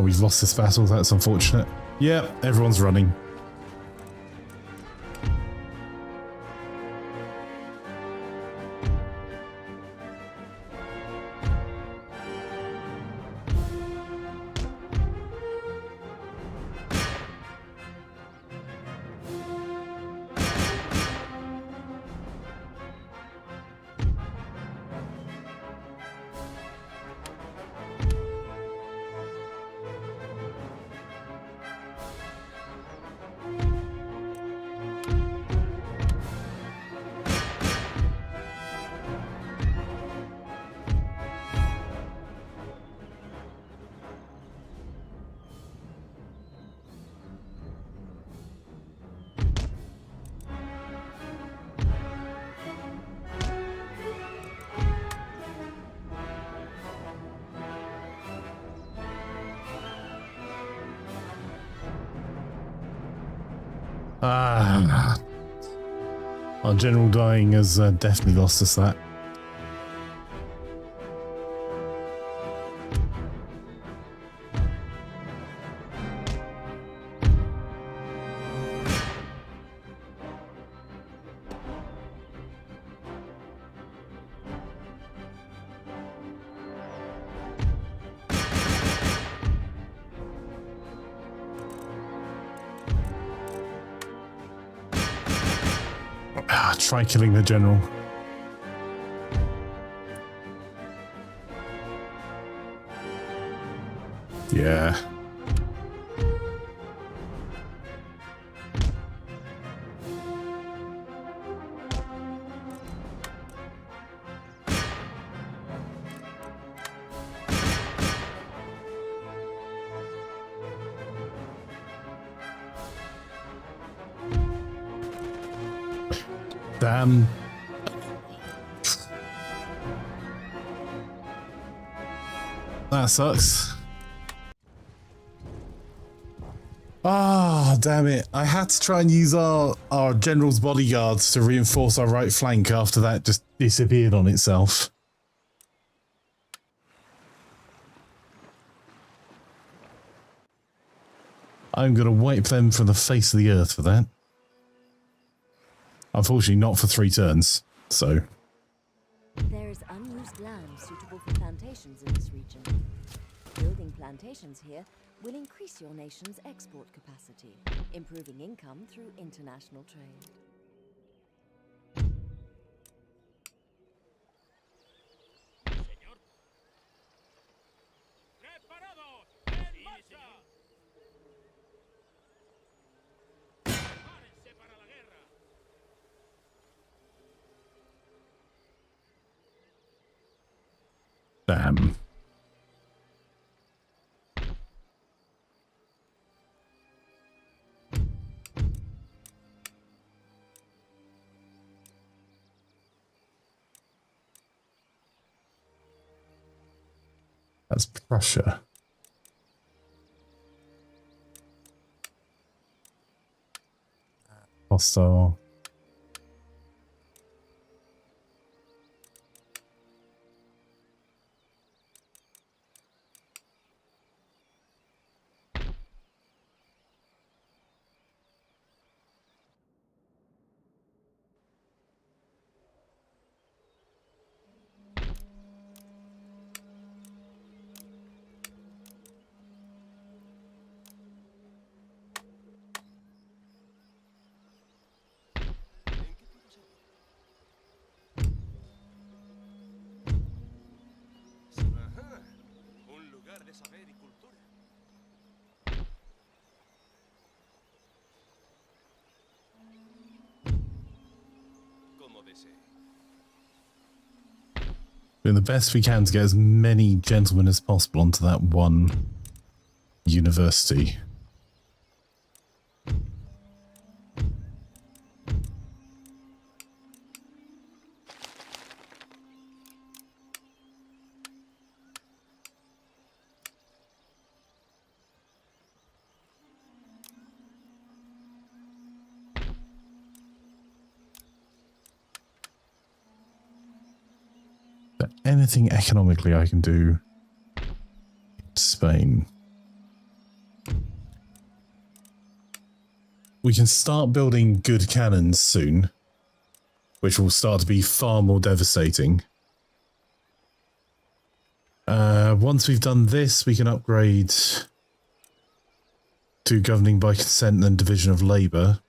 We've lost this battle. That's unfortunate. Yeah, everyone's running. Our general dying has definitely lost us that. Try killing the general. Yeah. Damn. That sucks. Ah, damn it. I had to try and use our general's bodyguards to reinforce our right flank after that just disappeared on itself. I'm going to wipe them from the face of the earth for that. Unfortunately, not for 3 turns, so... There is unused land suitable for plantations in this region. Building plantations here will increase your nation's export capacity, improving income through international trade. Señor. ¡Preparados! ¡En marcha! ¡Prepárense para la guerra! Damn. That's Prussia. Hostile. Doing the best we can to get as many gentlemen as possible onto that one university. Anything economically I can do in Spain. We can start building good cannons soon, which will start to be far more devastating. Once we've done this, we can upgrade to governing by consent and division of labour.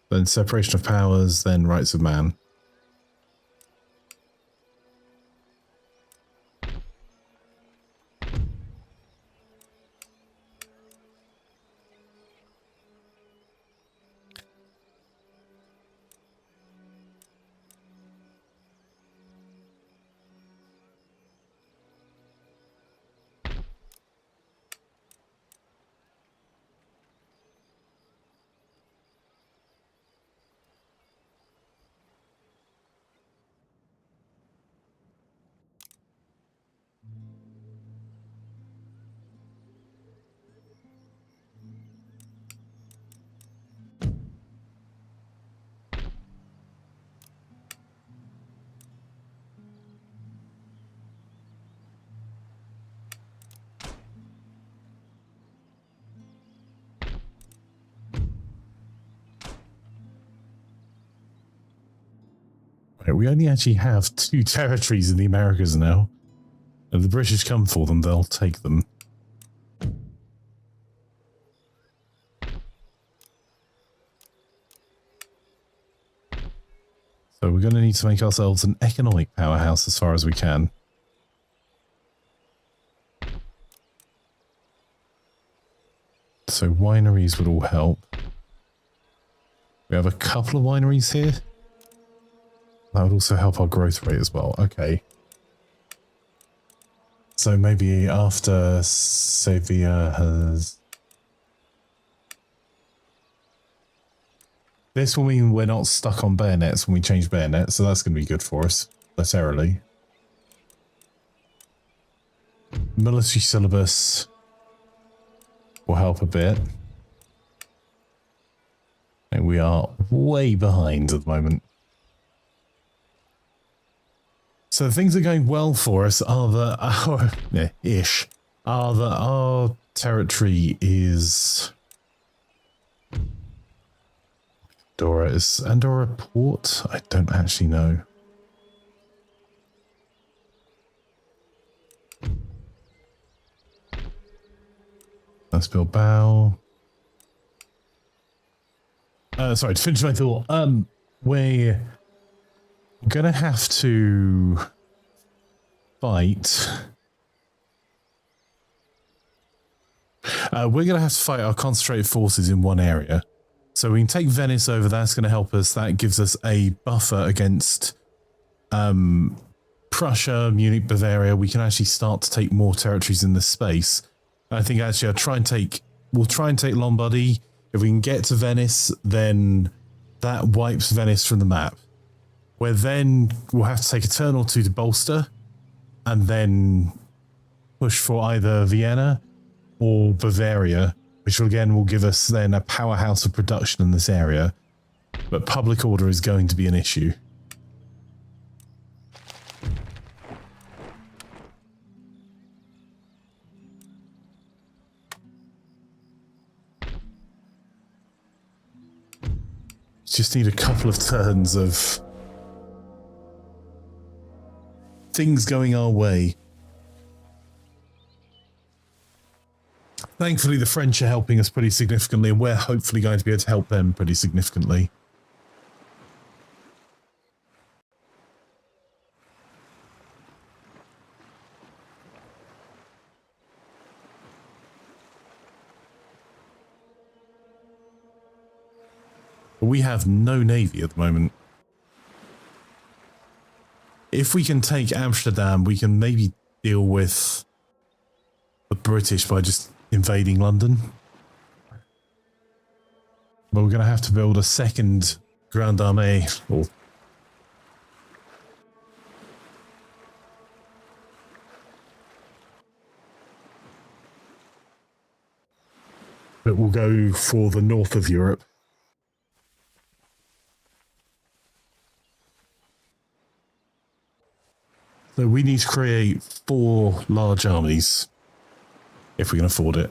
Then separation of powers, then rights of man. We only actually have 2 territories in the Americas now. If the British come for them, they'll take them. So we're going to need to make ourselves an economic powerhouse as far as we can. So wineries would all help. We have a couple of wineries here. That would also help our growth rate as well. Okay. So maybe after Sevilla has... This will mean we're not stuck on bayonets when we change bayonets, so that's going to be good for us, militarily. Military syllabus will help a bit. And we are way behind at the moment. So things are going well for us are that our territory is Andorra. Is Andorra a port? I don't actually know. That's Bilbao. Sorry, to finish my thought. We're gonna have to fight. We're gonna have to fight our concentrated forces in one area. So we can take Venice over. That's going to help us. That gives us a buffer against Prussia, Munich, Bavaria. We can actually start to take more territories in this space. I think actually we'll try and take Lombardy. If we can get to Venice, then that wipes Venice from the map. Where then we'll have to take a turn or two to bolster and then push for either Vienna or Bavaria, which will give us then a powerhouse of production in this area. But public order is going to be an issue. Just need a couple of turns of things going our way. Thankfully, the French are helping us pretty significantly, and we're hopefully going to be able to help them pretty significantly. We have no navy at the moment. If we can take Amsterdam, we can maybe deal with the British by just invading London. But we're going to have to build a second Grande Armée. That will go for the north of Europe. So we need to create 4 large armies, if we can afford it.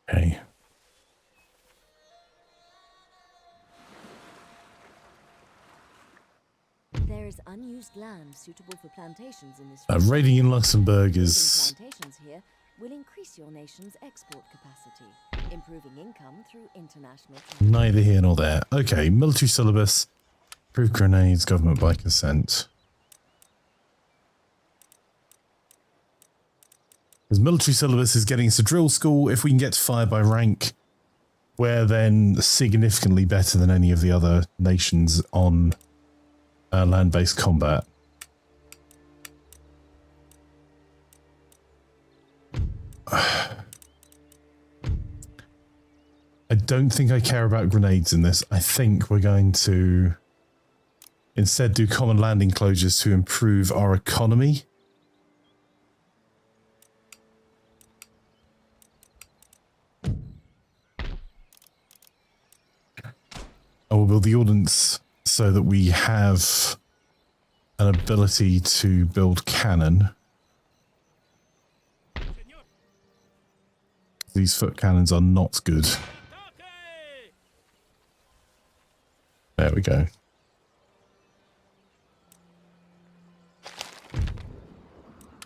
Okay. There is unused land suitable for plantations in this Raiding in Luxembourg Building is... plantations here will increase your nation's export capacity, improving income through international trade. neither here nor there. Okay, military syllabus. Approved grenades, government by consent. Because military syllabus is getting us a drill school. If we can get to fire by rank, we're then significantly better than any of the other nations on land-based combat. I don't think I care about grenades in this. I think we're going to instead do common landing closures to improve our economy. I will build the ordnance so that we have an ability to build cannon. These foot cannons are not good. There we go.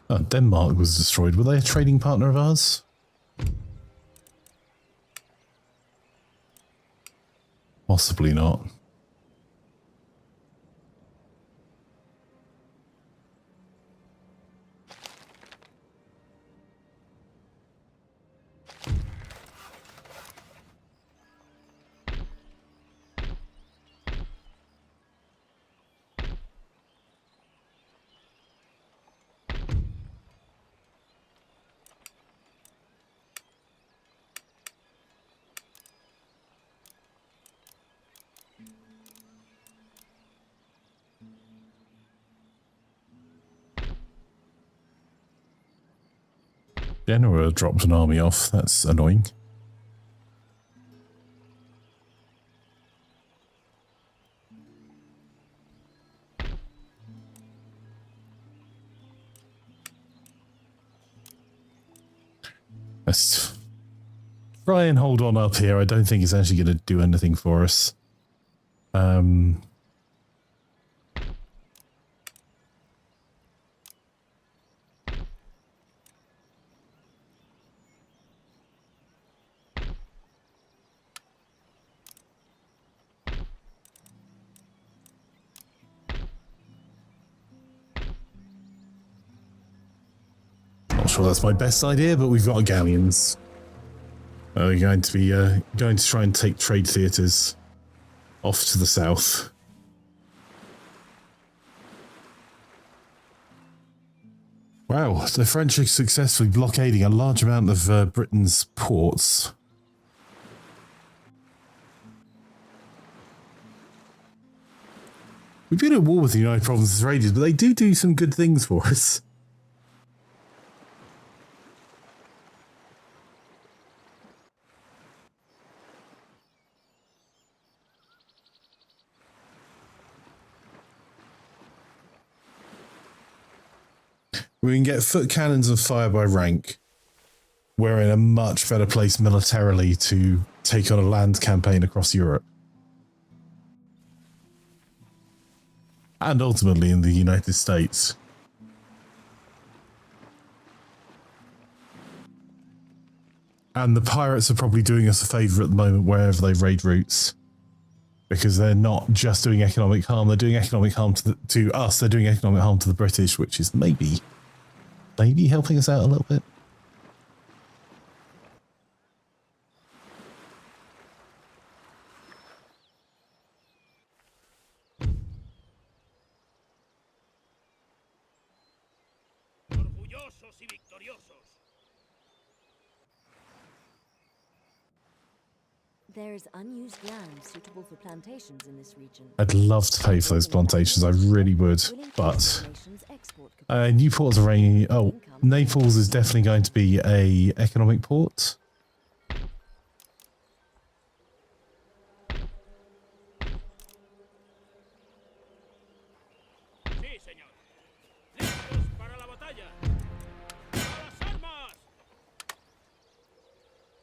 Oh, Denmark was destroyed. Were they a trading partner of ours? Possibly not. Genoa dropped an army off. That's annoying. Let's try and hold on up here. I don't think it's actually going to do anything for us. Sure, that's my best idea, but we've got galleons. We're going to be going to try and take trade theatres off to the south. Wow, the French are successfully blockading a large amount of Britain's ports. We've been at war with the United Provinces for ages, but they do some good things for us. We can get foot cannons and fire by rank. We're in a much better place militarily to take on a land campaign across Europe. And ultimately in the United States. And the pirates are probably doing us a favour at the moment wherever they raid routes. Because they're not just doing economic harm, they're doing economic harm to us, they're doing economic harm to the British, which is maybe helping us out a little bit. Orgullosos y victoriosos. There is unused land suitable for plantations in this region. I'd love to pay for those plantations, I really would, but Newport's a rainy. Oh, Naples is definitely going to be a economic port. Sí, señor. Listos para la batalla. ¡A las armas!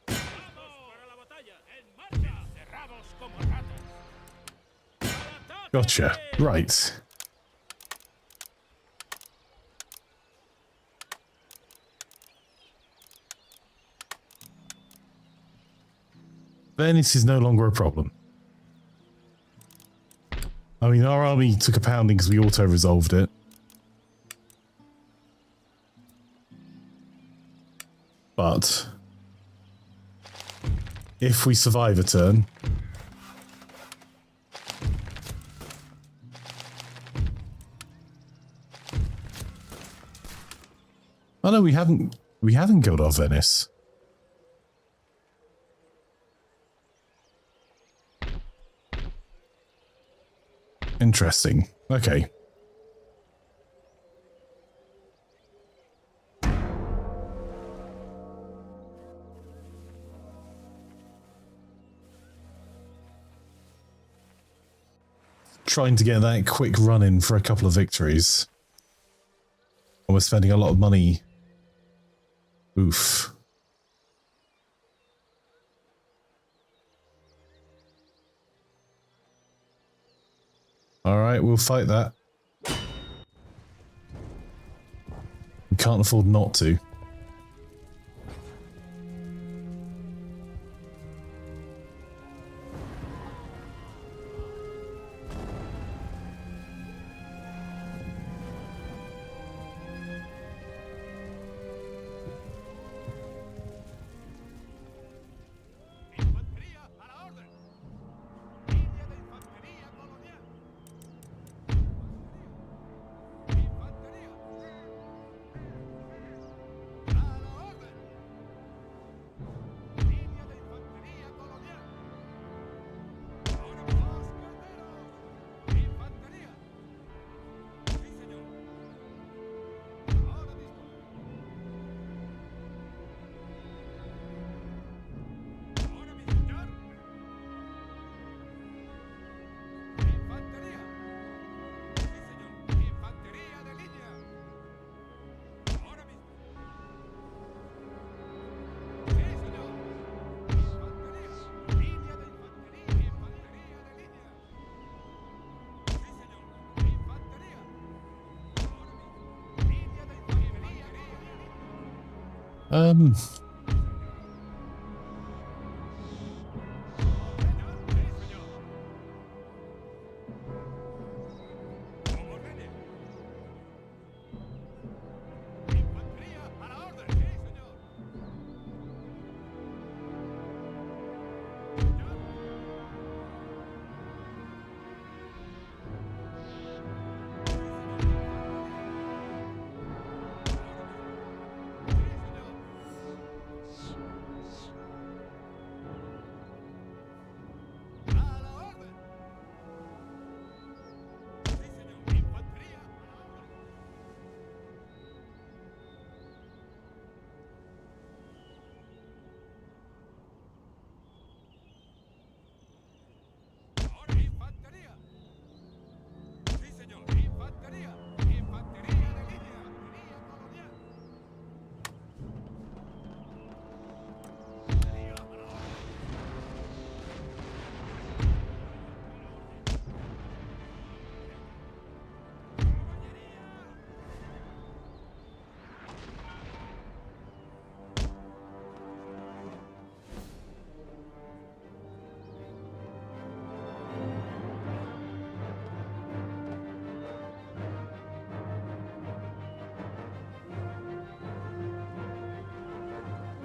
¡Vamos para la batalla! ¡En marcha! ¡Cerrados como ratas! ¡Al ataque! Gotcha. Right. Venice is no longer a problem. I mean, our army took a pounding because we auto-resolved it. But if we survive a turn, oh no, we haven't killed off Venice. Interesting. Okay. Trying to get that quick run in for a couple of victories. And we're spending a lot of money. Oof. Alright, we'll fight that. We can't afford not to.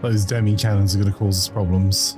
Those demi cannons are going to cause us problems.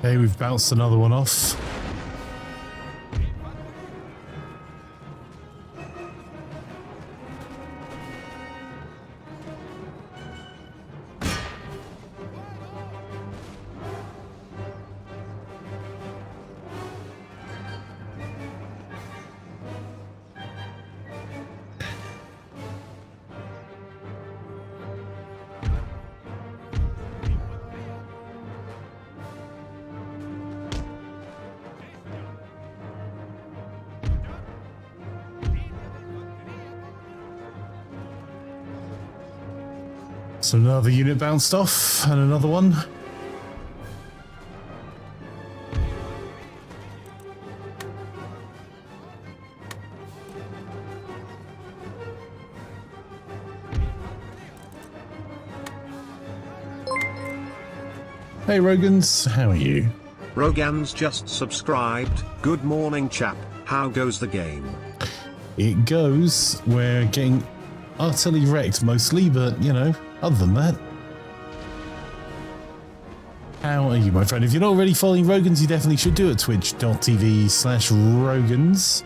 Okay, we've bounced another one off. So another unit bounced off, and another one. Hey Rogans, how are you? Rogan's just subscribed. Good morning, chap. How goes the game? It goes. We're getting utterly wrecked mostly, but, you know, other than that. How are you, my friend? If you're not already following Rogans, you definitely should do it. Twitch.tv/Rogans.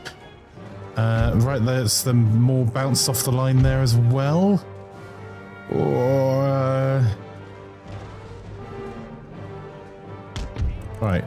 Right, there's them more bounced off the line there as well. Or... Right.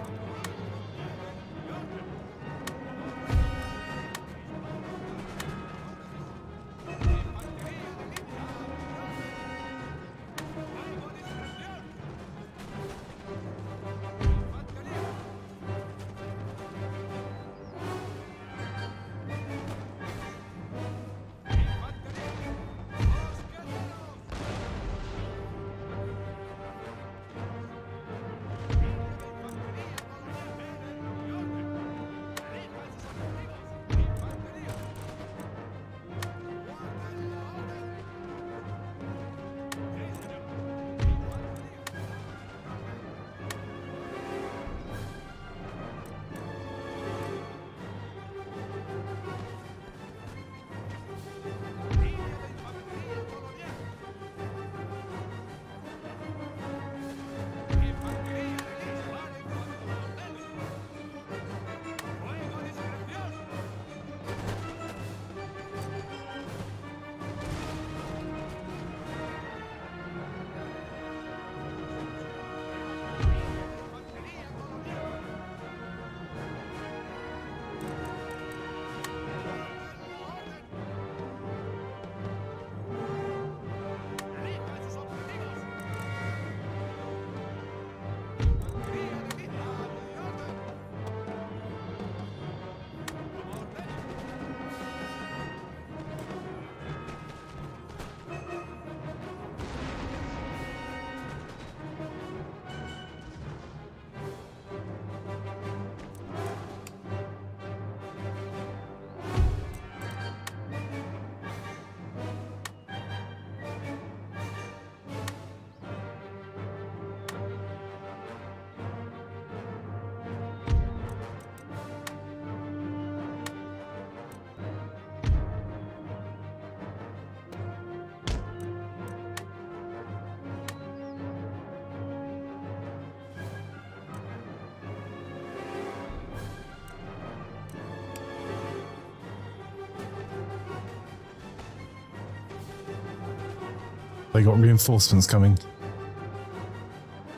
They got reinforcements coming.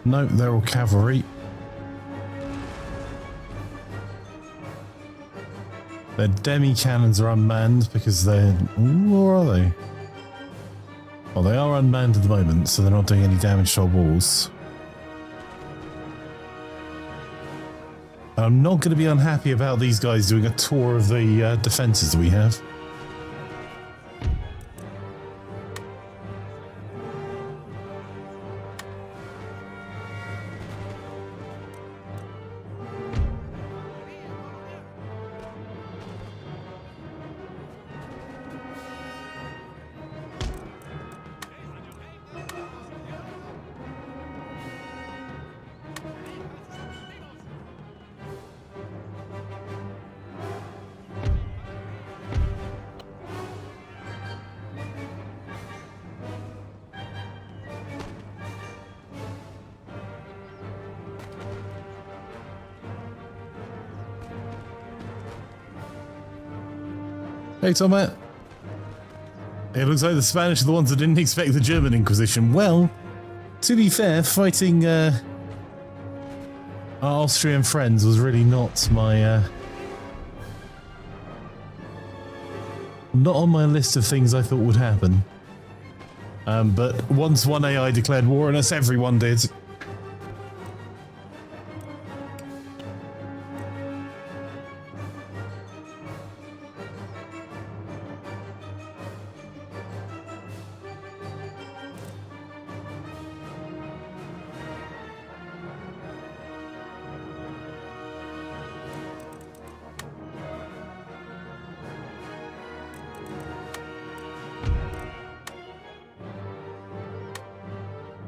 No, they're all cavalry. Their demi cannons are unmanned because they're... Where are they? Well, they are unmanned at the moment, so they're not doing any damage to our walls. I'm not going to be unhappy about these guys doing a tour of the defences we have. Hey, Tomat. It looks like the Spanish are the ones that didn't expect the German Inquisition. Well, to be fair, fighting our Austrian friends was really not my... not on my list of things I thought would happen. But once one AI declared war on us, everyone did.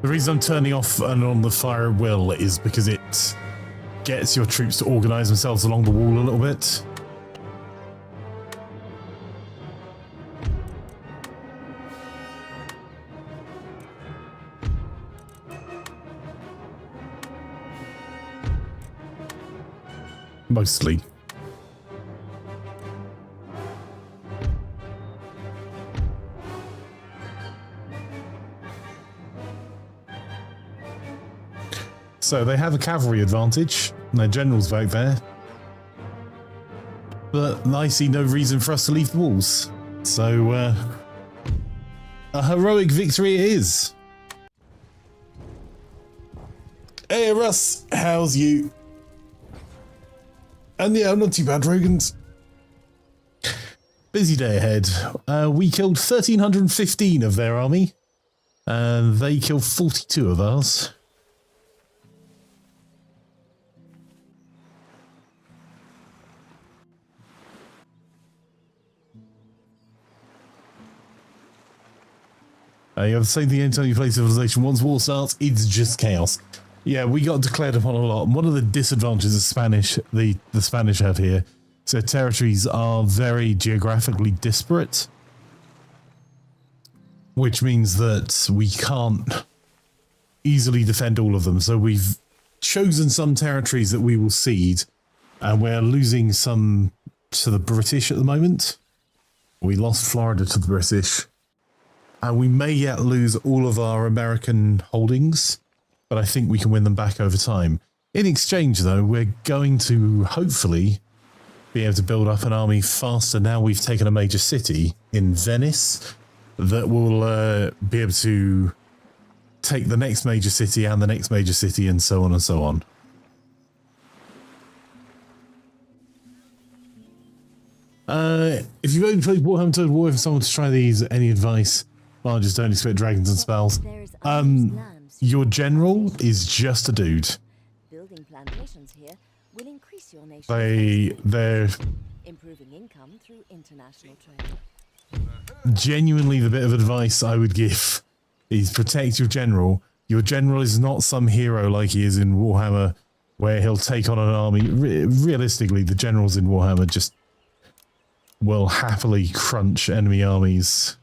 The reason I'm turning off and on the fire at will is because it gets your troops to organise themselves along the wall a little bit. Mostly. So they have a cavalry advantage, and their general's back there. But I see no reason for us to leave the walls. So, a heroic victory it is. Hey Russ, how's you? And yeah, I'm not too bad, Rogans. Busy day ahead. We killed 1,315 of their army, and they killed 42 of ours. You have the same thing anytime you play Civilization. Once war starts, it's just chaos. Yeah, we got declared upon a lot. And one of the disadvantages the Spanish have here is their territories are very geographically disparate, which means that we can't easily defend all of them. So we've chosen some territories that we will cede, and we're losing some to the British at the moment. We lost Florida to the British. And we may yet lose all of our American holdings, but I think we can win them back over time. In exchange, though, we're going to hopefully be able to build up an army faster now we've taken a major city in Venice that will be able to take the next major city and the next major city and so on and so on. If you've only played Warhammer Total War, if someone to try these, any advice? Well, just don't expect dragons and spells. Your general is just a dude. Building plantations here will increase your nation's They're improving income through international trade. genuinely the bit of advice I would give is protect your general. Your general is not some hero like he is in Warhammer, where he'll take on an army. Realistically, the generals in Warhammer just will happily crunch enemy armies.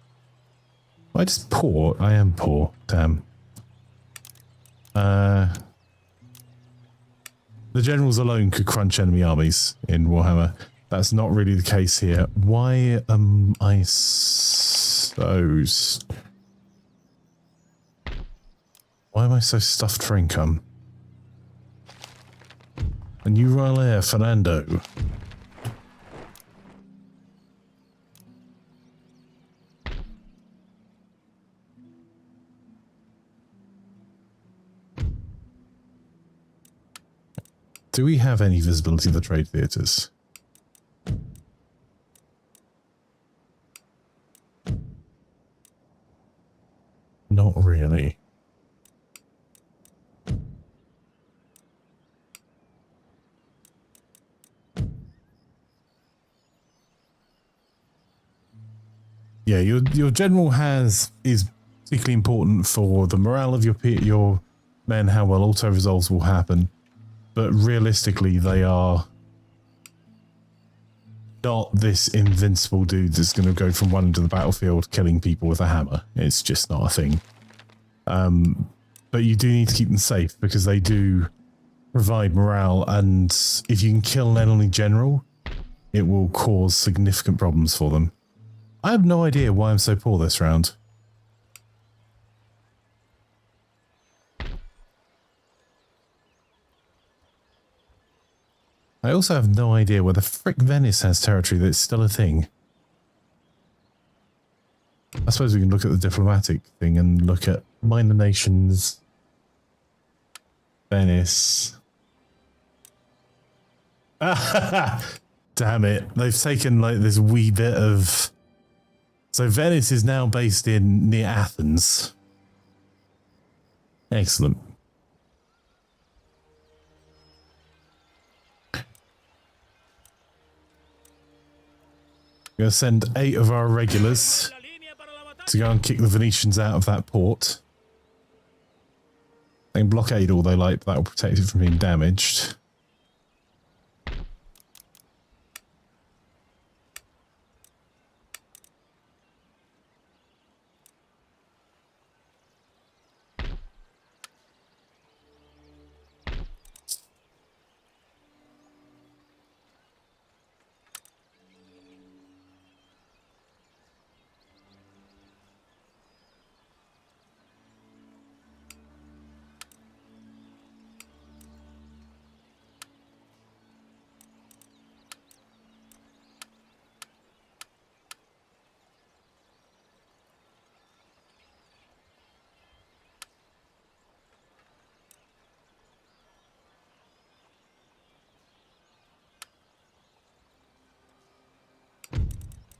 I just poor. I am poor. Damn. The generals alone could crunch enemy armies in Warhammer. That's not really the case here. Why am I so... Why am I so stuffed for income? A new Royal Heir, Fernando. Do we have any visibility of the trade theatres? Not really. Yeah, your general is particularly important for the morale of your men, how well auto resolves will happen. But realistically, they are not this invincible dude that's going to go from one end of the battlefield killing people with a hammer. It's just not a thing. But you do need to keep them safe because they do provide morale, and if you can kill an enemy general, it will cause significant problems for them. I have no idea why I'm so poor this round. I also have no idea whether frick Venice has territory that's still a thing. I suppose we can look at the diplomatic thing and look at minor nations. Venice. Damn it. They've taken like this wee bit of... So Venice is now based near Athens. Excellent. We're going to send 8 of our regulars to go and kick the Venetians out of that port. They can blockade all they like, but that will protect it from being damaged.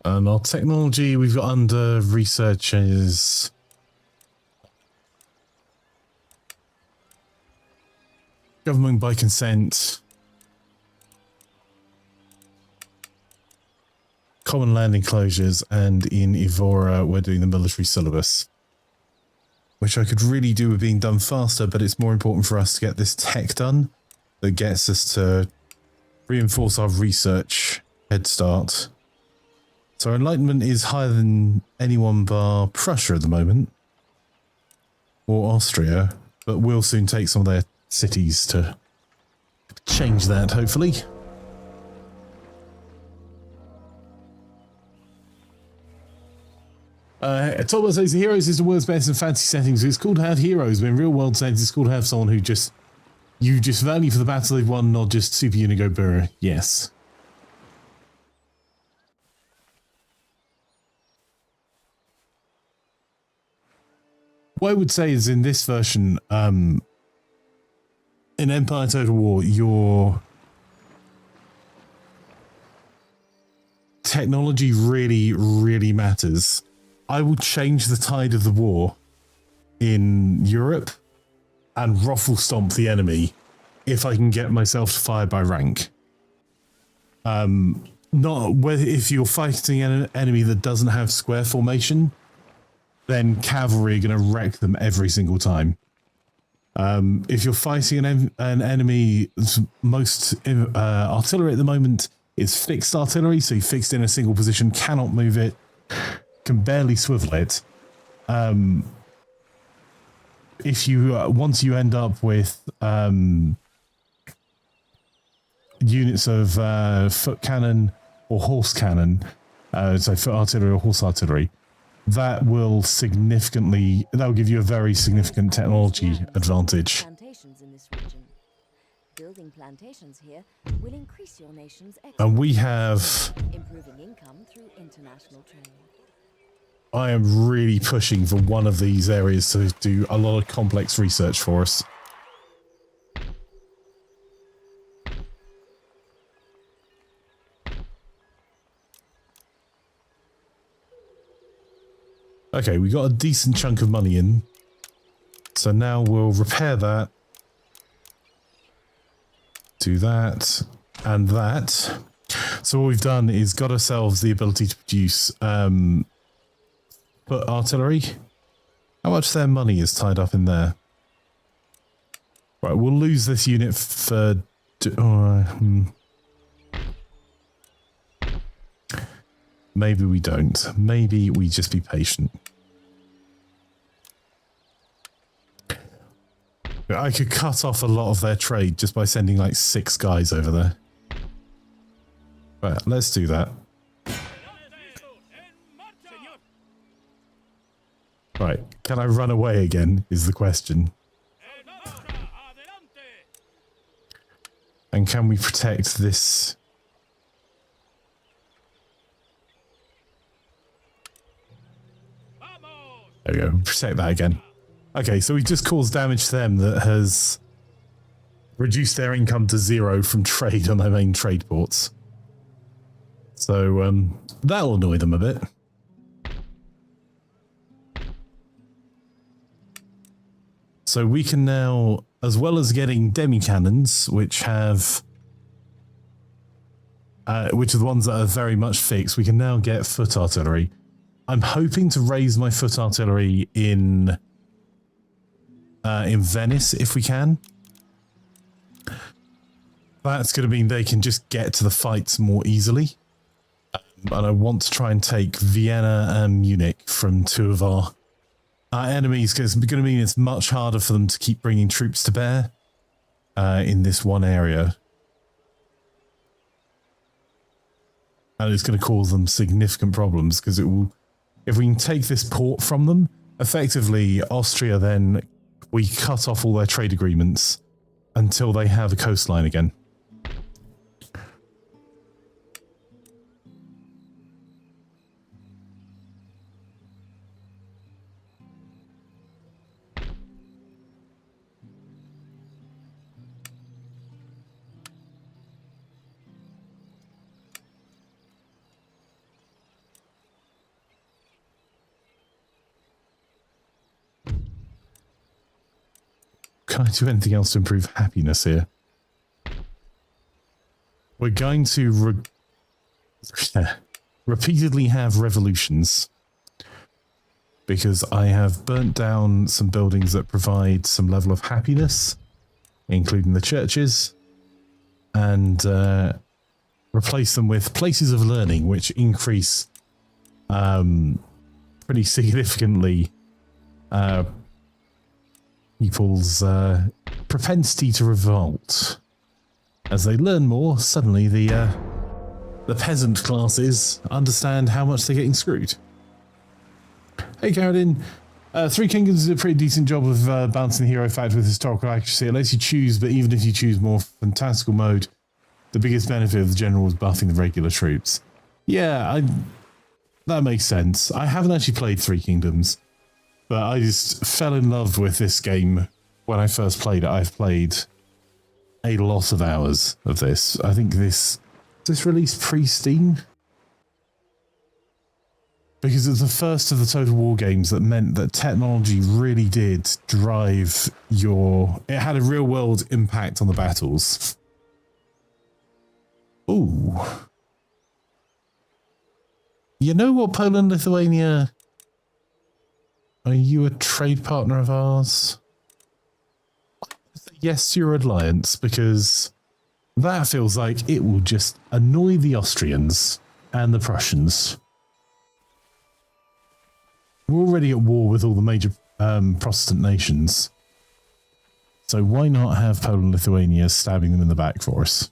And our technology we've got under research is government by consent, common land enclosures, and in Evora we're doing the military syllabus, which I could really do with being done faster, but it's more important for us to get this tech done that gets us to reinforce our research head start. So Enlightenment is higher than anyone bar Prussia at the moment, or Austria, but we'll soon take some of their cities to change that, hopefully. Thomas says the heroes is the world's best in fantasy settings. It's cool to have heroes, but in real world settings it's cool to have someone who you just value for the battle they've won, not just super unigo burr. Yes. What I would say is in this version, in Empire Total War, your technology really, really matters. I will change the tide of the war in Europe and ruffle stomp the enemy if I can get myself to fire by rank. Not whether if you're fighting an enemy that doesn't have square formation, then cavalry are going to wreck them every single time. If you're fighting an enemy, most artillery at the moment is fixed artillery, so you're fixed in a single position, cannot move it, can barely swivel it. If you once you end up with units of foot cannon or horse cannon, so foot artillery or horse artillery, that will give you a very significant technology advantage. Plantations in this region. Building plantations here will increase your nation's And we have, improving income through international trade. I am really pushing for one of these areas to do a lot of complex research for us. Okay, we got a decent chunk of money in. So now we'll repair that. Do that. And that. So what we've done is got ourselves the ability to produce foot artillery. How much of their money is tied up in there? Right, we'll lose this unit for... Maybe we don't. Maybe we just be patient. I could cut off a lot of their trade just by sending like 6 guys over there. Right, let's do that. Right, can I run away again is the question. And can we protect this? There we go, protect that again. Okay, so we just caused damage to them that has reduced their income to 0 from trade on their main trade ports. So that'll annoy them a bit. So we can now, as well as getting demi-cannons, which have... which are the ones that are very much fixed, we can now get foot artillery. I'm hoping to raise my foot artillery in Venice if we can. That's going to mean they can just get to the fights more easily. And I want to try and take Vienna and Munich from 2 of our enemies, because it's going to mean it's much harder for them to keep bringing troops to bear in this one area. And it's going to cause them significant problems, because it will... If we can take this port from them, effectively Austria then, we cut off all their trade agreements until they have a coastline again. can I do anything else to improve happiness here? We're going to repeatedly have revolutions, because I have burnt down some buildings that provide some level of happiness, including the churches, and replace them with places of learning, which increase pretty significantly people's propensity to revolt. As they learn more, suddenly the peasant classes understand how much they're getting screwed. Hey, Carradine. Three Kingdoms did a pretty decent job of balancing the hero factor with historical accuracy. It lets you choose, but even if you choose more fantastical mode, the biggest benefit of the general was buffing the regular troops. Yeah, that makes sense. I haven't actually played Three Kingdoms, but I just fell in love with this game when I first played it. I've played a lot of hours of this. I think this released pre-Steam, because it's the first of the Total War games that meant that technology really did drive it had a real world impact on the battles. Ooh. You know what, Poland, Lithuania? Are you a trade partner of ours? Yes to your alliance, because that feels like it will just annoy the Austrians and the Prussians. We're already at war with all the major Protestant nations. So why not have Poland and Lithuania stabbing them in the back for us?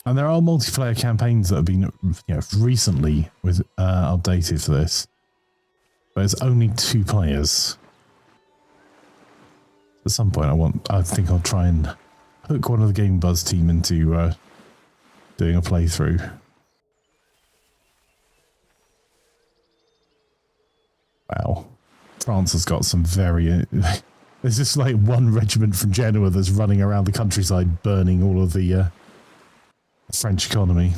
And there are multiplayer campaigns that have been recently updated for this. But it's only 2 players. At some point I think I'll try and hook one of the Game Buzz team into doing a playthrough. Wow. France has got some very... there's just like one regiment from Genoa that's running around the countryside burning all of the French economy.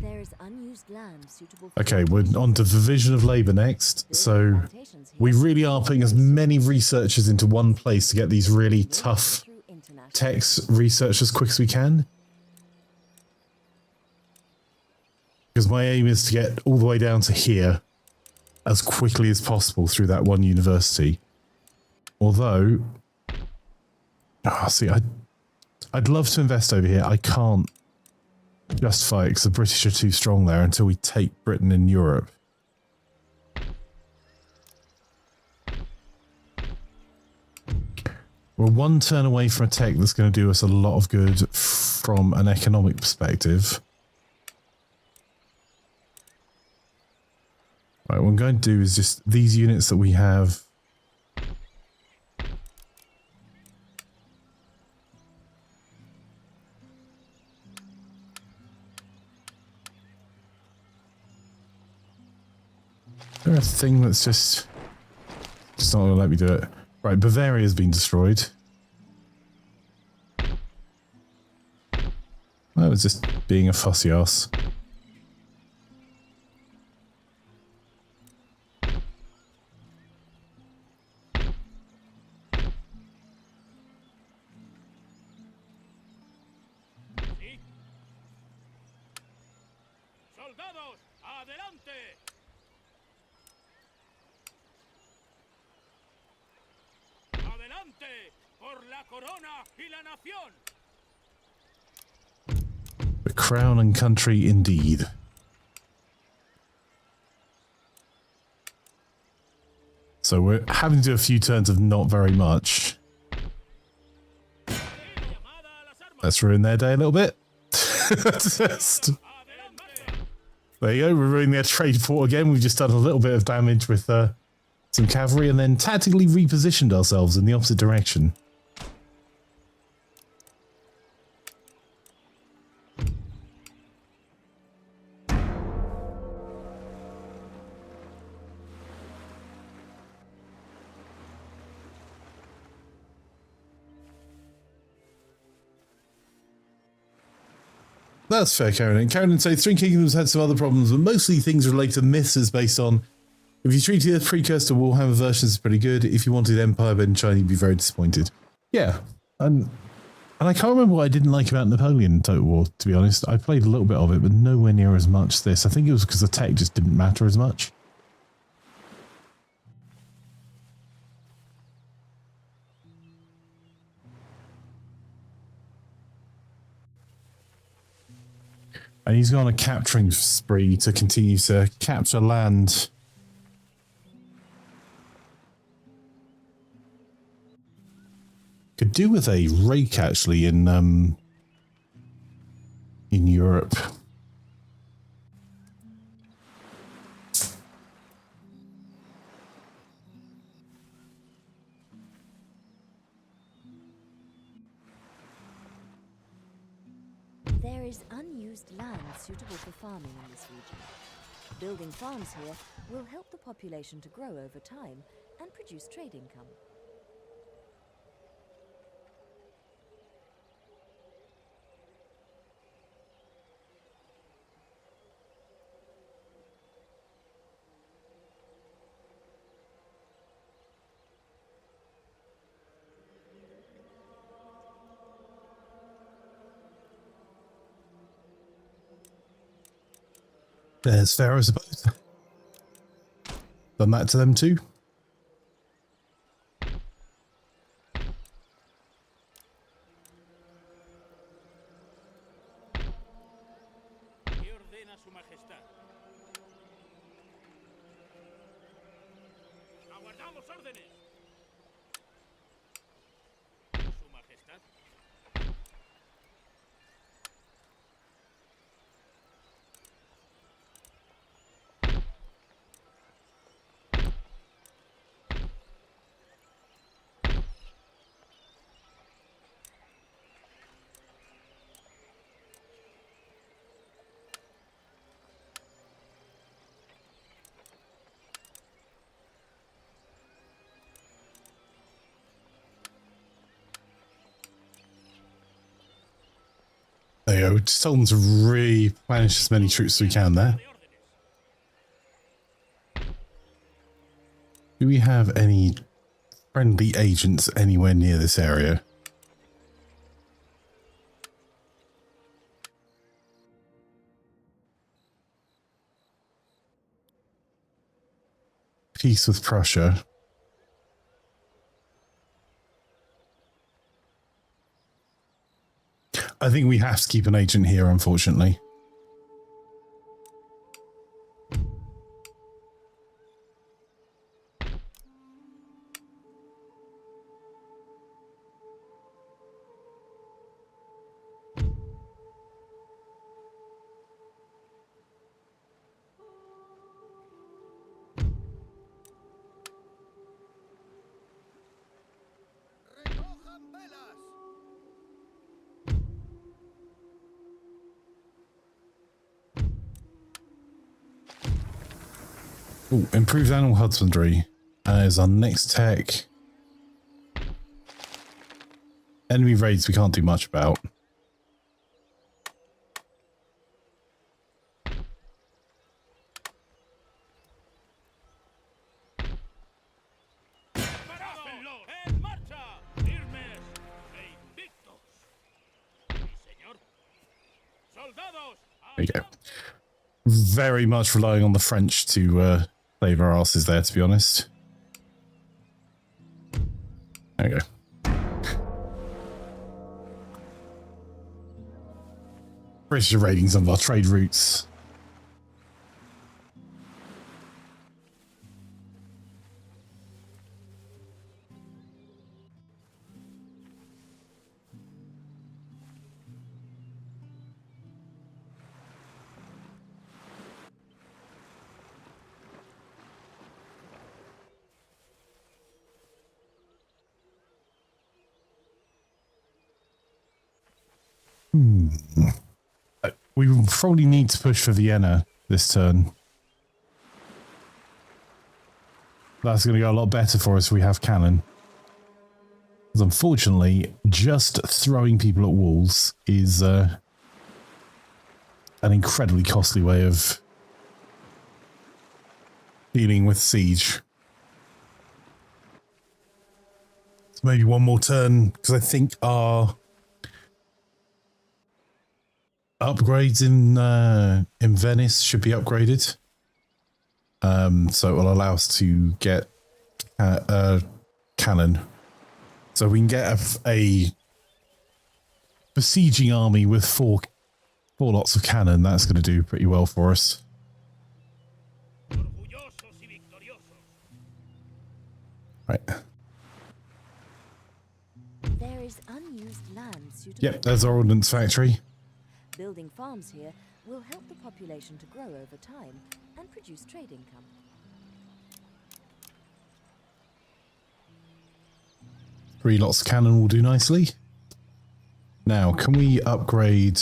There is unused land suitable for Okay, we're on to division of labour next. So we really are putting as many researchers into one place to get these really tough techs researched as quick as we can. Because my aim is to get all the way down to here as quickly as possible through that one university. Although, see, I'd love to invest over here. I can't justify it because the British are too strong there until we take Britain and Europe. We're one turn away from a tech that's going to do us a lot of good from an economic perspective. Right, what I'm going to do is just these units that we have. Is there a thing that's just not going to let me do it? Right, Bavaria's been destroyed. That was just being a fussy ass. Soldados, adelante. Adelante por la corona y la nación. The crown and country indeed. So we're having to do a few turns of not very much. Let's ruin their day a little bit. Just, there you go, we're ruining their trade port again. We've just done a little bit of damage with some cavalry and then tactically repositioned ourselves in the opposite direction. That's fair, Karen. Karen says Three Kingdoms had some other problems, but mostly things related to myths as based on if you treated the precursor Warhammer versions is pretty good. If you wanted Empire Ben China, you'd be very disappointed. Yeah. And I can't remember what I didn't like about Napoleon Total War, to be honest. I played a little bit of it, but nowhere near as much as this. I think it was because the tech just didn't matter as much. And he's gone on a capturing spree to continue to capture land. Could do with a rake actually in Europe. There is unused land suitable for farming in this region. Building farms here will help the population to grow over time and produce trade income. There's fair, I suppose. Done that to them too. ¿Qué ordena su majestad? ¡Aguardamos órdenes! ¿Su majestad? There you go. Just tell them to replenish as many troops as we can there. Do we have any friendly agents anywhere near this area? Peace with Prussia. I think we have to keep an agent here, unfortunately. ¡Recojan velas! Ooh, improved animal husbandry is our next tech. Enemy raids we can't do much about. ¡Parácenlos! ¡En marcha! ¡Firmes e invictos! ¡Sí, señor! ¡Soldados! There you go. Very much relying on the French to save our asses there, to be honest. There you go. British are raiding some of our trade routes. We will probably need to push for Vienna this turn. That's going to go a lot better for us if we have cannon. Because unfortunately, just throwing people at walls is an incredibly costly way of dealing with siege. So maybe one more turn, because I think our upgrades in Venice should be upgraded. So it will allow us to get a cannon. So we can get a besieging army with four lots of cannon. That's going to do pretty well for us. Right. There is unused land suitable. Yep, there's our ordnance factory. Building farms here will help the population to grow over time and produce trade income. 3 lots of cannon will do nicely. Now, can we upgrade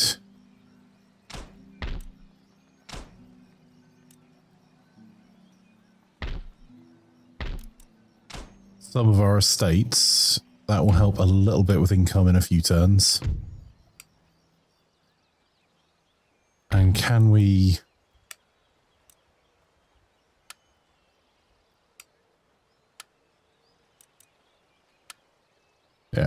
some of our estates? That will help a little bit with income in a few turns. And can we... Yeah.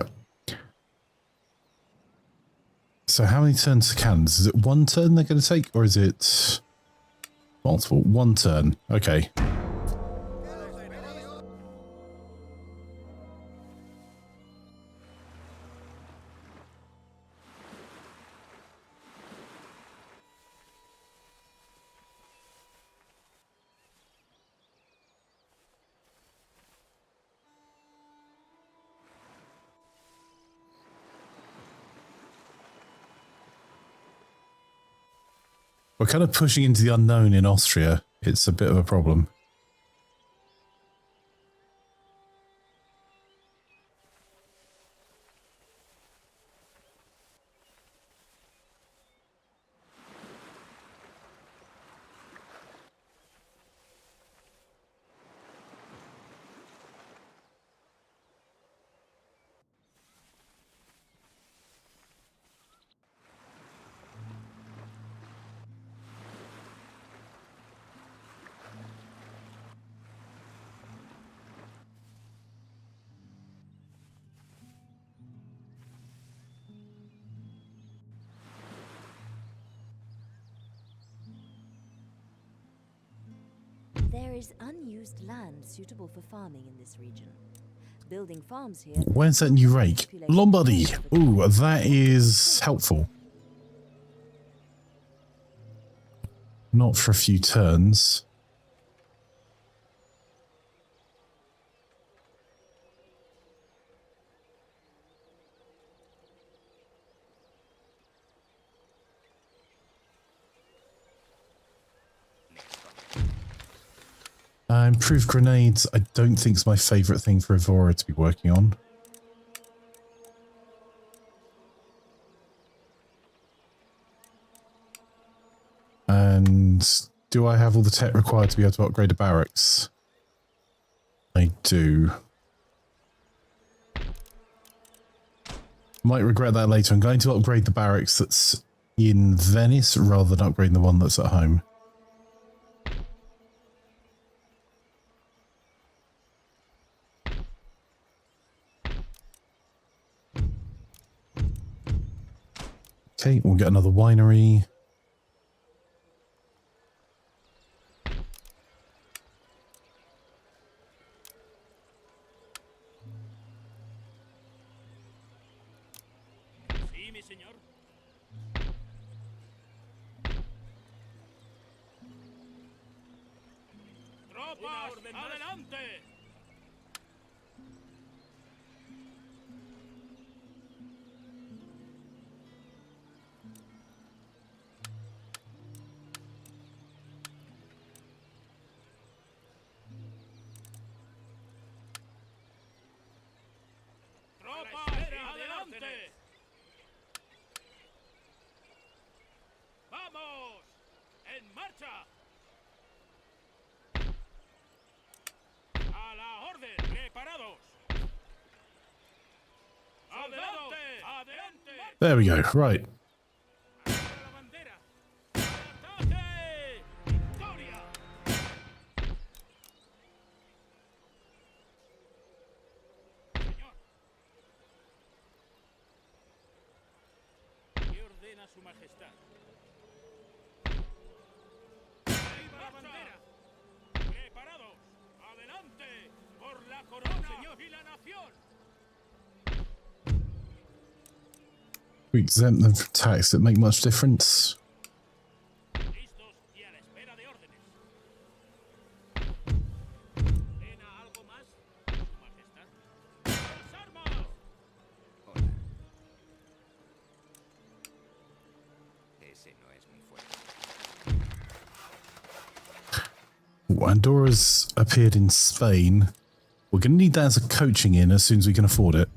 So how many turns to cannons? Is it 1 turn they're going to take, or is it multiple? 1 turn. Okay. We're kind of pushing into the unknown in Austria. It's a bit of a problem. There is unused land suitable for farming in this region. Building farms here. Where's that new rake? Lombardy. Ooh, that is helpful. Not for a few turns. Improved grenades, I don't think is my favourite thing for Evora to be working on. And do I have all the tech required to be able to upgrade a barracks? I do. Might regret that later. I'm going to upgrade the barracks that's in Venice rather than upgrading the one that's at home. Okay, we'll get another winery. Sí, mi señor. Tropas, adelante. ¡Adelante! ¡Vamos! ¡En marcha! ¡A la orden! ¡Preparados! ¡Adelante! ¡Adelante! There we go, right. Su Majestad. ¡Arriba la bandera! ¡Preparados! ¡Adelante! ¡Por la corona, señor, y la nación! We exempt them from tax that make much difference. Listos y a la espera de órdenes. ¿Ordena algo más, Su Majestad? ¡Las armas! Hola. Ese no es mi fuerte. Ooh, Andorra's appeared in Spain. We're going to need that as a coaching in as soon as we can afford it.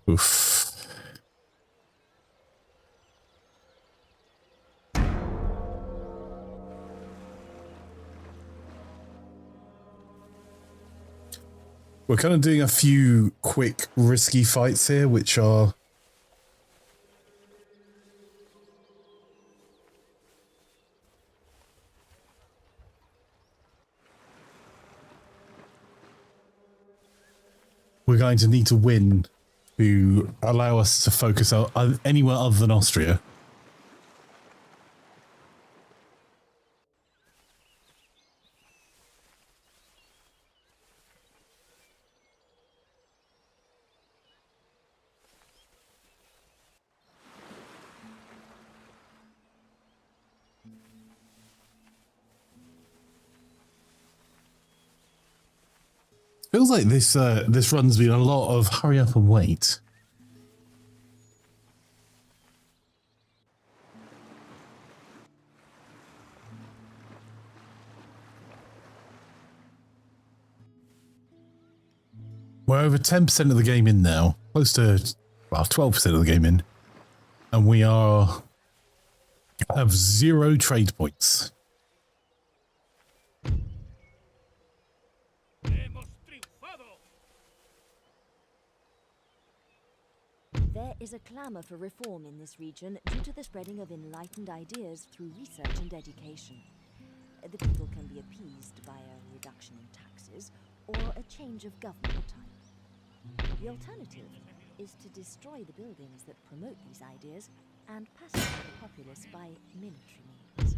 Oof. We're kind of doing a few quick, risky fights here, which are we're going to need to win to allow us to focus out anywhere other than Austria. Feels like this this run's been a lot of hurry up and wait. We're over 10% of the game in now, close to, well, 12% of the game in, and we have 0 trade points. There is a clamour for reform in this region due to the spreading of enlightened ideas through research and education. The people can be appeased by a reduction in taxes or a change of government type. The alternative is to destroy the buildings that promote these ideas and pacify the populace by military means.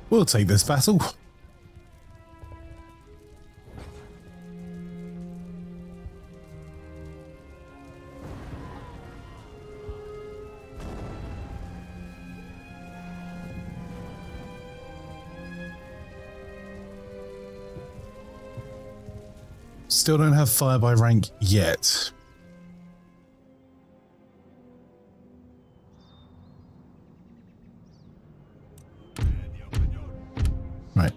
We'll take this battle. Still don't have fire by rank yet. Right.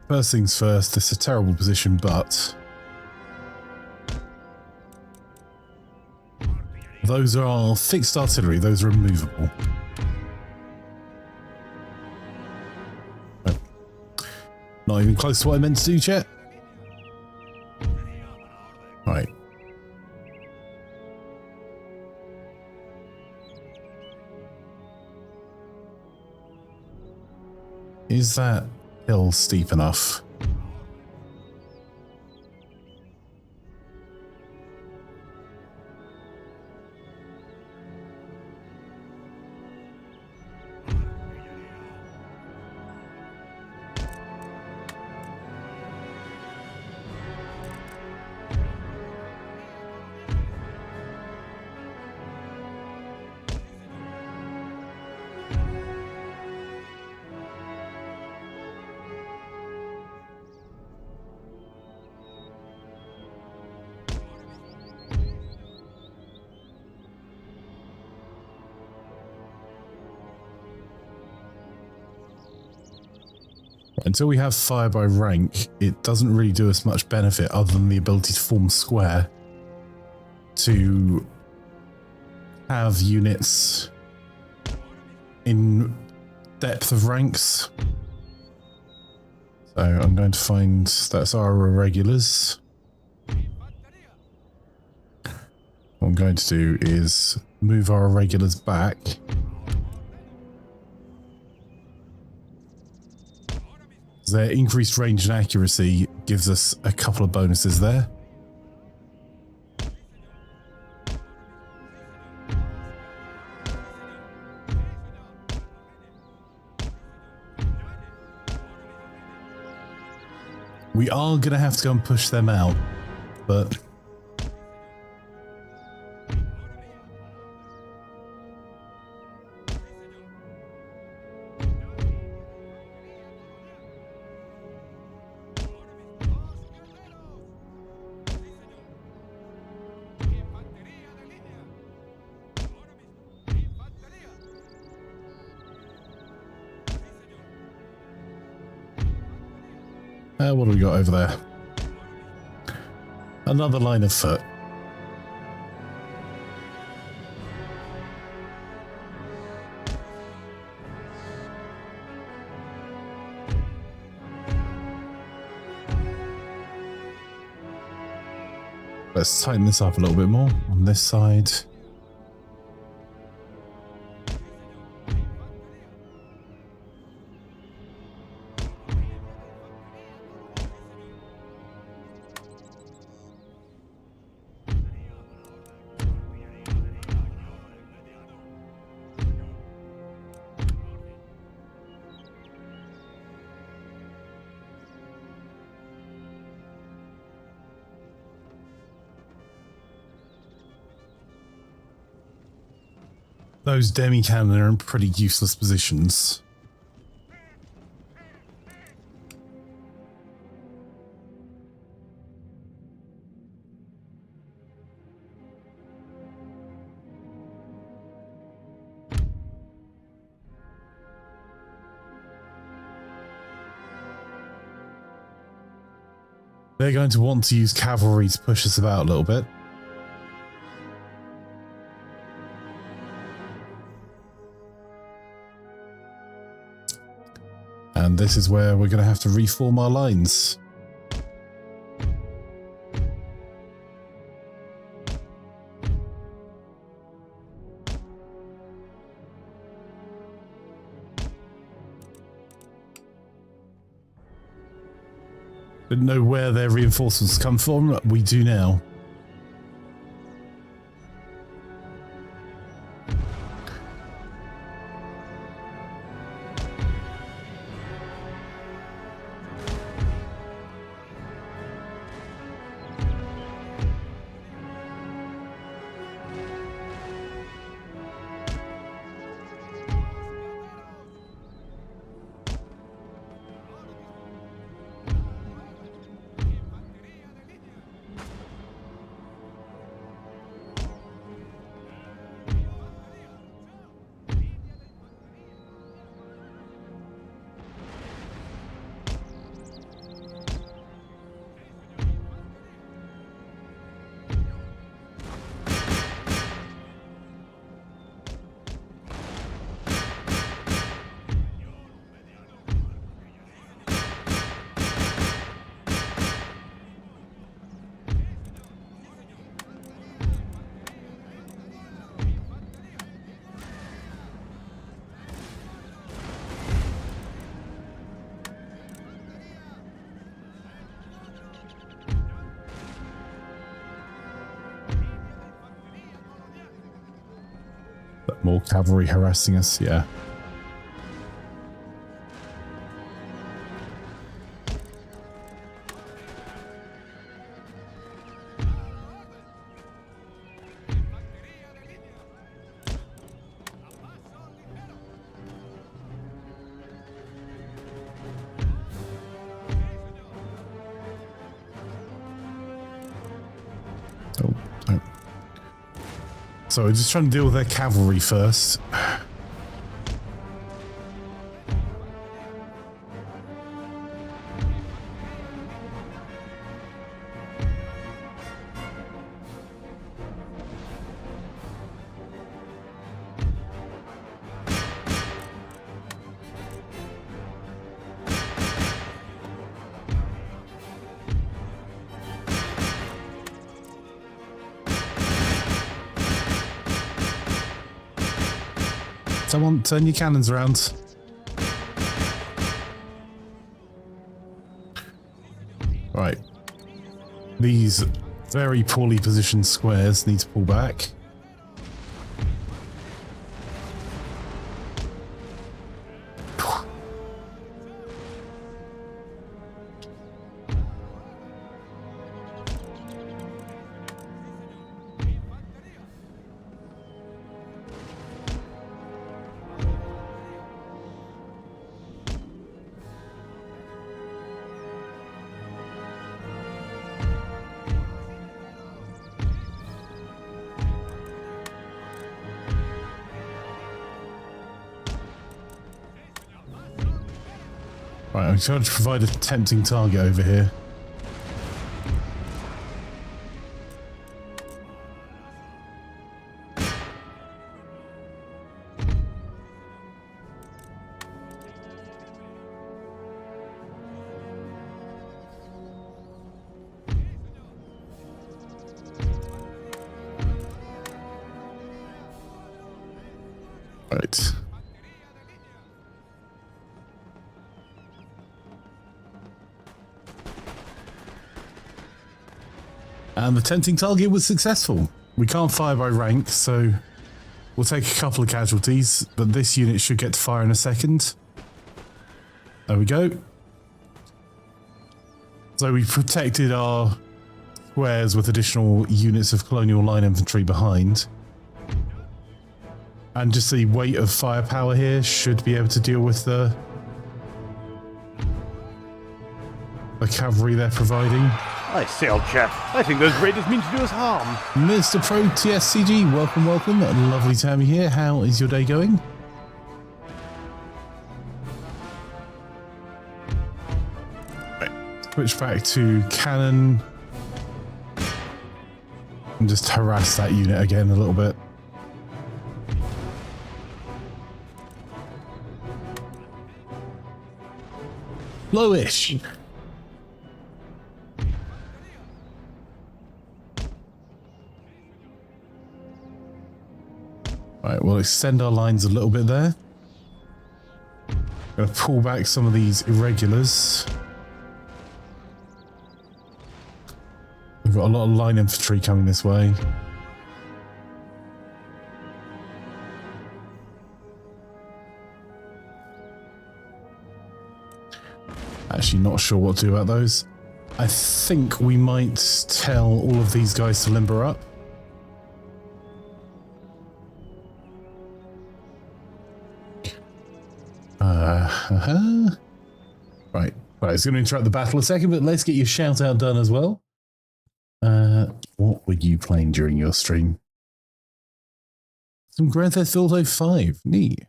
First things first, this is a terrible position, but those are fixed artillery, those are immovable. Not even close to what I meant to do, chat. Right. Is that hill steep enough? Until we have fire by rank, it doesn't really do us much benefit other than the ability to form square to have units in depth of ranks. So I'm going to find that's our irregulars. What I'm going to do is move our irregulars back. Their increased range and accuracy gives us a couple of bonuses there. We are going to have to go and push them out, but what do we got over there? Another line of foot. Let's tighten this up a little bit more on this side. Those demi-cannon are in pretty useless positions. They're going to want to use cavalry to push us about a little bit. And this is where we're going to have to reform our lines. Didn't know where their reinforcements come from. We do now. More cavalry harassing us, yeah. So we're just trying to deal with their cavalry first. Come on, turn your cannons around. Right. These very poorly positioned squares need to pull back. Right, I'm trying to provide a tempting target over here. Right. And the tempting target was successful. We can't fire by rank, so we'll take a couple of casualties, but this unit should get to fire in a second. There we go. So we protected our squares with additional units of colonial line infantry behind. And just the weight of firepower here should be able to deal with the cavalry they're providing. I say, old chap, I think those raiders mean to do us harm. Mr. Pro TSCG, welcome, welcome. Lovely to have you here. How is your day going? Right. Switch back to cannon. And just harass that unit again a little bit. Lowish. Right, we'll extend our lines a little bit there. Gonna pull back some of these irregulars. We've got a lot of line infantry coming this way. Actually not sure what to do about those. I think we might tell all of these guys to limber up. Right, it's going to interrupt the battle a second, but let's get your shout out done as well. What were you playing during your stream? Some Grand Theft Auto 5. Neat. Is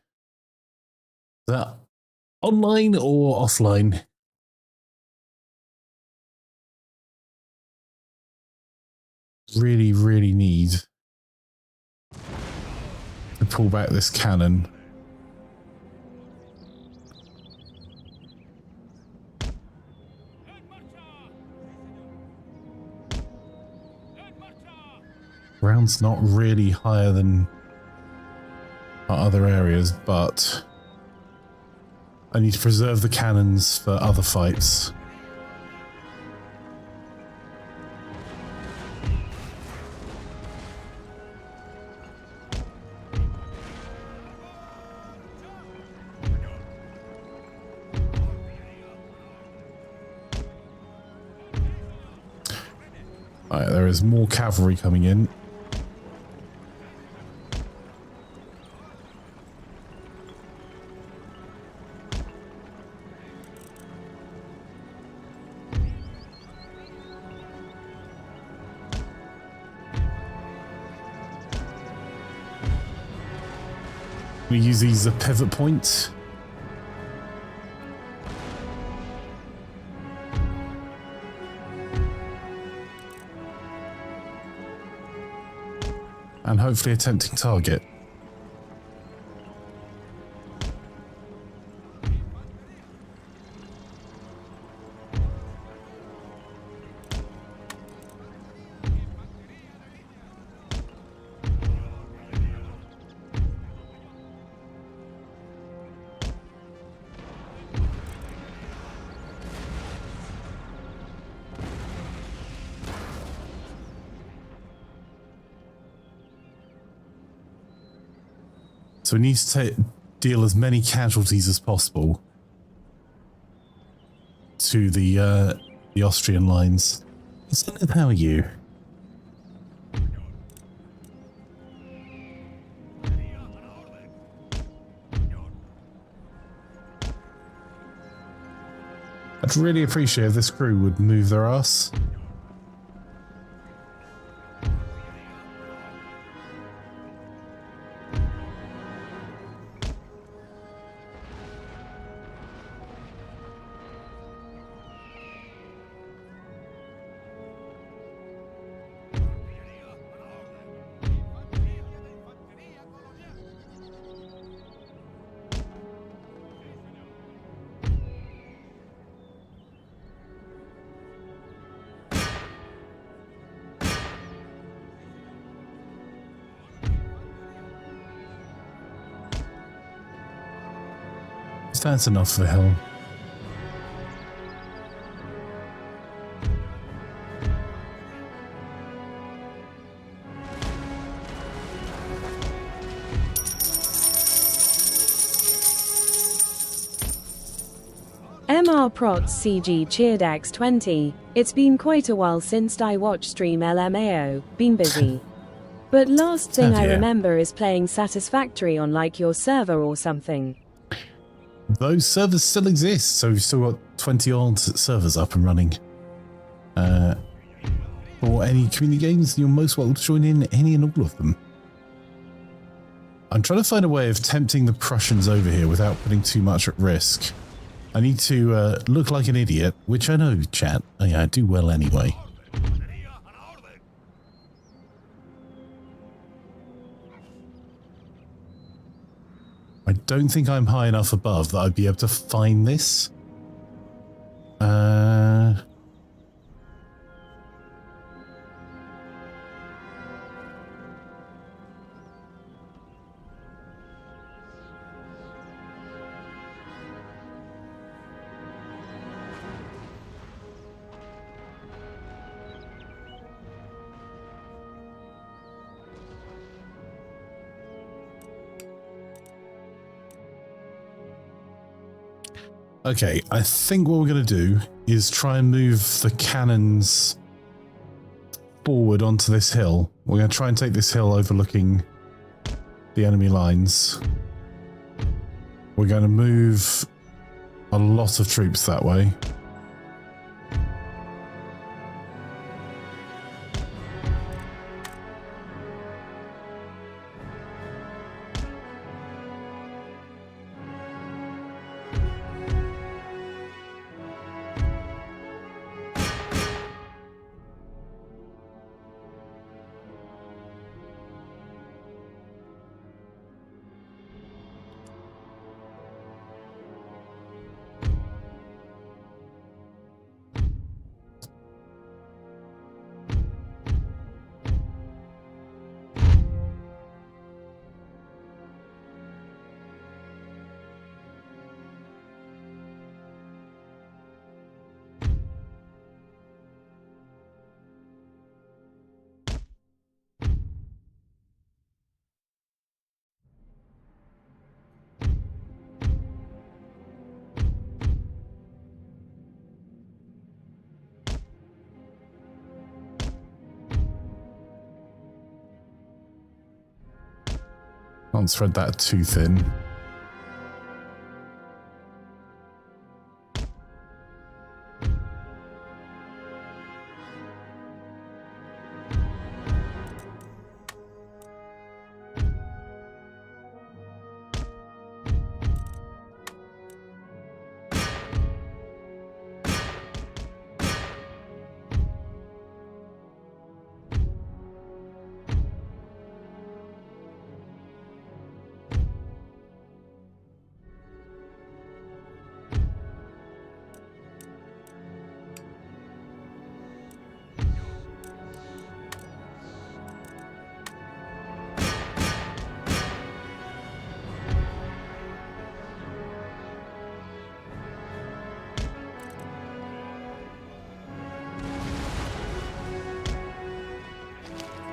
that online or offline? Really, really need to pull back this cannon. Ground's not really higher than our other areas, but I need to preserve the cannons for other fights. Right, there is more cavalry coming in. We use these as a pivot point. And hopefully a tempting target. So we need to deal as many casualties as possible to the Austrian lines. How are you? I'd really appreciate if this crew would move their ass. That's enough for the hill. MR Prots CG cheered X20. It's been quite a while since I watched stream LMAO. Been busy. But last thing I remember is playing Satisfactory on like your server or something. Those servers still exist, so we've still got 20 odd servers up and running. For any community games, you're most welcome to join in any and all of them. I'm trying to find a way of tempting the Prussians over here without putting too much at risk. I need to look like an idiot, which I know, chat. I do well anyway. I don't think I'm high enough above that I'd be able to find this. Okay, I think what we're going to do is try and move the cannons forward onto this hill. We're going to try and take this hill overlooking the enemy lines. We're going to move a lot of troops that way. Can't spread that too thin.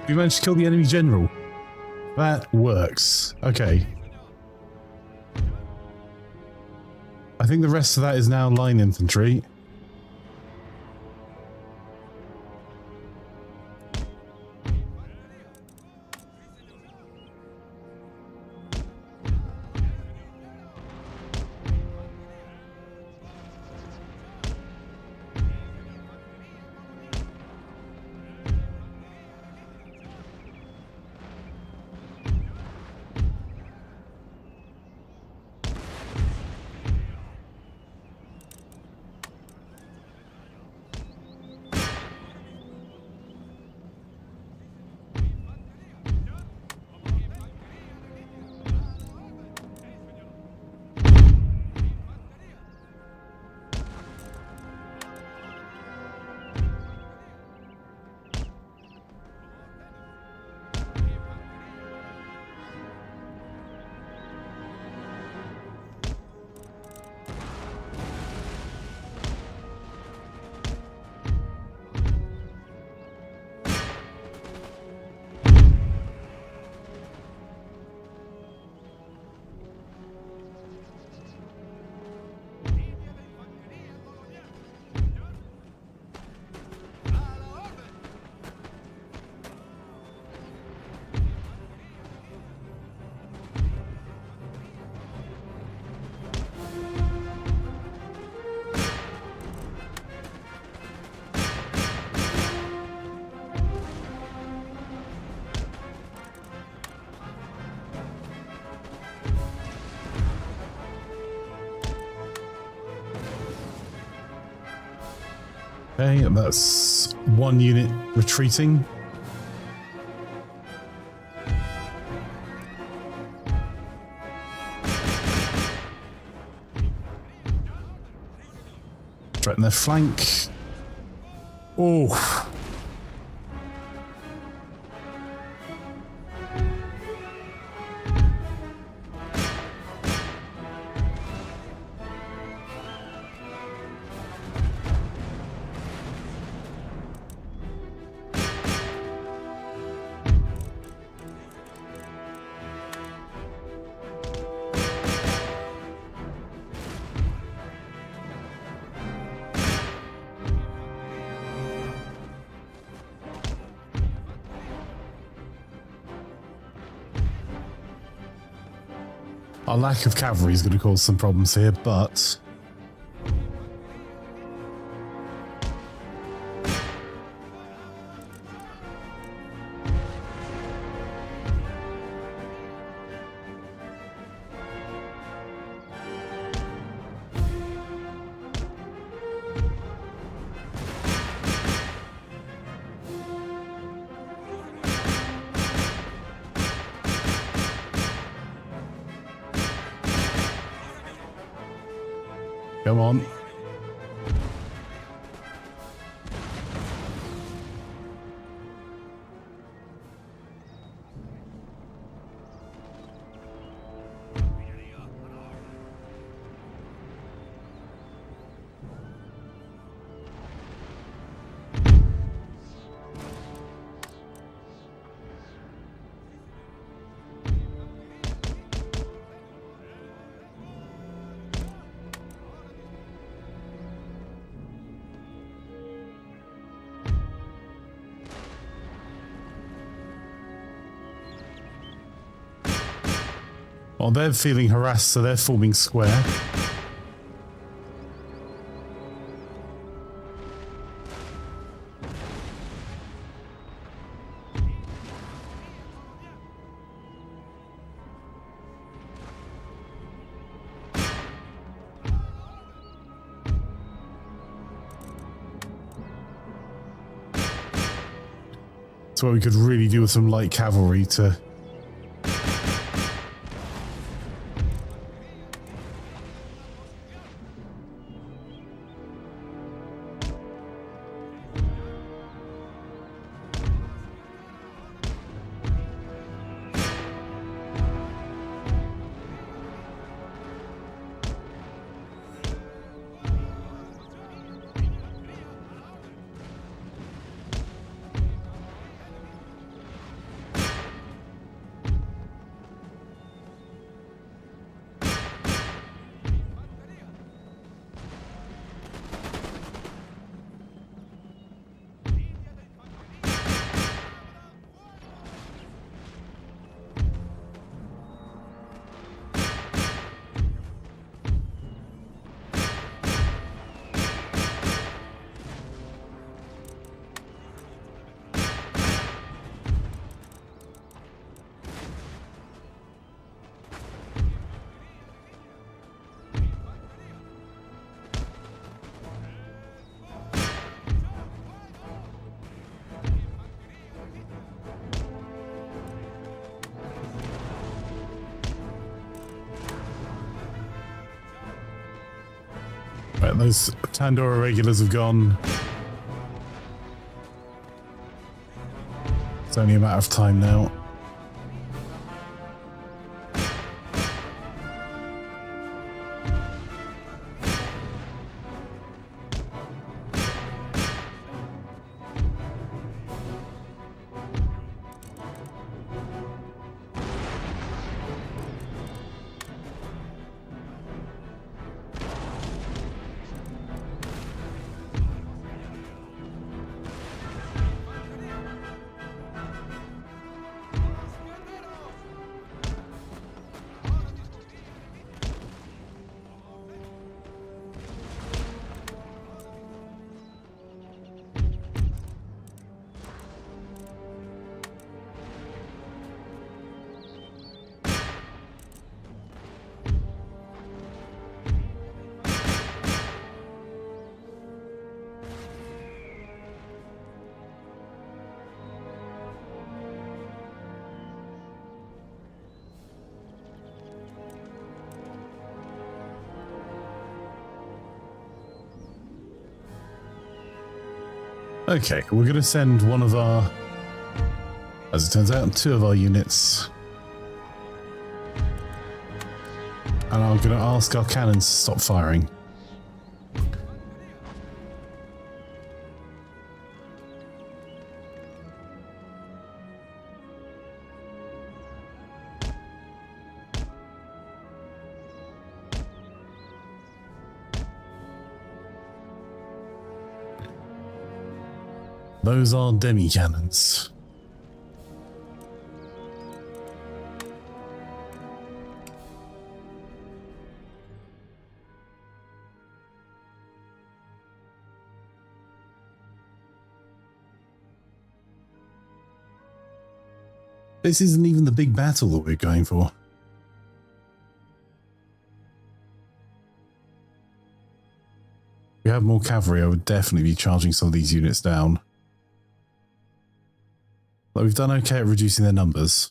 We managed to kill the enemy general. That works. Okay. I think the rest of that is now line infantry. Okay, that's one unit retreating. Threaten their flank. Oh. Our lack of cavalry is going to cause some problems here, but come on. Well, they're feeling harassed, so they're forming square. That's where we could really do with some light cavalry to... Yeah, those Tandora regulars have gone. It's only a matter of time now. Okay, we're going to send one of our, as it turns out, 2 of our units. And I'm going to ask our cannons to stop firing. Those are demi cannons. This isn't even the big battle that we're going for. If we have more cavalry, I would definitely be charging some of these units down. But we've done okay at reducing their numbers.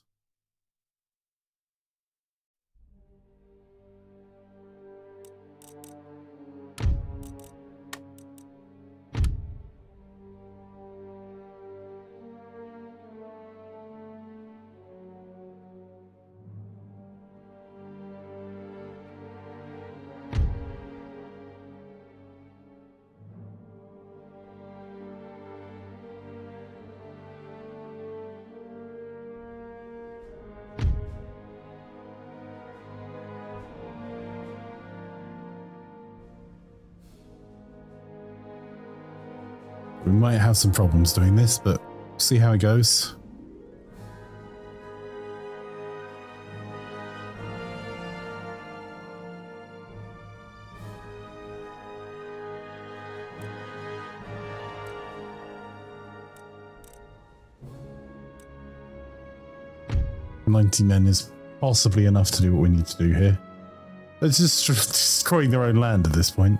We might have some problems doing this, but see how it goes. "90 men is possibly enough to do what we need to do here. It's just destroying their own land at this point.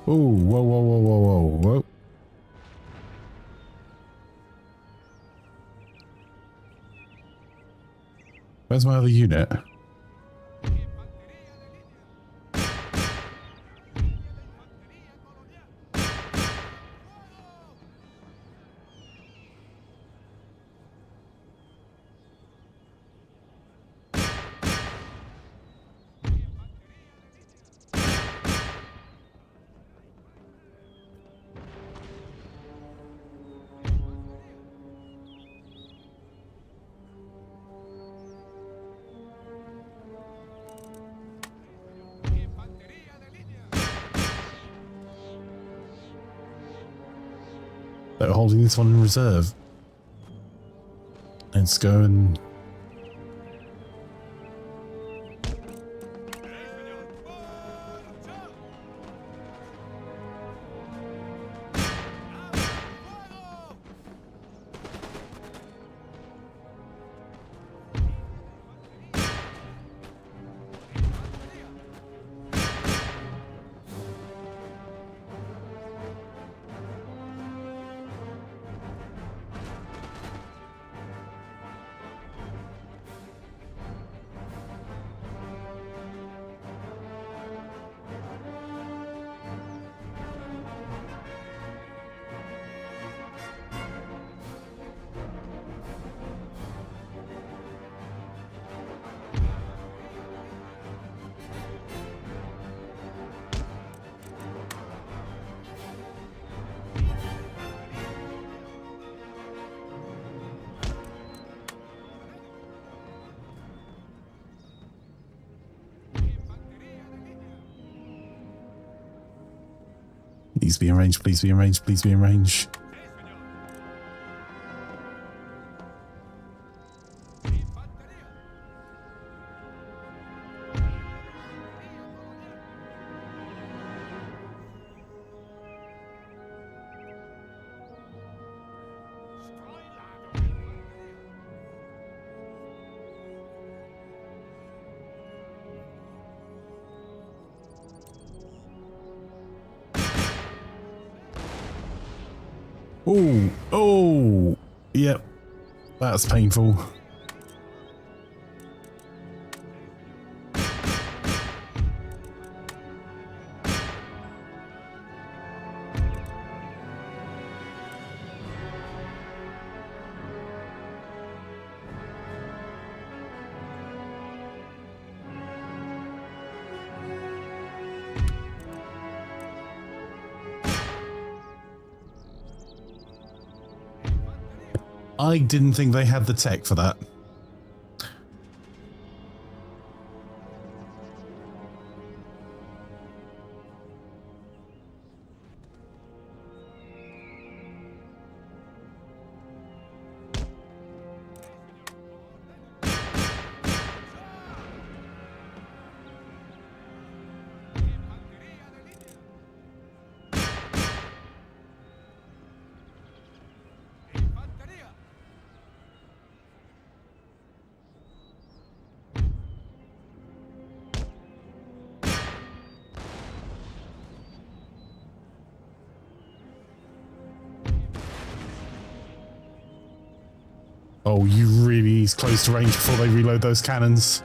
Oh, whoa, whoa, whoa, whoa, whoa, whoa. Where's my other unit? They're holding this one in reserve. Let's go and... Please be in range, please be in range, please be in range. Oh, oh, yep, that's painful. I didn't think they had the tech for that. Oh, you really need close to range before they reload those cannons.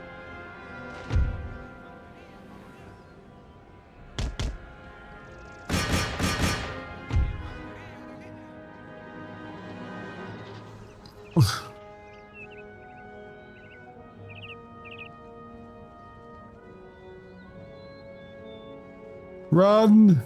Run!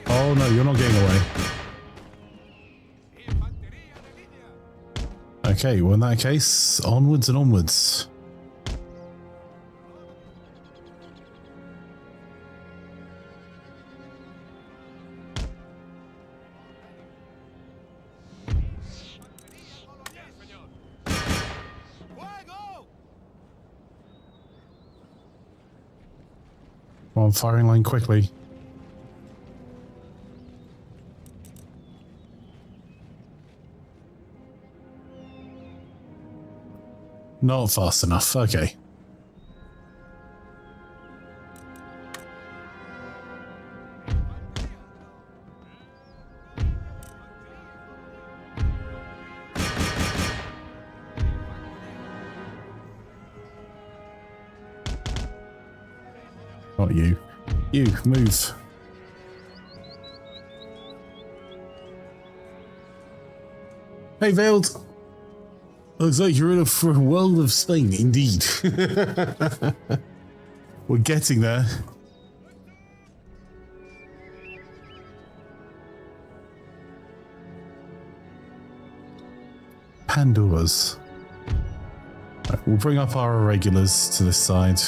Oh no, you're not getting away. Okay, well in that case, onwards and onwards. Come on, firing line quickly. Not fast enough, okay. Not you. You, move. Hey, Veiled. Looks like you're in for a world of Spain, indeed. We're getting there. Pandoras. Right, we'll bring up our irregulars to this side.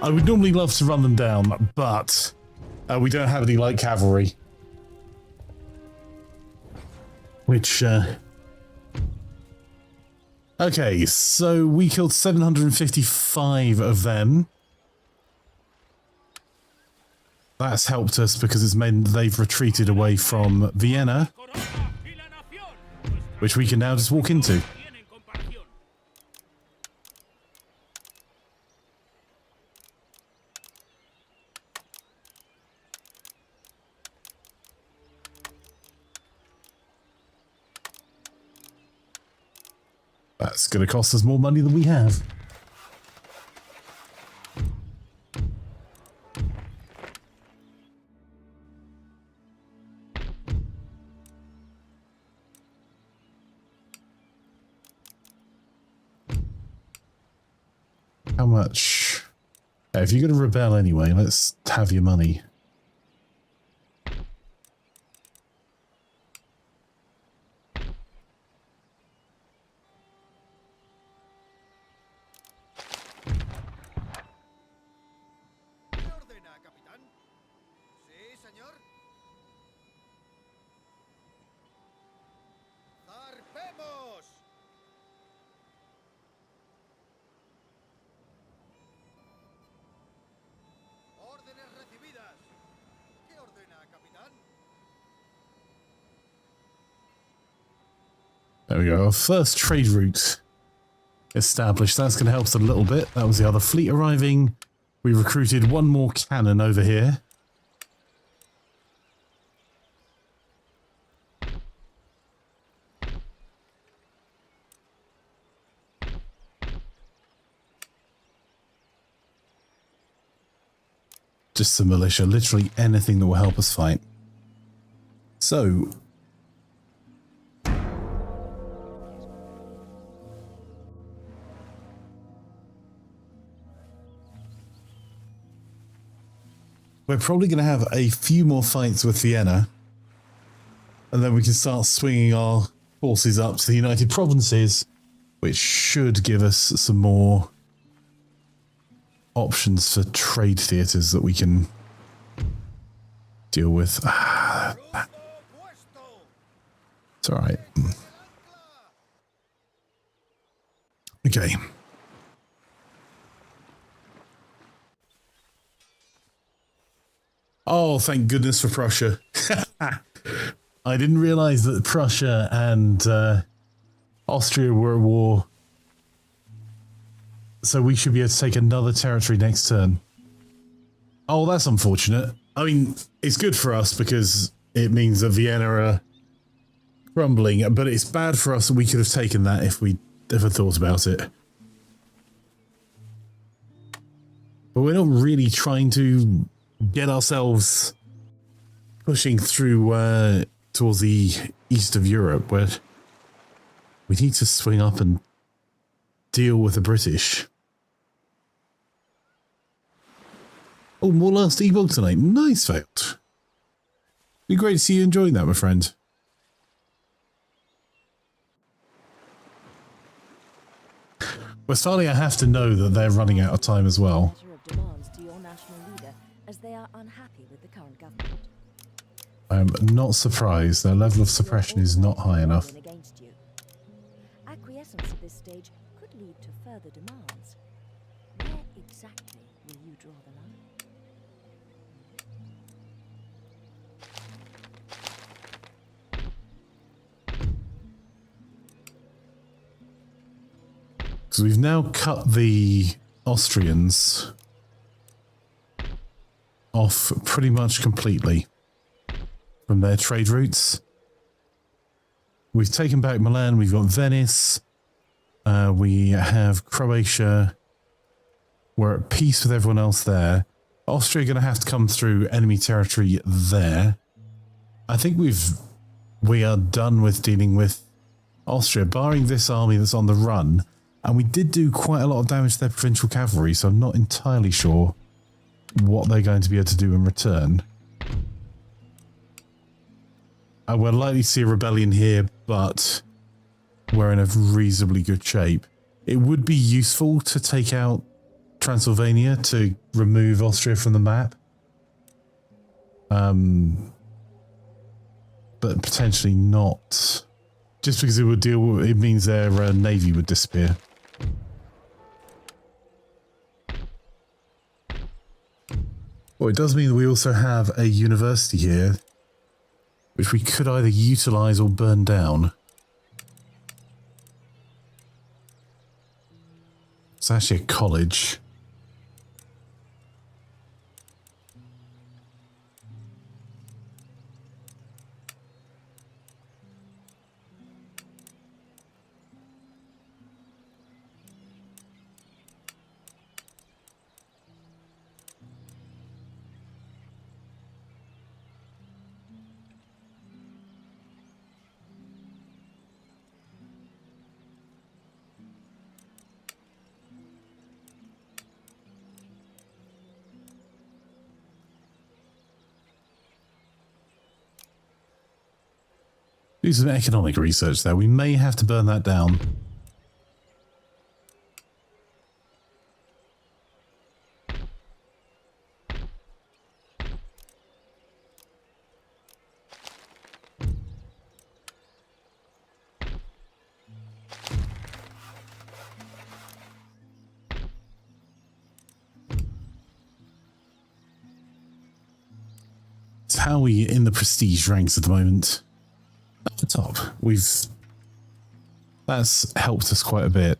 I would normally love to run them down, but we don't have any light cavalry. Which, okay, so we killed 755 of them. That's helped us because it's meant they've retreated away from Vienna. which we can now just walk into. Tienen comparación. That's going to cost us more money than we have. How much? If you're going to rebel anyway, let's have your money. ¿Qué ordena, capitán? Sí, señor. ¡Zarpemos! Órdenes recibidas. ¿Qué ordena, capitán? There we go. Our first trade route established. That's going to help us a little bit. That was the other fleet arriving. We recruited one more cannon over here. Just some militia, literally anything that will help us fight. So, we're probably going to have a few more fights with Vienna, and then we can start swinging our forces up to the United Provinces, which should give us some more options for trade theatres that we can deal with. It's all right. Okay. Oh, thank goodness for Prussia. I didn't realize that Prussia and Austria were at war. So we should be able to take another territory next turn. Oh, that's unfortunate. I mean, it's good for us because it means that Vienna are crumbling, but it's bad for us that we could have taken that if we ever thought about it. But we're not really trying to get ourselves pushing through towards the east of Europe, where we need to swing up and deal with the British. Oh, more last Evo tonight. Nice, Failed. Be great to see you enjoying that, my friend. Westphalia have to know that they're running out of time as well. Demands to your national leader, as they are unhappy with the current government. I'm not surprised. Their level of suppression is not high enough. Against you. Acquiescence at this stage could lead to further demands. Where exactly will you draw the line? Because we've now cut the Austrians off pretty much completely from their trade routes. We've taken back Milan, we've got Venice, we have Croatia, we're at peace with everyone else there. Austria are going to have to come through enemy territory there. I think we are done with dealing with Austria, barring this army that's on the run. And we did do quite a lot of damage to their provincial cavalry, so I'm not entirely sure what they're going to be able to do in return. We're likely to see a rebellion here, but we're in a reasonably good shape. It would be useful to take out Transylvania to remove Austria from the map. But potentially not. Just because it means their navy would disappear. Well, it does mean that we also have a university here, which we could either utilize or burn down. It's actually a college. Do some economic research there. We may have to burn that down. How are we in the prestige ranks at the moment? At the top, that's helped us quite a bit.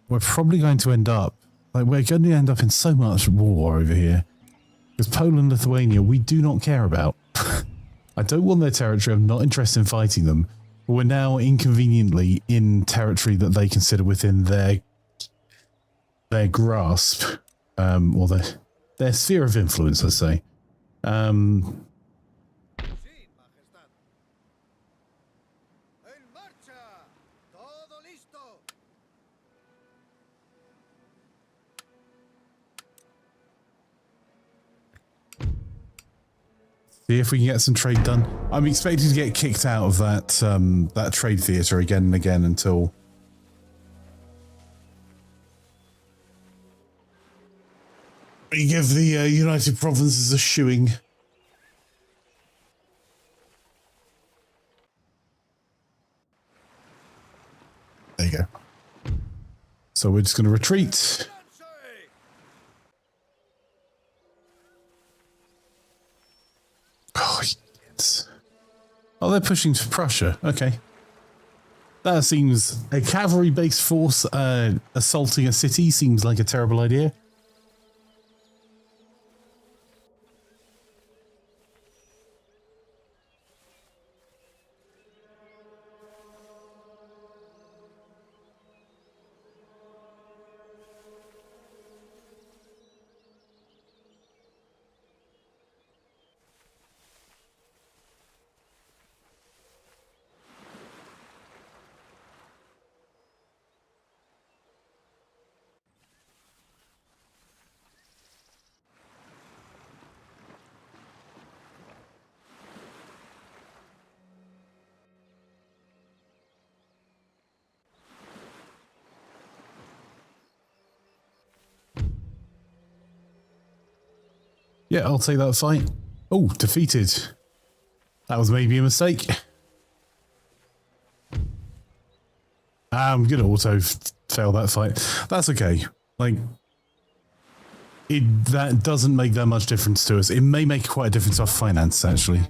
We're probably going to end up, we're going to end up in so much war over here. Because Poland and Lithuania, we do not care about. I don't want their territory, I'm not interested in fighting them. But we're now inconveniently in territory that they consider within their grasp, or their sphere of influence, let's say. See if we can get some trade done. I'm expecting to get kicked out of that that trade theatre again and again until we give the United Provinces a shoeing. There you go. So we're just going to retreat. Oh, yes. Oh, they're pushing to Prussia. Okay. That seems... A cavalry-based force assaulting a city seems like a terrible idea. Yeah, I'll take that fight. Oh, defeated. That was maybe a mistake. I'm going to auto-fail that fight. That's okay. Like, that doesn't make that much difference to us. It may make quite a difference to our finance, actually.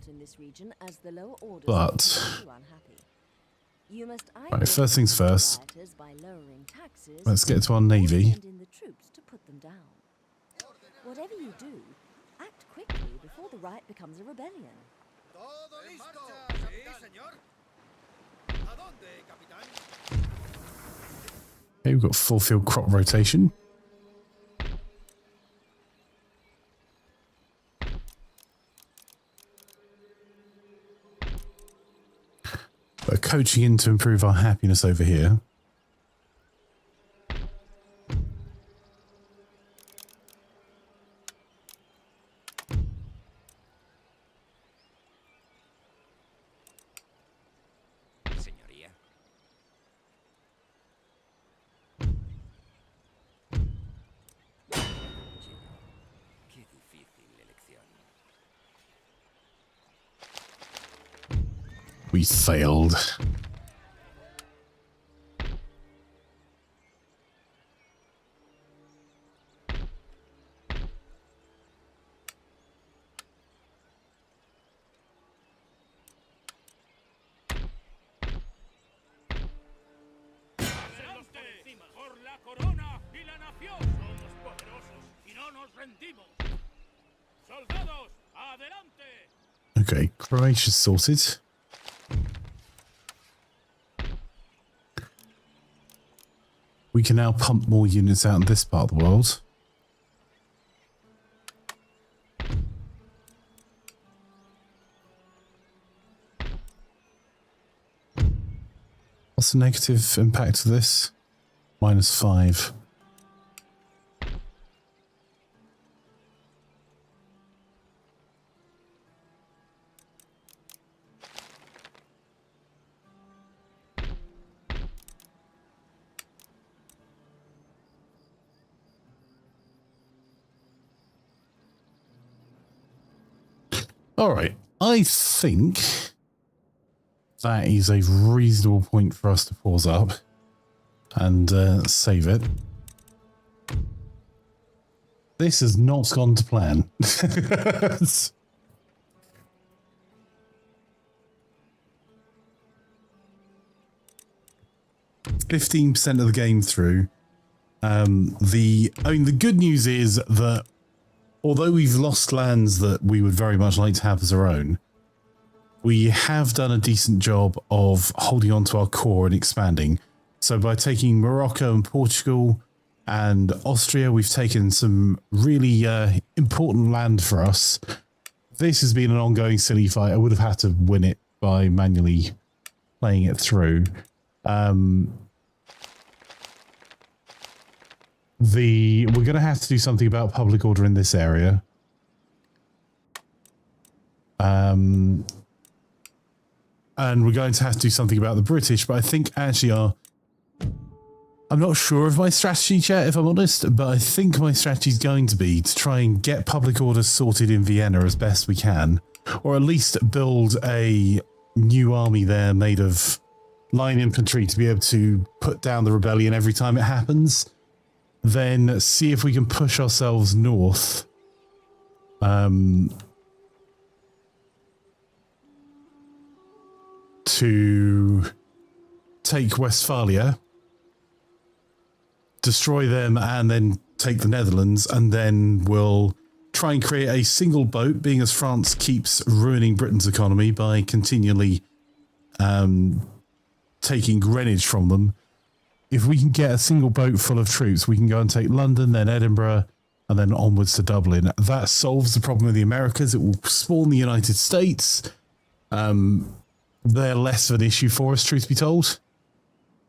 But... Right, first things first. Let's get to our navy. Whatever you do, act quickly before the riot becomes a rebellion. Okay, we've got full field crop rotation. We're coaching in to improve our happiness over here. We failed. nación. Somos poderosos y no nos rendimos. Soldados, adelante. Okay, Croatia's sorted. We can now pump more units out in this part of the world. What's the negative impact of this? -5. All right, I think that is a reasonable point for us to pause up and save it. This has not gone to plan. 15% of the game through. The good news is that although we've lost lands that we would very much like to have as our own, we have done a decent job of holding on to our core and expanding. So by taking Morocco and Portugal and Austria, we've taken some really important land for us. This has been an ongoing silly fight. I would have had to win it by manually playing it through. We're going to have to do something about public order in this area. And we're going to have to do something about the British, but I think actually I'm not sure of my strategy, chat, if I'm honest, but I think my strategy is going to be to try and get public order sorted in Vienna as best we can, or at least build a new army there made of line infantry to be able to put down the rebellion every time it happens. Then see if we can push ourselves north. To take Westphalia, destroy them, and then take the Netherlands, and then we'll try and create a single boat, being as France keeps ruining Britain's economy by continually taking Greenwich from them. If we can get a single boat full of troops, we can go and take London, then Edinburgh, and then onwards to Dublin. That solves the problem of the Americas. It will spawn the United States. They're less of an issue for us, truth be told.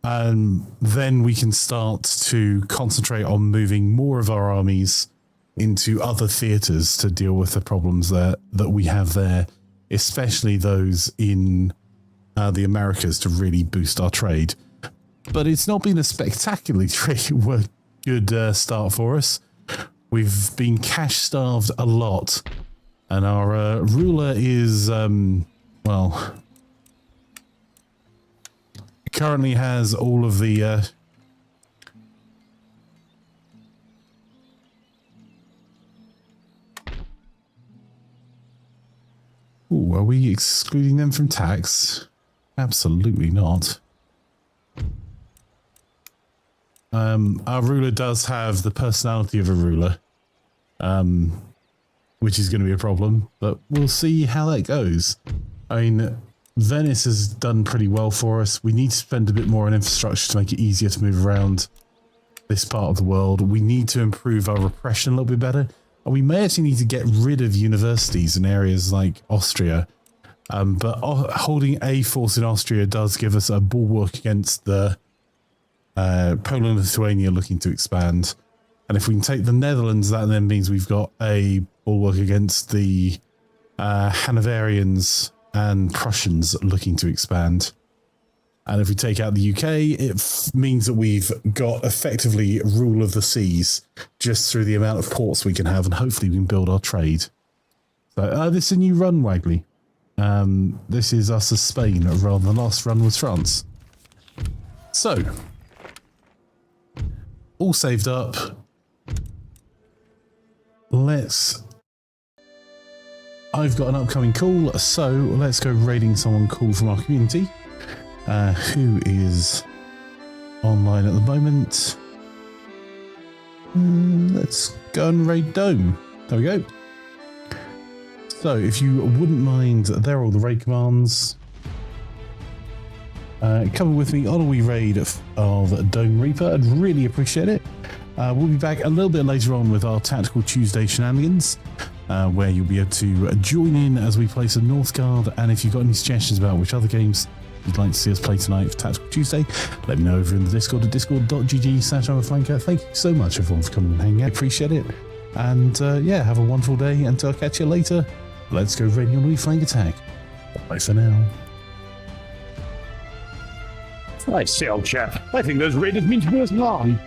Then we can start to concentrate on moving more of our armies into other theatres to deal with the problems that we have there, especially those in the Americas, to really boost our trade. But it's not been a spectacularly good start for us. We've been cash-starved a lot, and our ruler is, well, currently has all of the Ooh, are we excluding them from tax? Absolutely not. Our ruler does have the personality of a ruler, which is going to be a problem, but we'll see how that goes. I mean, Venice has done pretty well for us. We need to spend a bit more on infrastructure to make it easier to move around this part of the world. We need to improve our repression a little bit better. And we may actually need to get rid of universities in areas like Austria. But holding a force in Austria does give us a bulwark against the Poland and Lithuania looking to expand. And if we can take the Netherlands, that then means we've got a bulwark against the Hanoverians and Prussians looking to expand. And if we take out the UK, it means that we've got effectively rule of the seas just through the amount of ports we can have, and hopefully we can build our trade. So this is a new run, Wagley. This is us as Spain, rather than the last run was France. So, all saved up. I've got an upcoming call, so let's go raiding someone cool from our community. Who is online at the moment? Let's go and raid Dome. There we go. So, if you wouldn't mind, there are all the raid commands. Come with me on a wee raid of Dome Reaper. I'd really appreciate it. We'll be back a little bit later on with our Tactical Tuesday shenanigans, where you'll be able to join in as we play some Northgard. And if you've got any suggestions about which other games you'd like to see us play tonight for Tactical Tuesday, let me know over in the Discord at discord.gg/Imalfanker. Thank you so much, everyone, for coming and hanging out. Appreciate it. And yeah, have a wonderful day. Until I catch you later, let's go ready on a wee flank attack. Bye for now. I say, old chap, I think those raiders mean to do us harm.